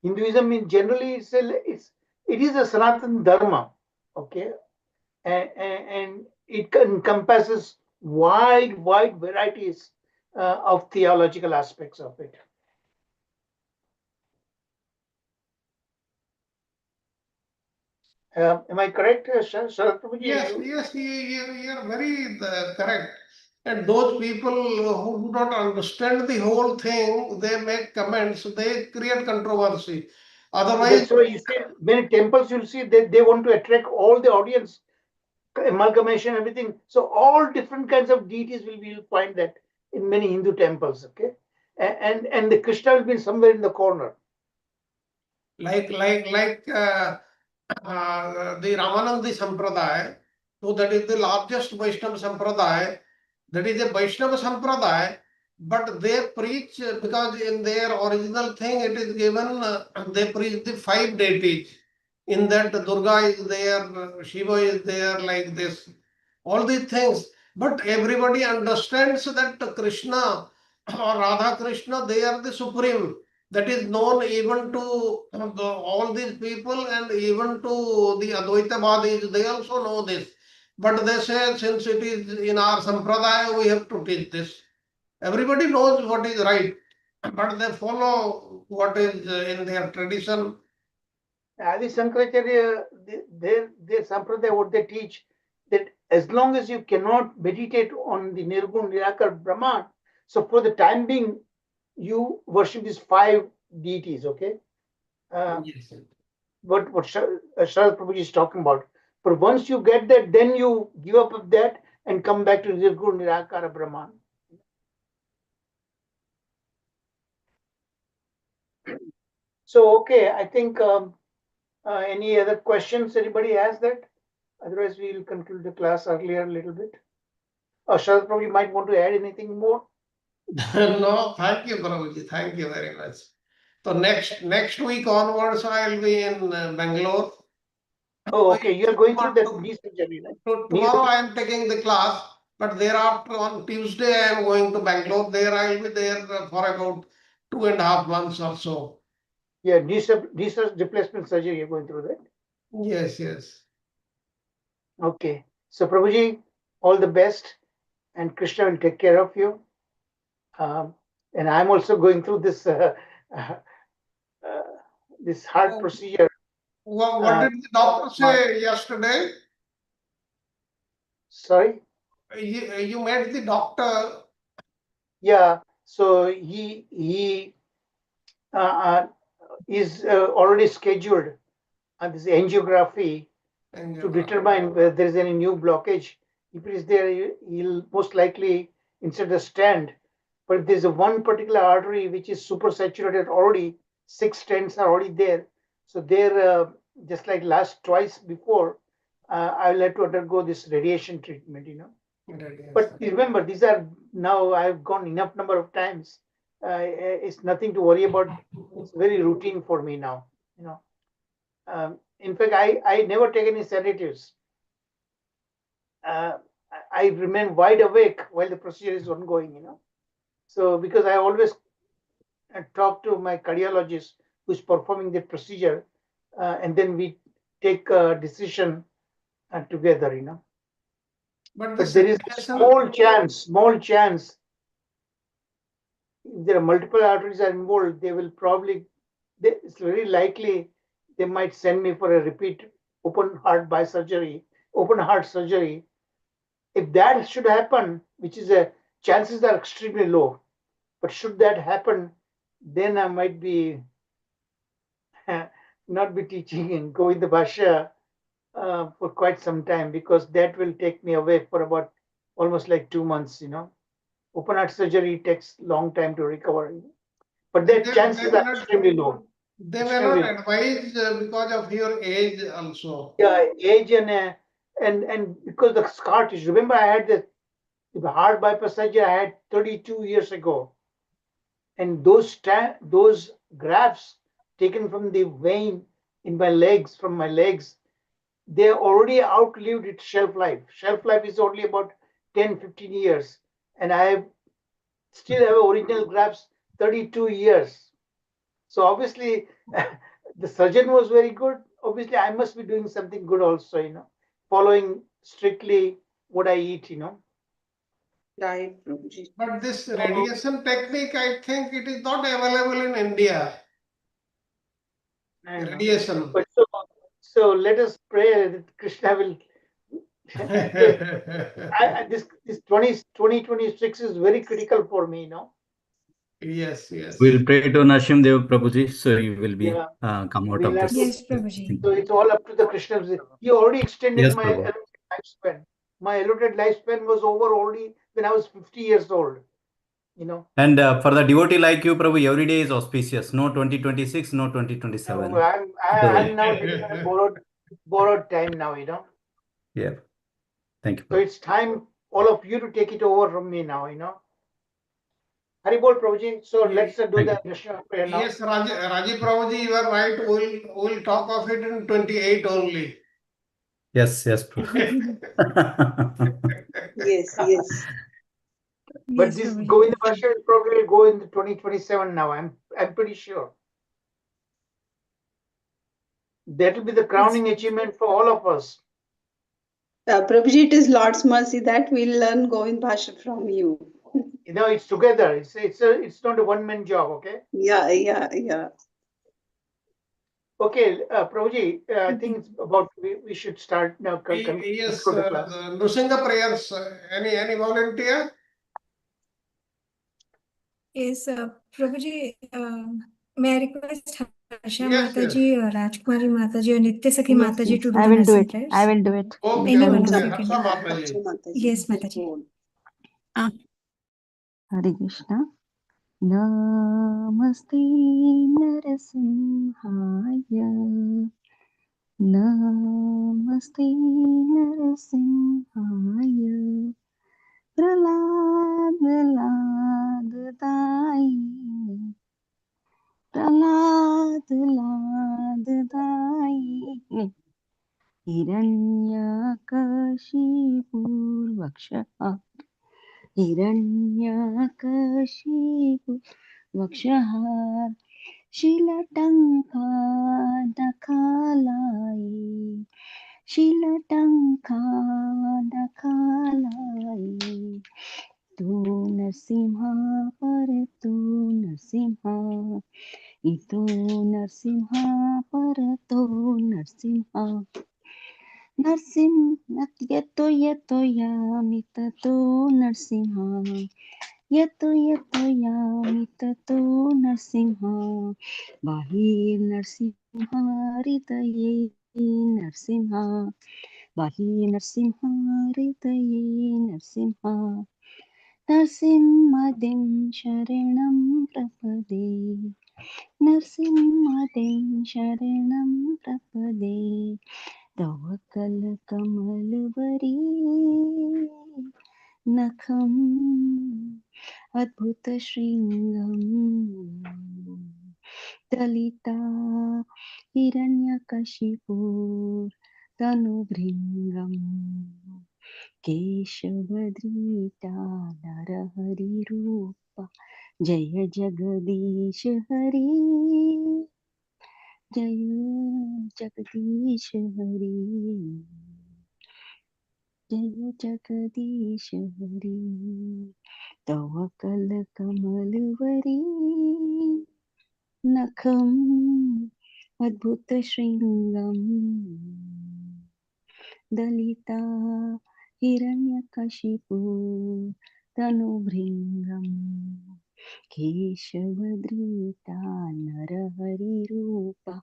Hinduism in generally it is a Sanatana Dharma. Okay, and it encompasses wide varieties of theological aspects of it. Am I correct, Sharad Prabhuji? Yes, you are very correct. And those people who do not understand the whole thing, they make comments, they create controversy. Otherwise, That's why you see many temples, you'll see they want to attract all the audience, amalgamation, everything. So all different kinds of deities you'll find that in many Hindu temples. Okay, and the Krishna will be somewhere in the corner. like the Ramanandi Sampradaya, so that is the largest Vaishnava Sampradaya. That is a Vaishnava Sampradaya, but they preach because in their original thing it is given, they preach the 5 deities. In that Durga is there, Shiva is there, like this, all these things. But everybody understands that Krishna or Radha Krishna, they are the supreme. That is known even to all these people and even to the Advaitavadis, they also know this. But they say since it is in our sampradaya, we have to teach this. Everybody knows what is right, but they follow what is in their tradition. Adi Shankaracharya, their sampradaya, what they teach, that as long as you cannot meditate on the Nirgun Nirakar Brahman, so for the time being, you worship these 5 deities, okay? Yes. What Sharad Prabhuji is talking about. But once you get that, then you give up of that and come back to Nirgun Nirakara Brahman. So, okay, I think any other questions anybody has that? Otherwise, we'll conclude the class earlier a little bit. Sharad Prabhuji might want to add anything more. No, thank you, Prabhuji. Thank you very much. So next week onwards, I'll be in Bangalore. Oh, okay. You are going through that knee surgery, right? Tomorrow I am taking the class, but thereafter on Tuesday I am going to Bangalore. There I will be there for about 2.5 months or so. Yeah, knee replacement surgery. You're going through that. Yes, yes. Okay. So Prabhuji, all the best, and Krishna will take care of you. And I'm also going through this this heart procedure. What did the doctor say yesterday? Sorry? You met the doctor. Yeah. So he is already scheduled this angiography to determine whether there is any new blockage. If it is there, he'll most likely insert a stent. But if there's a one particular artery which is super saturated already, 6 stents are already there. So there, just like twice before, I'll have to undergo this radiation treatment. But remember, these are now I've gone enough number of times. It's nothing to worry about. It's very routine for me now. In fact, I never take any sedatives. I remain wide awake while the procedure is ongoing. So because I always talk to my cardiologist who's performing the procedure, and then we take a decision together. But there is a small chance. If there are multiple arteries are involved, it's very likely they might send me for a repeat open heart surgery. If that should happen, which is chances are extremely low, but should that happen, then I might be not be teaching in Govind Bhasya for quite some time, because that will take me away for about almost like 2 months. Open heart surgery takes long time to recover, but They, the they, chances may are not, extremely low. they may Extremely not low. advise because of your age also. Yeah, age and because the scar tissue. Remember, I had the heart bypass surgery I had 32 years ago, and those grafts taken from the vein in my legs, from my legs, they already outlived its shelf life. Shelf life is only about 10, 15 years, and I still have original grafts 32 years. So obviously, the surgeon was very good. Obviously, I must be doing something good also, following strictly what I eat. Right, Prabhuji. But this radiation technique, I think it is not available in India. I know. Radiation. But so let us pray that Krishna will. This 2026 is very critical for me. Yes, yes. We'll pray to Narasimha Dev Prabhuji, so he will be Yeah, come out we'll of have to. this. Yes, Prabhuji. So it's all up to the Krishna. He already extended Yes, my Prabhu. allotted lifespan. My allotted lifespan was over already when I was 50 years old. And for the devotee like you, Prabhu, every day is auspicious. No 2026, no So 2027. I'm So, now living on a borrowed time now. yeah. Thank you, So Prabhu. it's time all of you to take it over from me now. Hari Bol Prabhuji. So let's do Thank the you. Krishna prayer now. Yes, Rajiv Prabhuji, you are right. We'll talk of it in 28 only. Yes, Prabhu. Yes, yes. But Yes, this Prabhuji. Govind Bhasya will probably go in the 2027 now. I'm pretty sure. That will be the crowning achievement for all of us. Prabhuji, it is Lord's mercy that we'll learn Govind Bhasha from you. It's together. It's not a one-man job. Okay. Yeah. Okay, Prabhuji, I think it's about we should start now. Yes, Conclude the class. Nrsinga prayers. Any volunteer? Yes, Prabhuji, may I request Harsha Yes, yes. Mataji, Rajkumari Mataji, or Nitya Sakhi Yes. Mataji to do I the will do nursing it. prayers? I will do it. Okay, Any I will one do of okay. you it. can Harsha do. Mataji. Mataji. Yes, Mataji. Go on. Hare Krishna. Namaste Narasimhaya. Namaste Narasimhaya. Prahlad Ladadai. Prahlad Ladadai. Hiranyakashipurvaksha. Hiranyakashipu Vakshahar Shilatanka Dakhalai Tu Narsimha Paratu Narsimha Itu Narsimha Parato Narsimha Yeto Yamitato Narsimha Yeto Yamitato Narsimha Bahir Narsimha Hridaye Narsimha Bahir Narsimha Hridaye Narsimha Narsimhadim Sharanam Prapade Narsimhadim Sharanam Prapade Tawakal Kamalvari Nakham Adbhuta Shringam Dalita Hiranyakashipur Tanubhringam Keshavadrita Narahari Rupa Jaya Jagadish Hari Jaya Jagadish Hari Jaya Jagadish Hari Tawakal Kamalvari Nakham Adbhuta Shringam Dalita Hiranyakashipu तनुभृङ्गम् केशवधृता नरहरिरूपा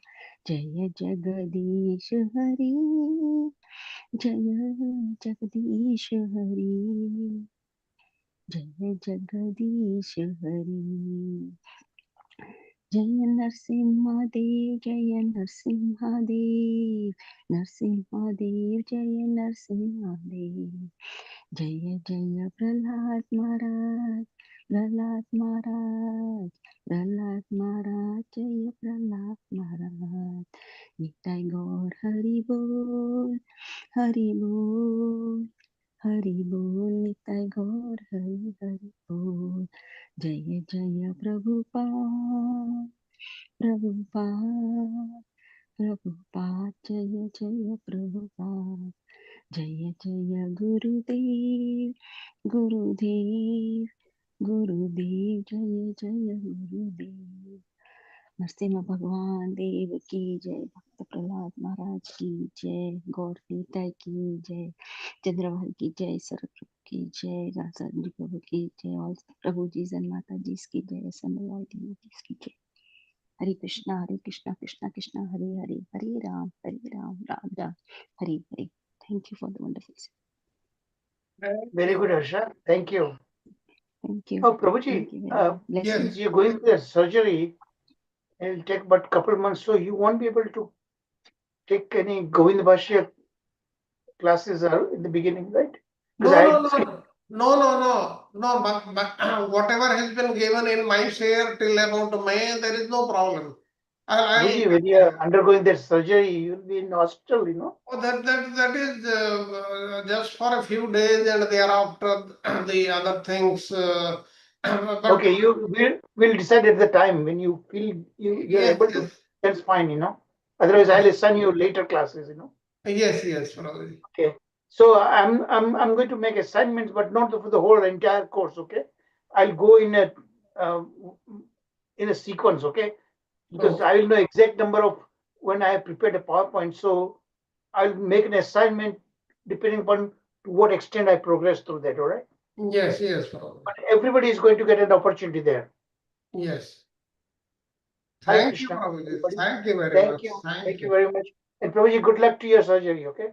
जय जगदीश हरि जय जगदीश हरि जय जगदीश हरि जय नरसिंहदेव जय नरसिंहदेव नरसिंहदेव जय नरसिंहदेव जय जय प्रहलाद महाराज प्रहलाद महाराज प्रहलाद महाराज जय प्रहलाद महाराज निताय गौर हरि बोल हरि बोल हरि बोल निताय गौर हरि हरि बोल जय जय प्रभुपाद प्रभुपाद प्रभुपाद जय जय प्रभुपाद जय जय गुरुदेव गुरुदेव गुरुदेव जय जय गुरुदेव नरसिम्हा भगवान देव की जय भक्त प्रहलाद महाराज की जय गौर निताय की जय चंद्रभाई की जय सरस्वती प्रभु की जय राजा जी प्रभु की जय और प्रभु जी जन माता जी की जय सनलाल जी की जय Hare Krishna Krishna Krishna Hare Hare Hare Ram Ram Ram Hare Hare thank you for the wonderful Very good, Harsha. Thank you. Thank you Oh, Prabhuji, thank you very much blessing since you're going for surgery, it'll take but couple months, so you won't be able to take any Govind Bhasya classes in the beginning, right? No, Because I no, had no, no, no, no, no. But whatever has been given in my share till about May, there is no problem. Prabhuji, when you're undergoing that surgery, you'll be in hospital, you know. Oh, that is just for a few days, and thereafter the other things. But Okay, we'll decide at the time when you feel you're yes, able to. yes, That's fine, you know. Otherwise, I'll assign you later classes, you know. yes, Prabhuji. Okay. So I'm going to make assignments, but not for the whole entire course. Okay. I'll go uh, in a sequence. Okay. Because Okay. I will know exact number of when I have prepared a PowerPoint. So I'll make an assignment depending upon to what extent I progress through that. All right. Yes, Prabhuji. But everybody is going to get an opportunity there. Yes. Hare Thank you, Krishna. Prabhuji. Everybody. Thank you very Thank much. you. Thank Thank you you. very much. And Prabhuji, good luck to your surgery. Okay.